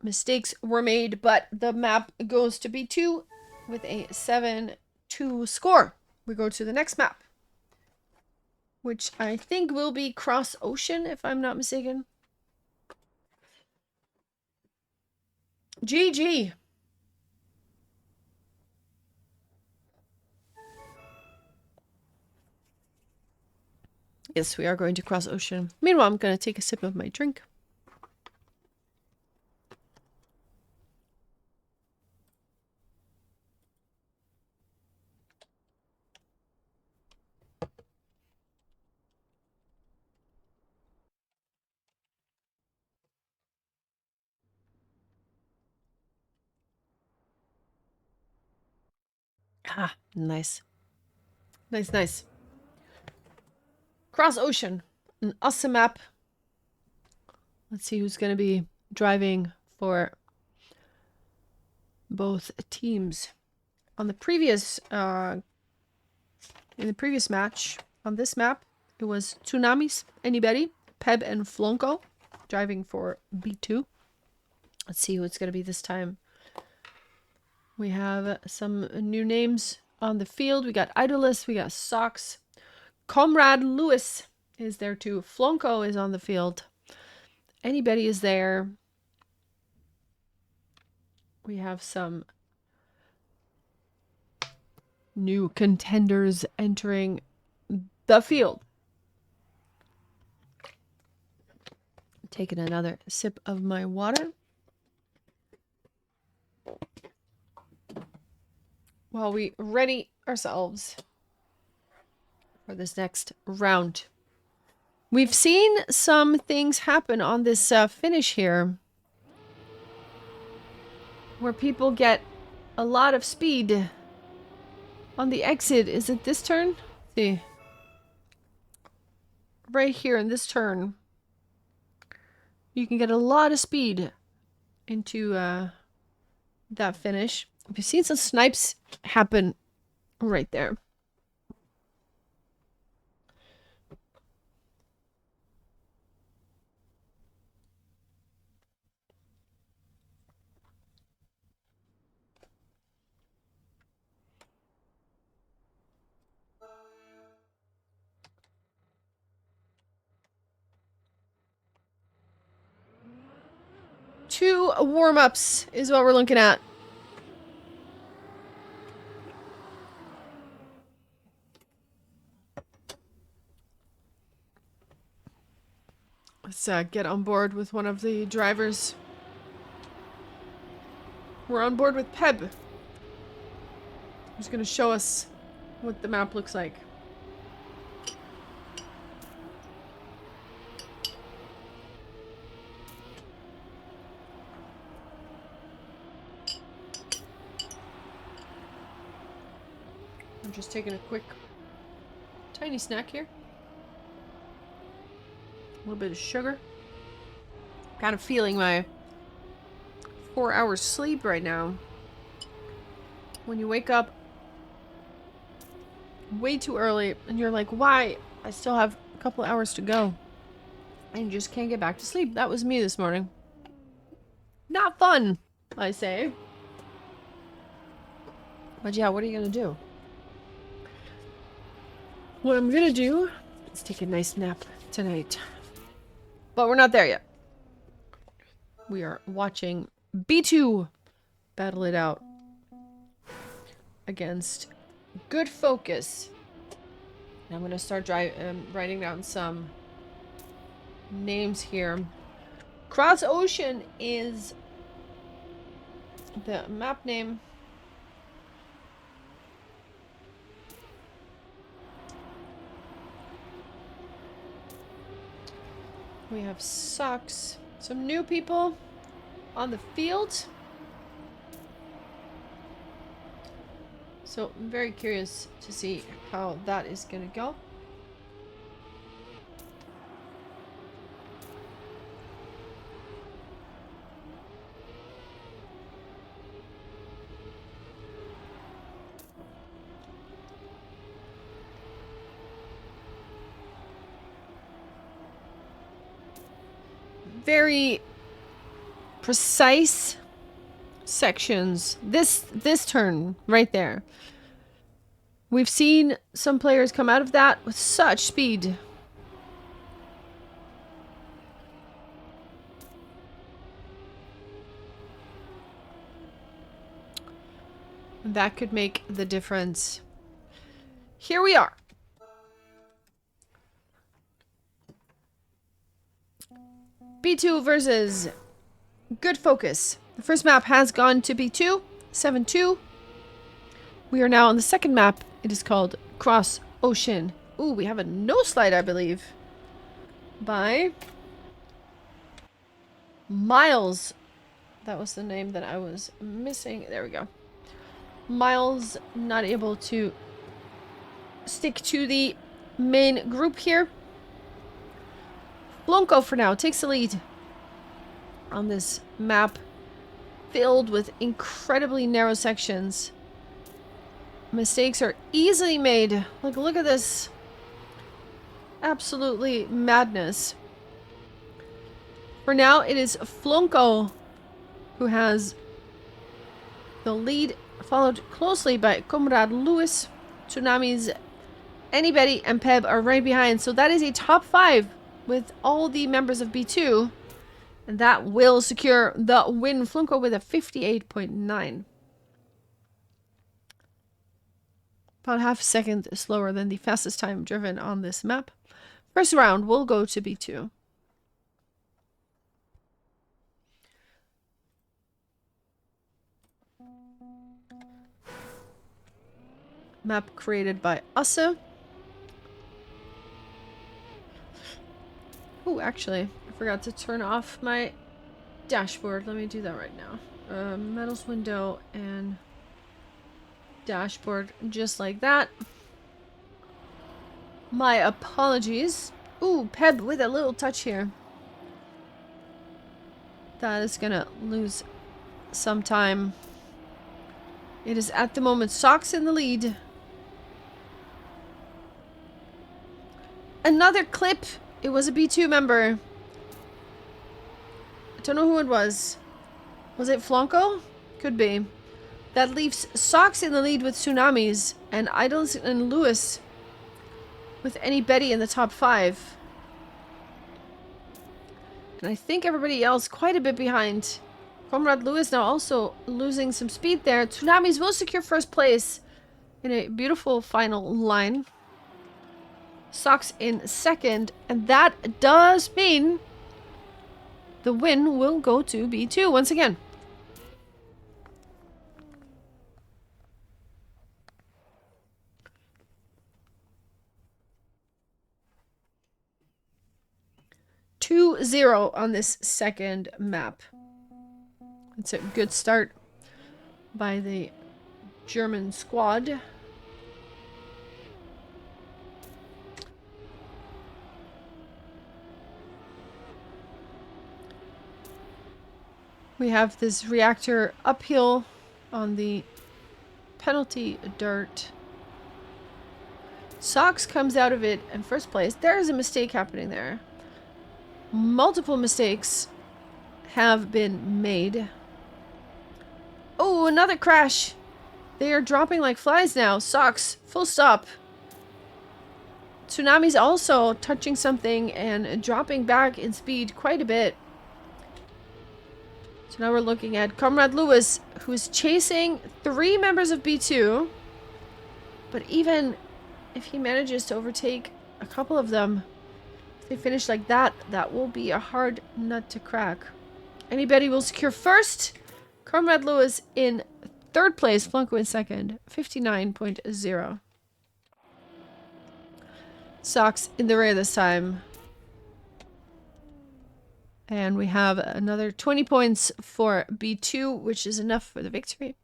Mistakes were made, but the map goes to B2 with a 7-2 score. We go to the next map, which I think will be Cross Ocean, if I'm not mistaken. GG. Yes, we are going to Cross Ocean. Meanwhile, I'm going to take a sip of my drink. Ah, nice. Nice, nice. Cross Ocean. An awesome map. Let's see who's going to be driving for both teams. On the previous, in the previous match, on this map, it was Tsunamis, anybody, Peb and Flonko, driving for B2. Let's see who it's going to be this time. We have some new names on the field. We got Idolus, we got Socks. Comrade Lewis is there too. Flonko is on the field. Anybody is there. We have some new contenders entering the field. Taking another sip of my water while we ready ourselves for this next round. We've seen some things happen on this finish here where people get a lot of speed on the exit. Is it this turn? Let's see. Right here in this turn, you can get a lot of speed into that finish. We've seen some snipes happen right there. Two warm-ups is what we're looking at. Let's get on board with one of the drivers. We're on board with Peb, who's going to show us what the map looks like. I'm just taking a quick, tiny snack here. A little bit of sugar. Kind of feeling my 4 hours sleep right now. When you wake up way too early and you're like, why? I still have a couple hours to go. And you just can't get back to sleep. That was me this morning. Not fun, I say. But yeah, what are you gonna do? What I'm gonna do is take a nice nap tonight. But we're not there yet. We are watching B2 battle it out against Good Focus. And I'm going to start writing down some names here. Cross Ocean is the map name. We have Sucks. Some new people on the field. So I'm very curious to see how that is going to go. Very precise sections. This turn right there. We've seen some players come out of that with such speed. That could make the difference. Here we are. B2 versus Good Focus. The first map has gone to B2, 7-2. We are now on the second map. It is called Cross Ocean. Ooh, we have a no slide, I believe. By Miles. That was the name that I was missing. There we go. Miles not able to stick to the main group here. Blanco for now takes the lead on this map filled with incredibly narrow sections. Mistakes are easily made. Like, look at this. Absolutely madness. For now, it is Flonko who has the lead, followed closely by Comrade Lewis. Tsunamis, Anybody, and Peb are right behind. So that is a top 5 with all the members of B2. And that will secure the win. Flunko with a 58.9. About half a second slower than the fastest time driven on this map. First round will go to B2. Map created by Asa. Oh, actually, I forgot to turn off my dashboard. Let me do that right now. Metals window and dashboard, just like that. My apologies. Ooh, Peb with a little touch here. That is gonna lose some time. It is at the moment Socks in the lead. Another clip. It was a B2 member. I don't know who it was. Was it Flonko? Could be. That leaves Socks in the lead with Tsunamis and Idols and Lewis with any Betty in the top 5. And I think everybody else quite a bit behind. Comrade Lewis now also losing some speed there. Tsunamis will secure first place in a beautiful final line. Socks in second, and that does mean the win will go to B2 once again. (2-0) on this second map. It's a good start by the German squad. We have this reactor uphill on the penalty dirt. Socks comes out of it in first place. There is a mistake happening there. Multiple mistakes have been made. Oh, another crash. They are dropping like flies now. Socks, full stop. Tsunami's also touching something and dropping back in speed quite a bit. So now we're looking at Comrade Lewis, who's chasing 3 members of B2. But even if he manages to overtake a couple of them, if they finish like that, that will be a hard nut to crack. Anybody will secure first. Comrade Lewis in 3rd place, Flunko in 2nd, 59.0. Sox in the rear this time. And we have another 20 points for B2, which is enough for the victory.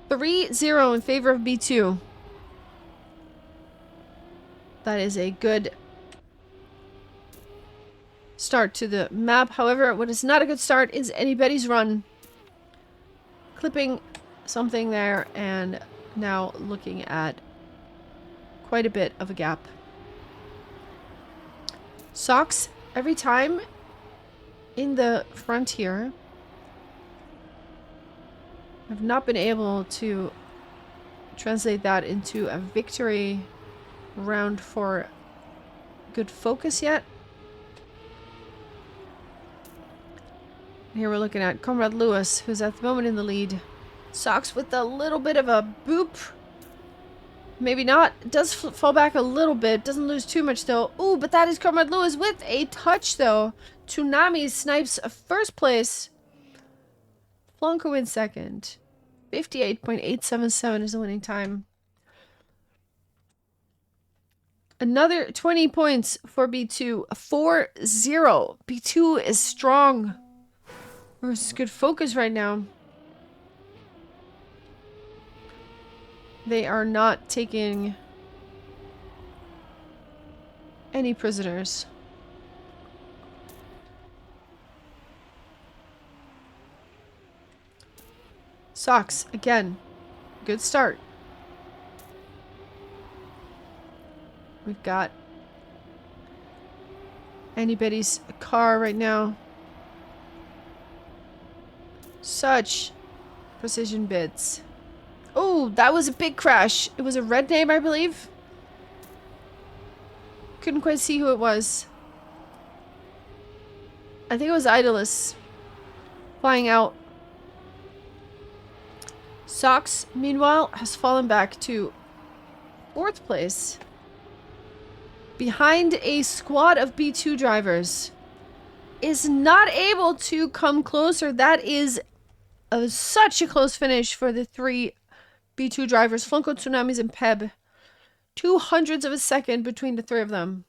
(3-0) in favor of B2. That is a good start to the map. However, what is not a good start is anybody's run. Clipping something there and now looking at quite a bit of a gap. Sox every time in the front here. I've not been able to translate that into a victory round for good focus yet. Here we're looking at Comrade Lewis, who's at the moment in the lead. Sox with a little bit of a boop. Maybe not. It does fall back a little bit. Doesn't lose too much though. Ooh, but that is Comrade Lewis with a touch though. Tsunami snipes 1st place. Flunko in 2nd. 58.877 is the winning time. Another 20 points for B2. 4-0. B2 is strong. There's good focus right now. They are not taking any prisoners. Sox, again, good start. We've got anybody's car right now. Such precision bids. Oh, that was a big crash. It was a red name, I believe. Couldn't quite see who it was. I think it was Idolus flying out. Sox, meanwhile, has fallen back to 4th place. Behind a squad of B2 drivers. Is not able to come closer. That is such a close finish for the 3 B2 drivers. Flunko, Tsunamis, and Peb. 0.02 of a second between the 3 of them.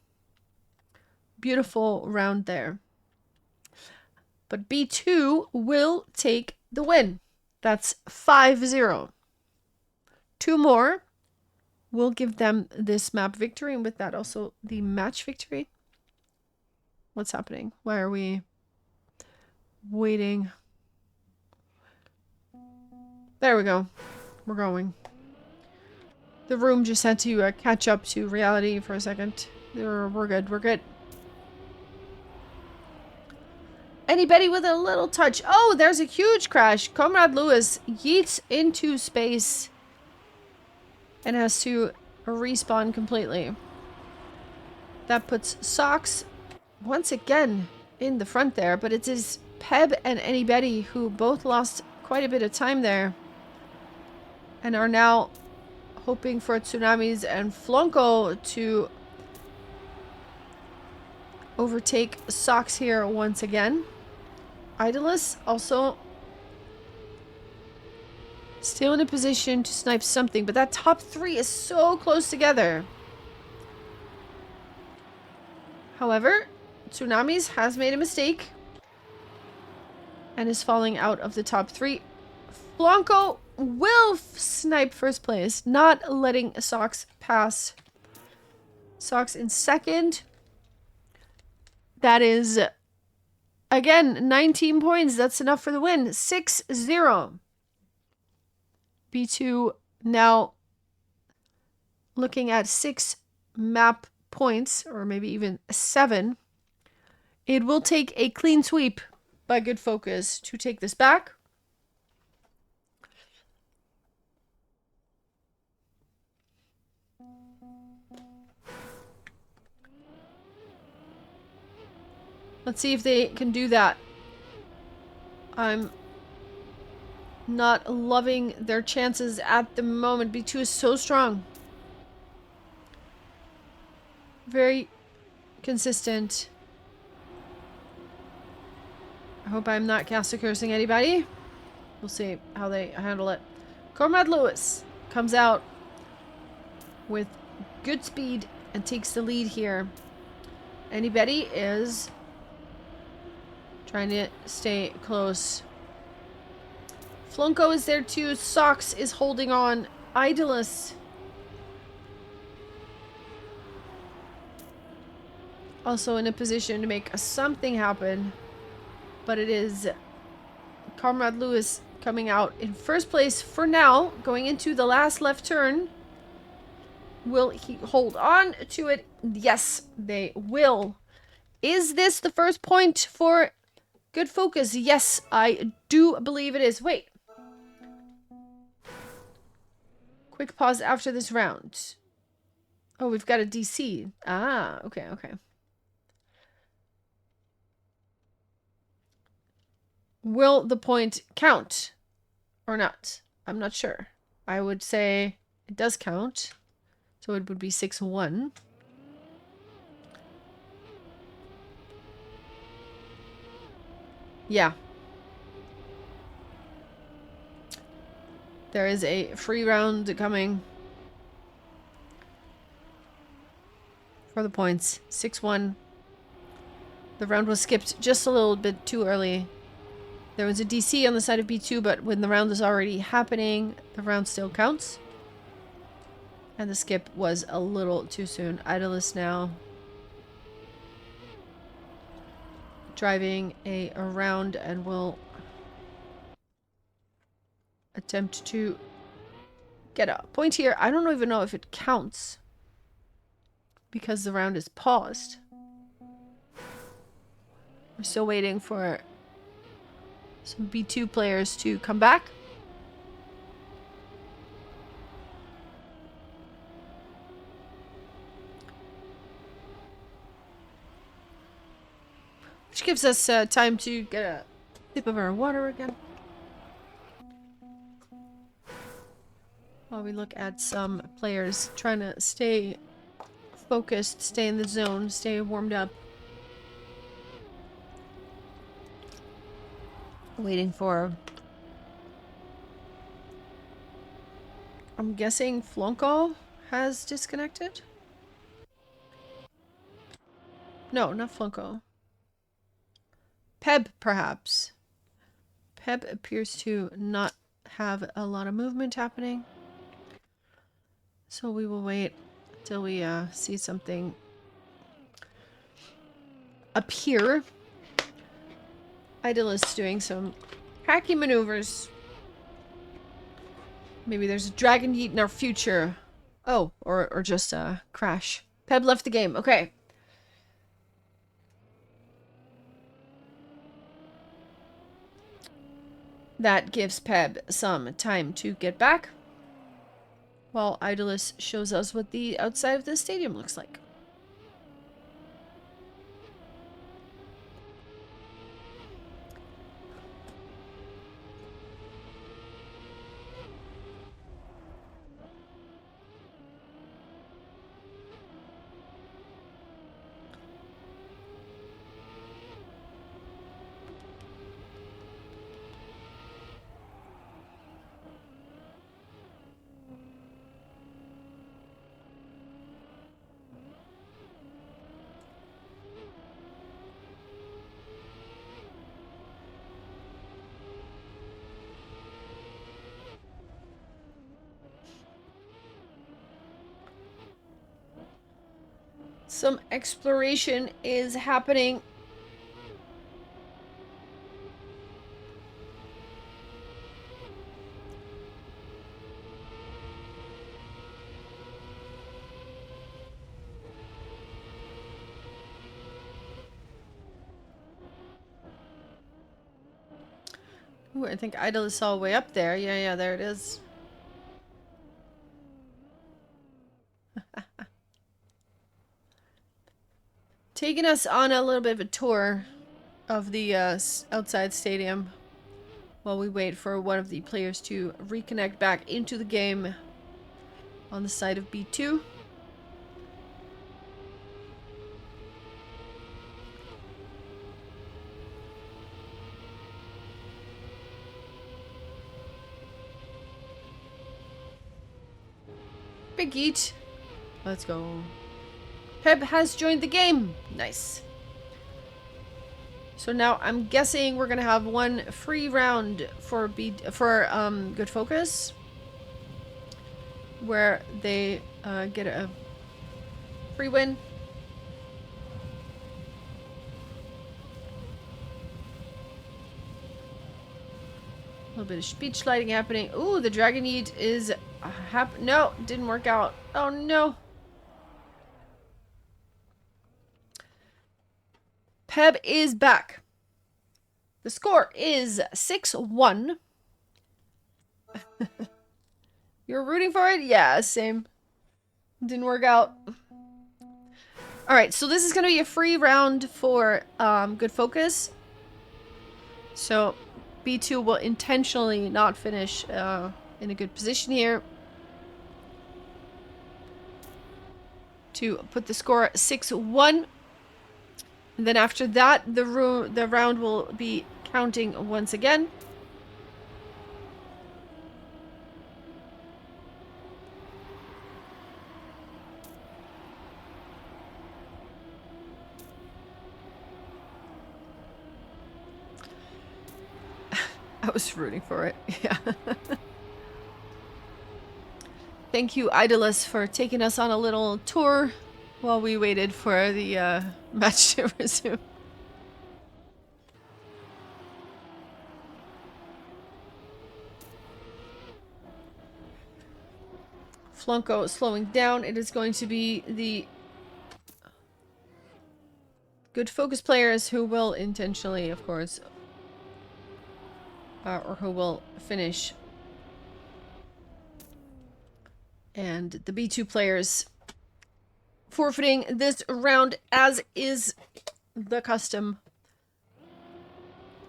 Beautiful round there. But B2 will take the win. That's 5-0. 2 more will give them this map victory, and with that also the match victory. What's happening? Why are we waiting? There we go. We're going. The room just had to catch up to reality for a second. We're good. We're good. Anybody with a little touch? Oh, there's a huge crash. Comrade Lewis yeets into space and has to respawn completely. That puts Sox once again in the front there, but it is Peb and Anybody who both lost quite a bit of time there and are now hoping for Tsunamis and Flunko to overtake Sox here once again. Idolus also still in a position to snipe something, but that top 3 is so close together. However, Tsunamis has made a mistake and is falling out of the top 3. Flunko will snipe 1st place, not letting Sox pass. Sox in 2nd. That is, again, 19 points. That's enough for the win. 6-0. B2 now looking at 6 map points, or maybe even 7, it will take a clean sweep by Good Focus to take this back. Let's see if they can do that. I'm not loving their chances at the moment. B2 is so strong. Very consistent. I hope I'm not cast cursing anybody. We'll see how they handle it. Cormad Lewis comes out with good speed and takes the lead here. Anybody is trying to stay close. Flunko is there too. Socks is holding on. Idolus also in a position to make something happen. But it is Comrade Lewis coming out in first place for now, going into the last left turn. Will he hold on to it? Yes, they will. Is this the first point for Good Focus? Yes, I do believe it is. Wait. Quick pause after this round. Oh, we've got a DC. Ah, okay, okay. Will the point count or not? I'm not sure. I would say it does count. So it would be 6-1. Yeah. There is a free round coming for the points. 6-1. The round was skipped just a little bit too early. There was a DC on the side of B2, but when the round is already happening, the round still counts. And the skip was a little too soon. Idolus now driving around and will attempt to get a point here. I don't even know if it counts because the round is paused. We're still waiting for some B2 players to come back. Which gives us time to get a sip of our water again. While we look at some players trying to stay focused, stay in the zone, stay warmed up. Waiting for... I'm guessing Flunko has disconnected? No, not Flunko. Peb, perhaps. Peb appears to not have a lot of movement happening. So we will wait until we see something appear. Idolus doing some hacky maneuvers. Maybe there's a dragon yeet in our future. Oh, or just a crash. Peb left the game. Okay. That gives Peb some time to get back. While Idolus shows us what the outside of the stadium looks like. Some exploration is happening. Ooh, I think Idle is all the way up there. Yeah, yeah, there it is. Taking us on a little bit of a tour of the outside stadium while we wait for one of the players to reconnect back into the game on the side of B2. Big Eat. Let's go. Peb has joined the game. Nice. So now I'm guessing we're gonna have one free round for Good Focus, where they get a free win. A little bit of speech lighting happening. Ooh, the Dragon Eat is no, didn't work out. Oh no. Peb is back. The score is 6-1. You're rooting for it? Yeah, same. Didn't work out. Alright, so this is going to be a free round for Good Focus. So B2 will intentionally not finish in a good position here to put the score 6-1. And then after that, the round will be counting once again. I was rooting for it, yeah. Thank you, Idolus, for taking us on a little tour while we waited for the match to resume. Flunko slowing down. It is going to be the Good Focus players who will intentionally, of course, or who will finish. And the B2 players forfeiting this round, as is the custom.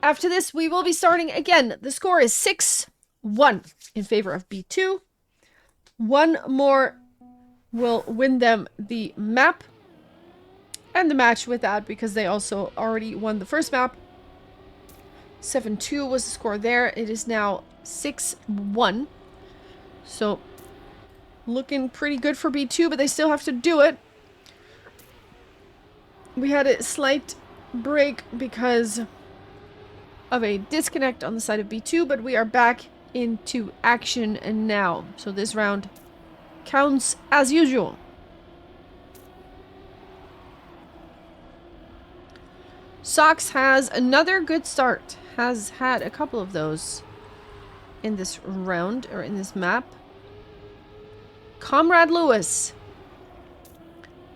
After this, we will be starting again. The score is 6-1 in favor of B2. One more will win them the map and the match with that, because they also already won the first map. 7-2 was the score there. It is now 6-1. So looking pretty good for B2, but they still have to do it. We had a slight break because of a disconnect on the side of B2, but we are back into action and now. So this round counts as usual. Sox has another good start. Has had a couple of those in this round, or in this map. Comrade Lewis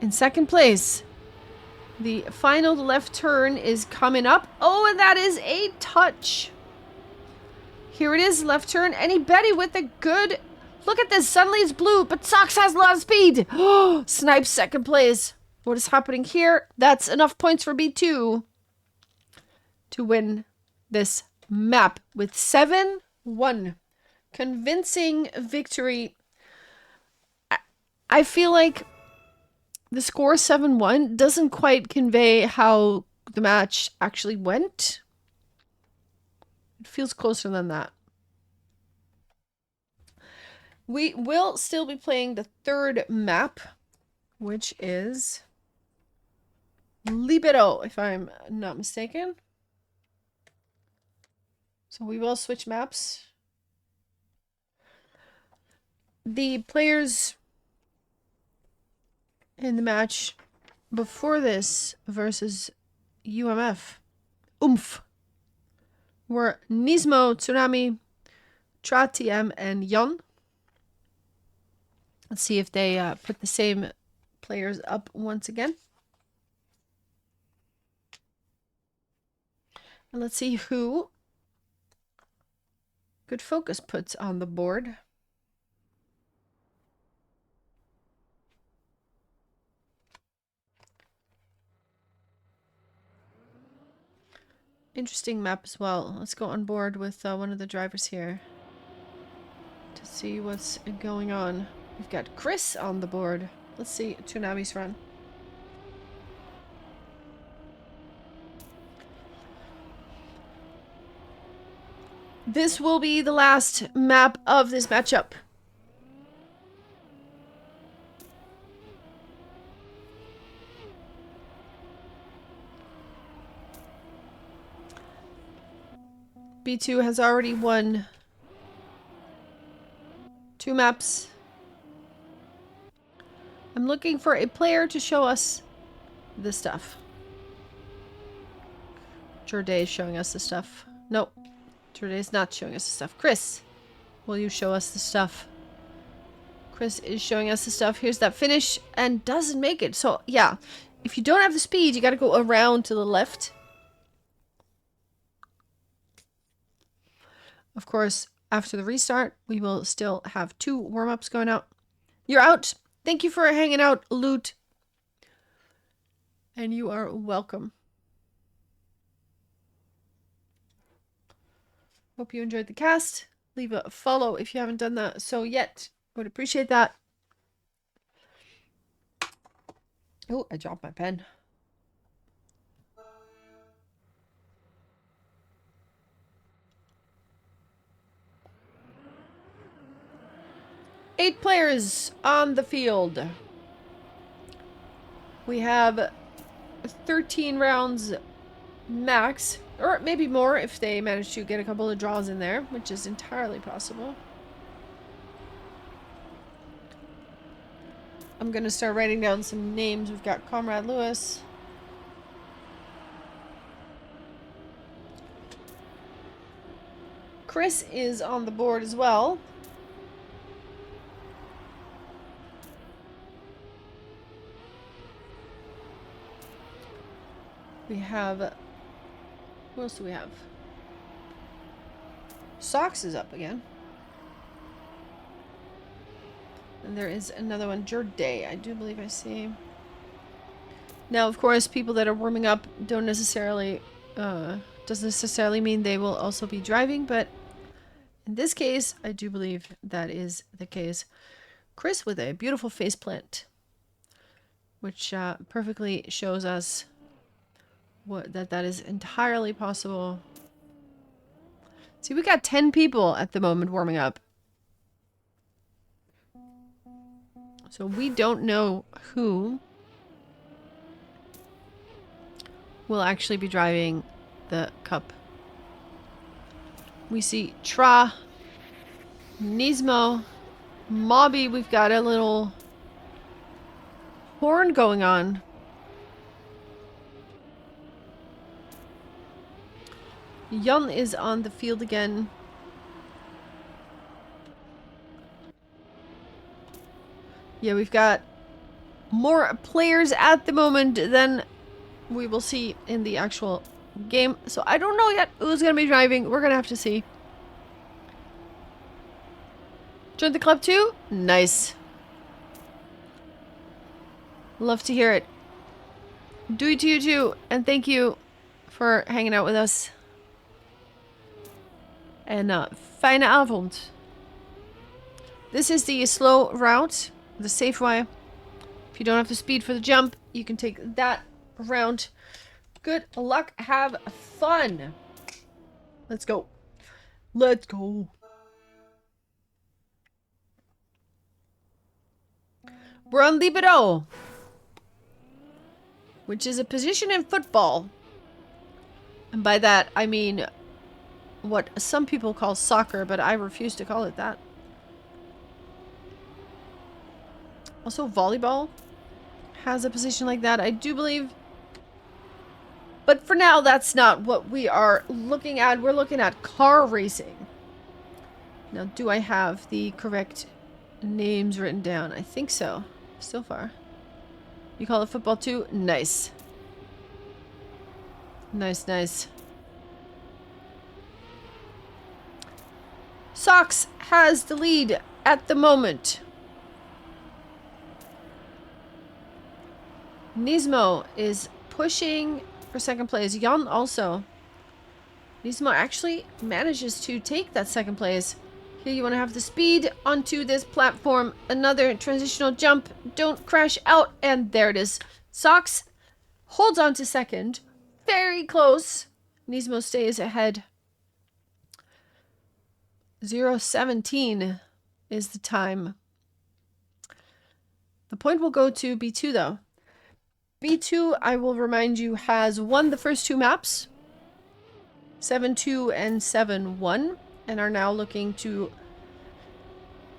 in second place. The final left turn is coming up. Oh, and that is a touch. Here it is, left turn. And he Betty with a good... Look at this, suddenly it's blue, but Sox has a lot of speed. Oh, Snipes second place. What is happening here? That's enough points for B2 to win this map with 7-1. Convincing victory. I feel like the score 7-1 doesn't quite convey how the match actually went. It feels closer than that. We will still be playing the third map, which is Libido, if I'm not mistaken. So we will switch maps. The players in the match before this versus UMF, were Nismo, Tsunami, Tratiem, and Yon. Let's see if they put the same players up once again. And let's see who Good focus puts on the board. Interesting map as well. Let's go on board with one of the drivers here to see what's going on. We've got Chris on the board. Let's see Toonami's run. This will be the last map of this matchup. B2 has already won 2 maps. I'm looking for a player to show us the stuff. Jorday is showing us the stuff. Nope. Jorday is not showing us the stuff. Chris, will you show us the stuff? Chris is showing us the stuff. Here's that finish and doesn't make it. So, yeah. If you don't have the speed, you gotta go around to the left. Of course, after the restart, we will still have 2 warm-ups going out. You're out. Thank you for hanging out, Loot. And you are welcome. Hope you enjoyed the cast. Leave a follow if you haven't done that so yet. Would appreciate that. Oh, I dropped my pen. Eight players on the field. We have 13 rounds max, or maybe more if they manage to get a couple of draws in there, which is entirely possible. I'm gonna start writing down some names. We've got Comrade Lewis. Chris is on the board as well. We have... Who else do we have? Socks is up again. And there is another one, Jorday, I do believe I see. Now, of course, people that are warming up don't necessarily... doesn't necessarily mean they will also be driving, but in this case, I do believe that is the case. Chris with a beautiful faceplant, which perfectly shows us that is entirely possible. See, we got 10 people at the moment warming up. So we don't know who will actually be driving the cup. We see Tra, Nismo, Mobby. We've got a little horn going on. Jan is on the field again. Yeah, we've got more players at the moment than we will see in the actual game. So I don't know yet who's going to be driving. We're going to have to see. Join the club too? Nice. Love to hear it. Do it to you too. And thank you for hanging out with us. En fijne avond. This is the slow route, the safe way. If you don't have the speed for the jump, you can take that route. Good luck. Have fun. Let's go. Let's go. We're on libero, which is a position in football. And by that, I mean what some people call soccer, but I refuse to call it that. Also, volleyball has a position like that, I do believe. But for now, that's not what we are looking at. We're looking at car racing. Now, do I have the correct names written down? I think so. So far. You call it football too? Nice. Nice, nice. Sox has the lead at the moment. Nismo is pushing for second place. Jan also. Nismo actually manages to take that second place. Here you want to have the speed onto this platform. Another transitional jump. Don't crash out. And there it is. Sox holds on to second. Very close. Nismo stays ahead. 0:17 is the time. The point will go to B2 though. B2, I will remind you, has won the first two maps. 7-2 and 7-1. And are now looking to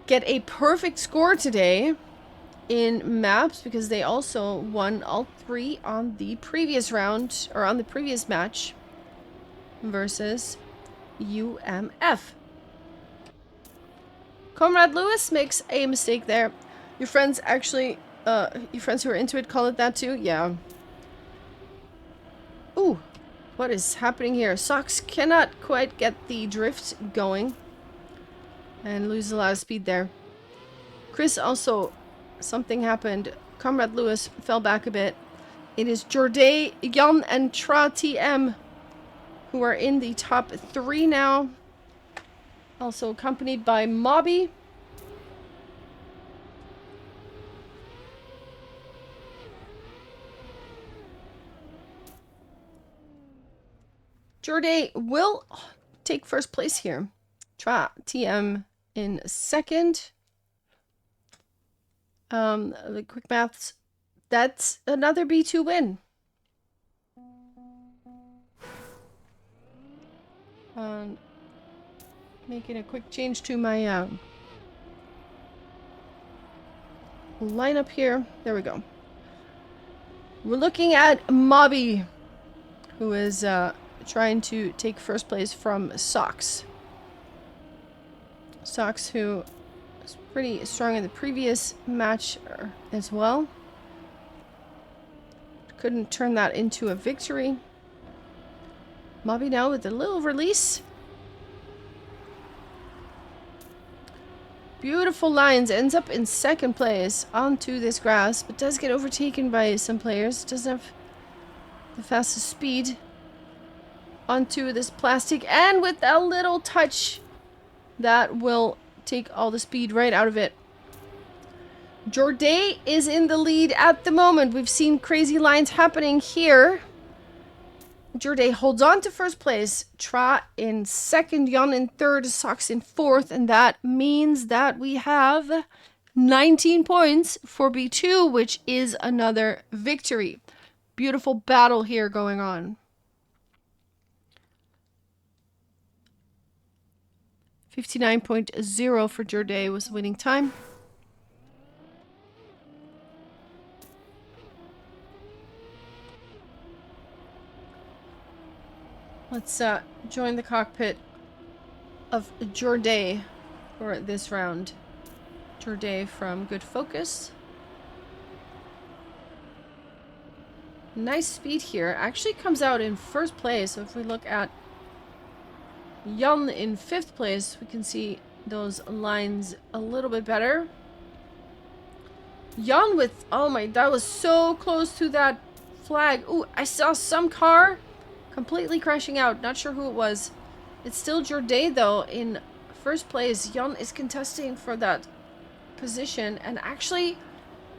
get a perfect score today in maps because they also won all three on the previous round, or on the previous match versus UMF. Comrade Lewis makes a mistake there. Your friends actually, your friends who are into it call it that too? Yeah. Ooh, what is happening here? Sox cannot quite get the drift going and loses a lot of speed there. Chris also, something happened. Comrade Lewis fell back a bit. It is Jorday, Jan, and Tra TM who are in the top three now. Also accompanied by Mobby. Jorday will take first place here. Tra TM in second. The quick maths. That's another B2 win. Making a quick change to my lineup here. There we go. We're looking at Mobby, who is trying to take first place from Sox. Sox, who was pretty strong in the previous match as well. Couldn't turn that into a victory. Mobby now with a little release. Beautiful lines. Ends up in second place onto this grass, but does get overtaken by some players. Doesn't have the fastest speed onto this plastic, and with a little touch that will take all the speed right out of it. Jorday is in the lead at the moment. We've seen crazy lines happening here. Jorday holds on to first place. Tra in second, Jan in third, Sox in fourth, and that means that we have 19 points for B2, which is another victory. Beautiful battle here going on. 59.0 for Jorday was winning time. Let's join the cockpit of Jorday for this round. Jorday from Good Focus. Nice speed here. Actually comes out in first place. So if we look at Jan in fifth place, we can see those lines a little bit better. Jan with, oh my, that was so close to that flag. Ooh, I saw some car completely crashing out. Not sure who it was. It's still Jorday though in first place. Jan is contesting for that position and actually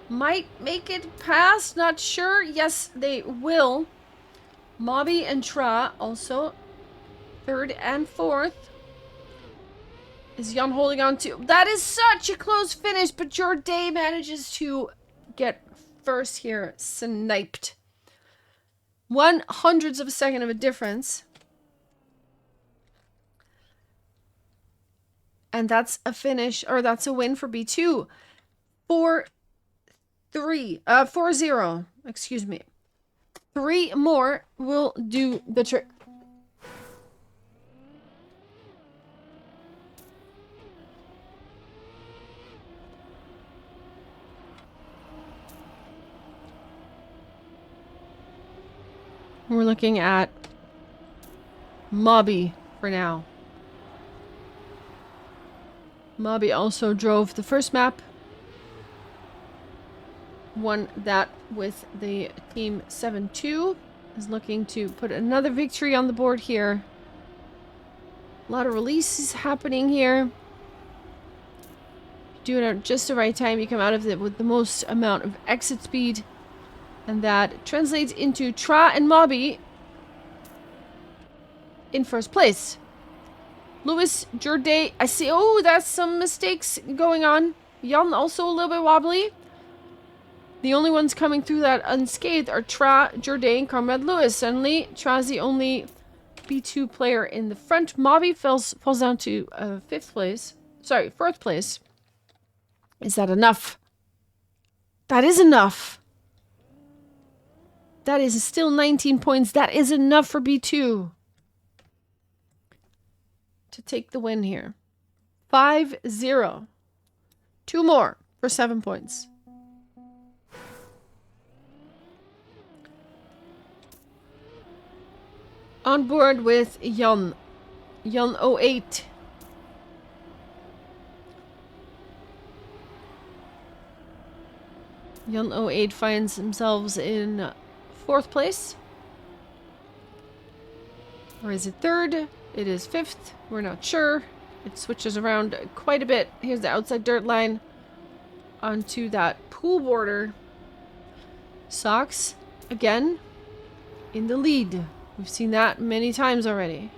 might make it past. Not sure. Yes, they will. Mobby and Tra also third and fourth. Is Jan holding on to? That is such a close finish, but Jorday manages to get first here. Sniped. 1/100th of a second of a difference. And that's a finish, or that's a win for B2. 4-0, excuse me. 3 more will do the trick. We're looking at Mobby for now. Mobby also drove the first map. Won that with the team 7-2. Is looking to put another victory on the board here. A lot of releases happening here. Do it at just the right time. You come out of it with the most amount of exit speed. And that translates into Tra and Mobby in first place. Lewis, Jorday, I see. Oh, that's some mistakes going on. Jan also a little bit wobbly. The only ones coming through that unscathed are Tra, Jorday, and Comrade Lewis. Suddenly, Tra's the only B2 player in the front. Mobby falls down to 5th place. Sorry, 4th place. Is that enough? That is enough. That is still 19 points. That is enough for B2 to take the win here. 5-0. 2 more for 7 points. On board with Jan. Jan 08. Jan 08 finds themselves in 4th place. Or is it 3rd? It is 5th. We're not sure. It switches around quite a bit. Here's the outside dirt line onto that pool border. Sox, again, in the lead. We've seen that many times already.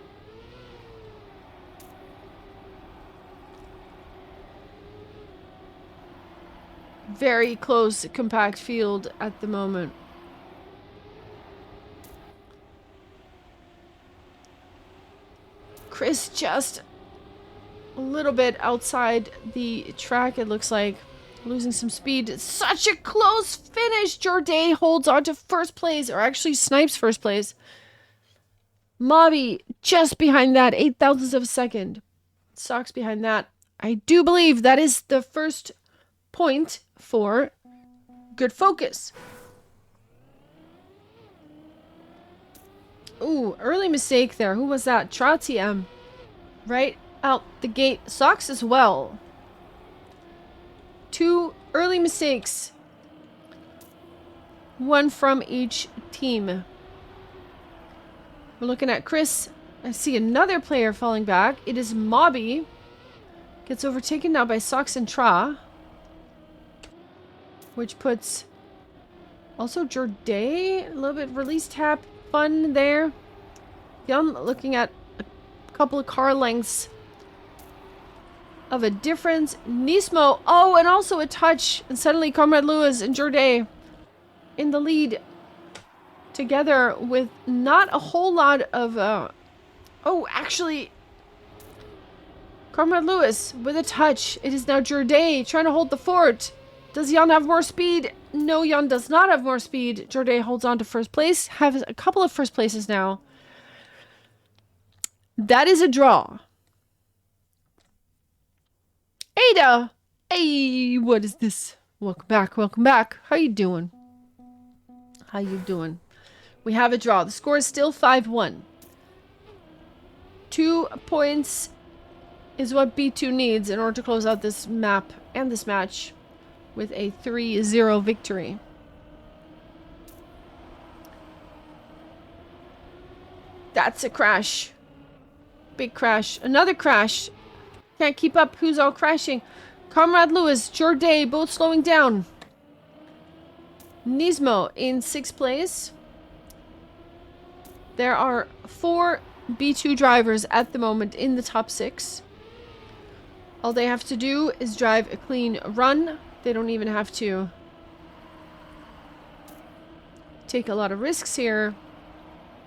Very close, compact field at the moment. Chris just a little bit outside the track, it looks like. Losing some speed. Such a close finish. Jorday holds on to first place, or actually snipes first place. Mobby just behind that, 0.08 of a second. Sox behind that. I do believe that is the first point for good focus. Ooh, early mistake there. Who was that? Tratium. Right out the gate. Sox as well. 2 early mistakes. 1 from each team. We're looking at Chris. I see another player falling back. It is Mobby. Gets overtaken now by Sox and Tra. Which puts also Jorday. A little bit release tap. Fun there. Jan looking at a couple of car lengths of a difference. Nismo. Oh, and also a touch. And suddenly Comrade Lewis and Jorday in the lead. Together with not a whole lot of... oh, actually... Comrade Lewis with a touch. It is now Jorday trying to hold the fort. Does Jan have more speed? No, Jan does not have more speed. Jorday holds on to first place. Has a couple of first places now. That is a draw. Ada! Hey, what is this? Welcome back, welcome back. How you doing? How you doing? We have a draw. The score is still 5-1. 2 points is what B2 needs in order to close out this map and this match with a 3-0 victory. That's a crash. Big crash. Another crash. Can't keep up. Who's all crashing? Comrade Lewis, Jorday, both slowing down. Nismo in 6th place. There are 4 B2 drivers at the moment in the top 6. All they have to do is drive a clean run. They don't even have to take a lot of risks here.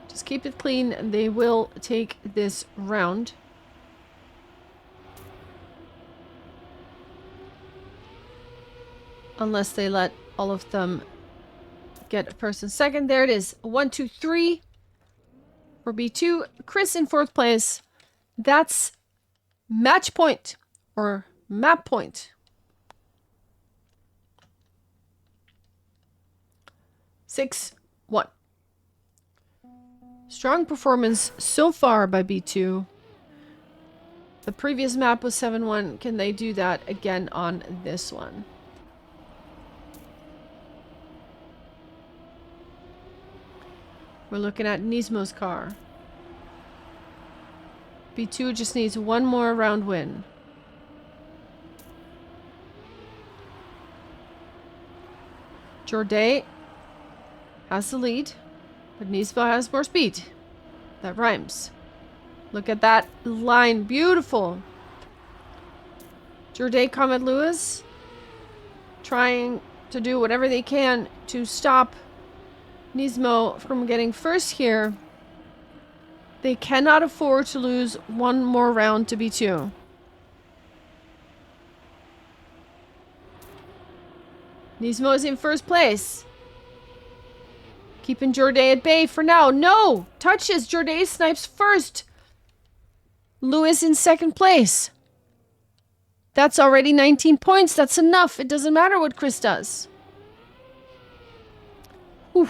Just keep it clean and they will take this round. Unless they let all of them get a person second. There it is. 1, 2, 3 for B2. Chris in 4th place. That's match point or map point. 6-1. Strong performance so far by B2. The previous map was 7-1. Can they do that again on this one? We're looking at Nismo's car. B2 just needs one more round win. Jorday has the lead, but Nismo has more speed. That rhymes. Look at that line. Beautiful. Jorday, Comet Lewis trying to do whatever they can to stop Nismo from getting first here. They cannot afford to lose one more round to B2. Nismo is in first place. Keeping Jorday at bay for now. No! Touches. Jorday snipes first. Lewis in second place. That's already 19 points. That's enough. It doesn't matter what Chris does. Whew.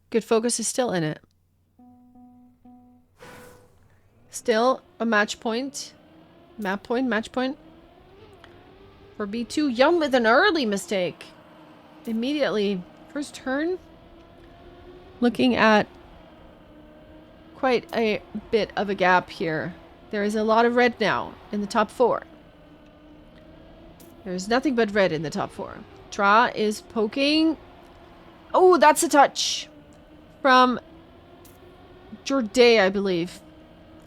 Good Focus is still in it. Still a match point. Match point. For B2, Young with an early mistake. Immediately. First turn. Looking at quite a bit of a gap here. There is a lot of red now in the top 4. There's nothing but red in the top 4. Tra is poking. Oh, that's a touch. From Jorday, I believe.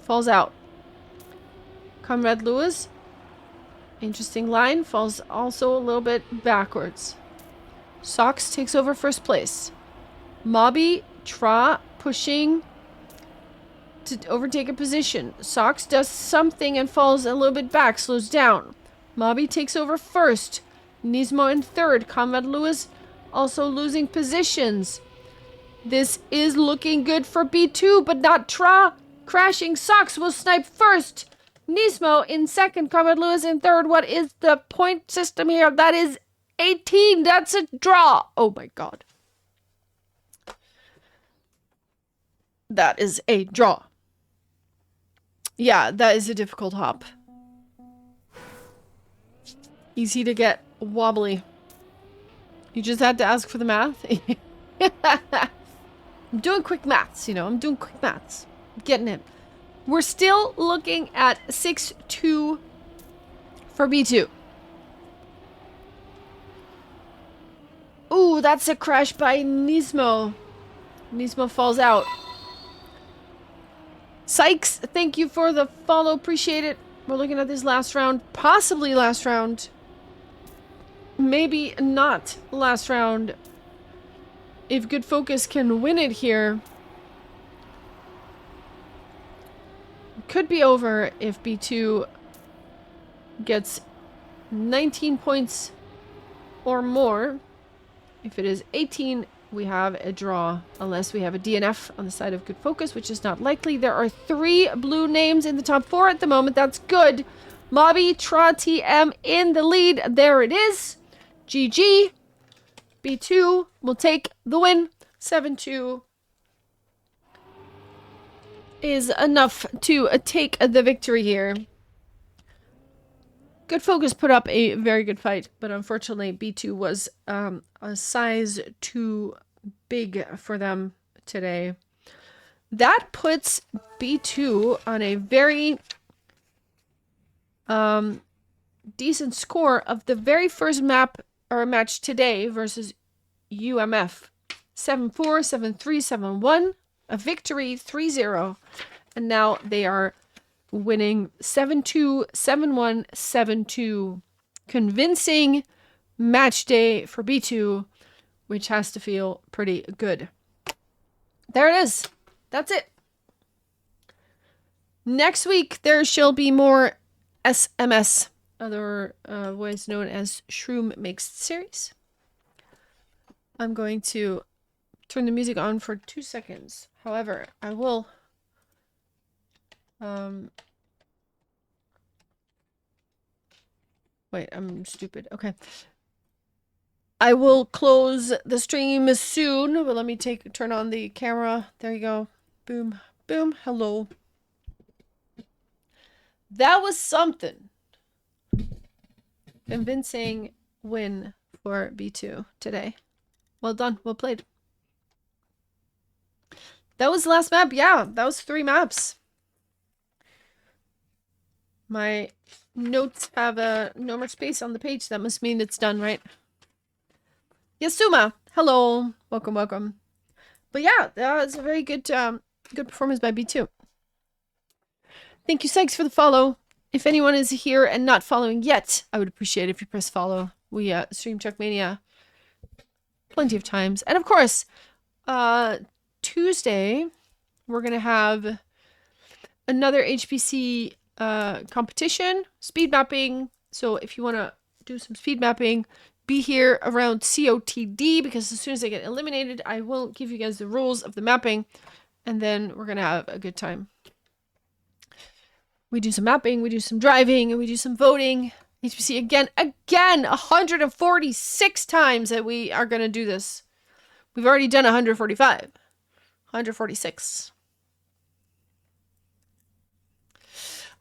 Falls out. Comrade Lewis. Interesting line. Falls also a little bit backwards. Sox takes over first place. Mobby, Tra pushing to overtake a position. Sox does something and falls a little bit back. Slows down. Mobby takes over first. Nismo in third. Comrade Lewis also losing positions. This is looking good for B2, but not Tra. Crashing Sox will snipe first. Nismo in second. Comrade Lewis in third. What is the point system here? That is 18. That's a draw. Oh my god. That is a draw. Yeah, that is a difficult hop. Easy to get wobbly. You just had to ask for the math. I'm doing quick maths, you know. I'm doing quick maths. I'm getting it. We're still looking at 6-2 for B2. Ooh, that's a crash by Nismo. Nismo falls out. Sykes, thank you for the follow. Appreciate it. We're looking at this last round. Possibly last round. Maybe not last round. If Good Focus can win it here, it could be over if B2 gets 19 points or more. If it is 18, we have a draw, unless we have a DNF on the side of Good Focus, which is not likely. There are 3 blue names in the top 4 at the moment. That's good. Mobby, Tra, TM in the lead. There it is. GG. B2 will take the win. 7-2 is enough to take the victory here. Good Focus put up a very good fight, but unfortunately B2 was a size too big for them today. That puts B2 on a very decent score of the very first map or match today versus UMF. 7-4, 7-3, 7-1. A victory, 3-0. And now they are winning 7-2, 7-1, 7-2. Convincing match day for B2, which has to feel pretty good. There it is. That's it. Next week, there shall be more SMS, otherwise known as Shroom Mixed Series. I'm going to turn the music on for 2 seconds. However, I will Wait, I'm stupid. Okay. I will close the stream soon, but let me turn on the camera. There you go. Boom. Boom. Hello. That was something. Convincing win for B2 today. Well done. Well played. That was the last map. Yeah, that was 3 maps. My notes have no more space on the page. That must mean it's done, right? Yasuma, hello. Welcome, welcome. But yeah, that was a very good good performance by B2. Thank you, Sykes, for the follow. If anyone is here and not following yet, I would appreciate it if you press follow. We stream Chuckmania plenty of times. And of course, Tuesday, we're going to have another HPC competition, speed mapping. So if you want to do some speed mapping, be here around COTD, because as soon as I get eliminated, I will give you guys the rules of the mapping, and then we're going to have a good time. We do some mapping, we do some driving, and we do some voting. HPC again, 146 times that we are going to do this. We've already done 145. 146.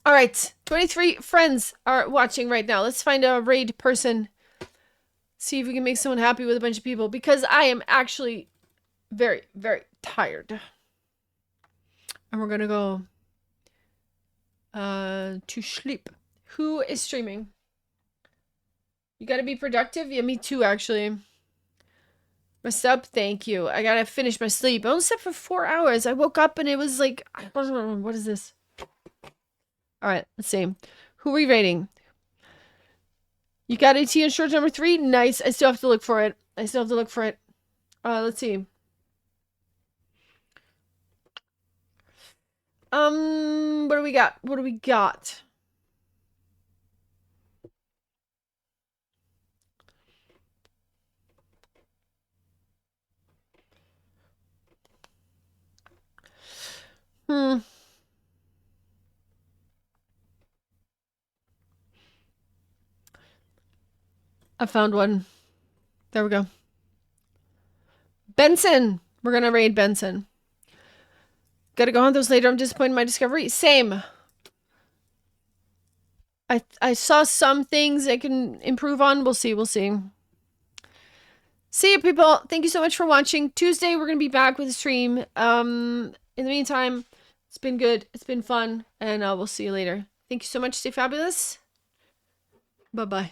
All right, 23 friends are watching right now. Let's find a raid person. See if we can make someone happy with a bunch of people, because I am actually very, very tired. And we're gonna go to sleep. Who is streaming? You gotta be productive? Yeah, me too, actually. Rest up, thank you. I gotta finish my sleep. I only slept for 4 hours. I woke up and it was like, what is this? All right, let's see. Who are we rating? You got AT in short number 3? Nice. I still have to look for it. Let's see. What do we got? What do we got? I found one. There we go. Benson. We're gonna raid Benson. Gotta go on those later. I'm disappointed in my discovery. Same. I saw some things I can improve on. We'll see. We'll see. See you, people. Thank you so much for watching. Tuesday, we're gonna be back with a stream. In the meantime, it's been good. It's been fun. And we'll see you later. Thank you so much. Stay fabulous. Bye-bye.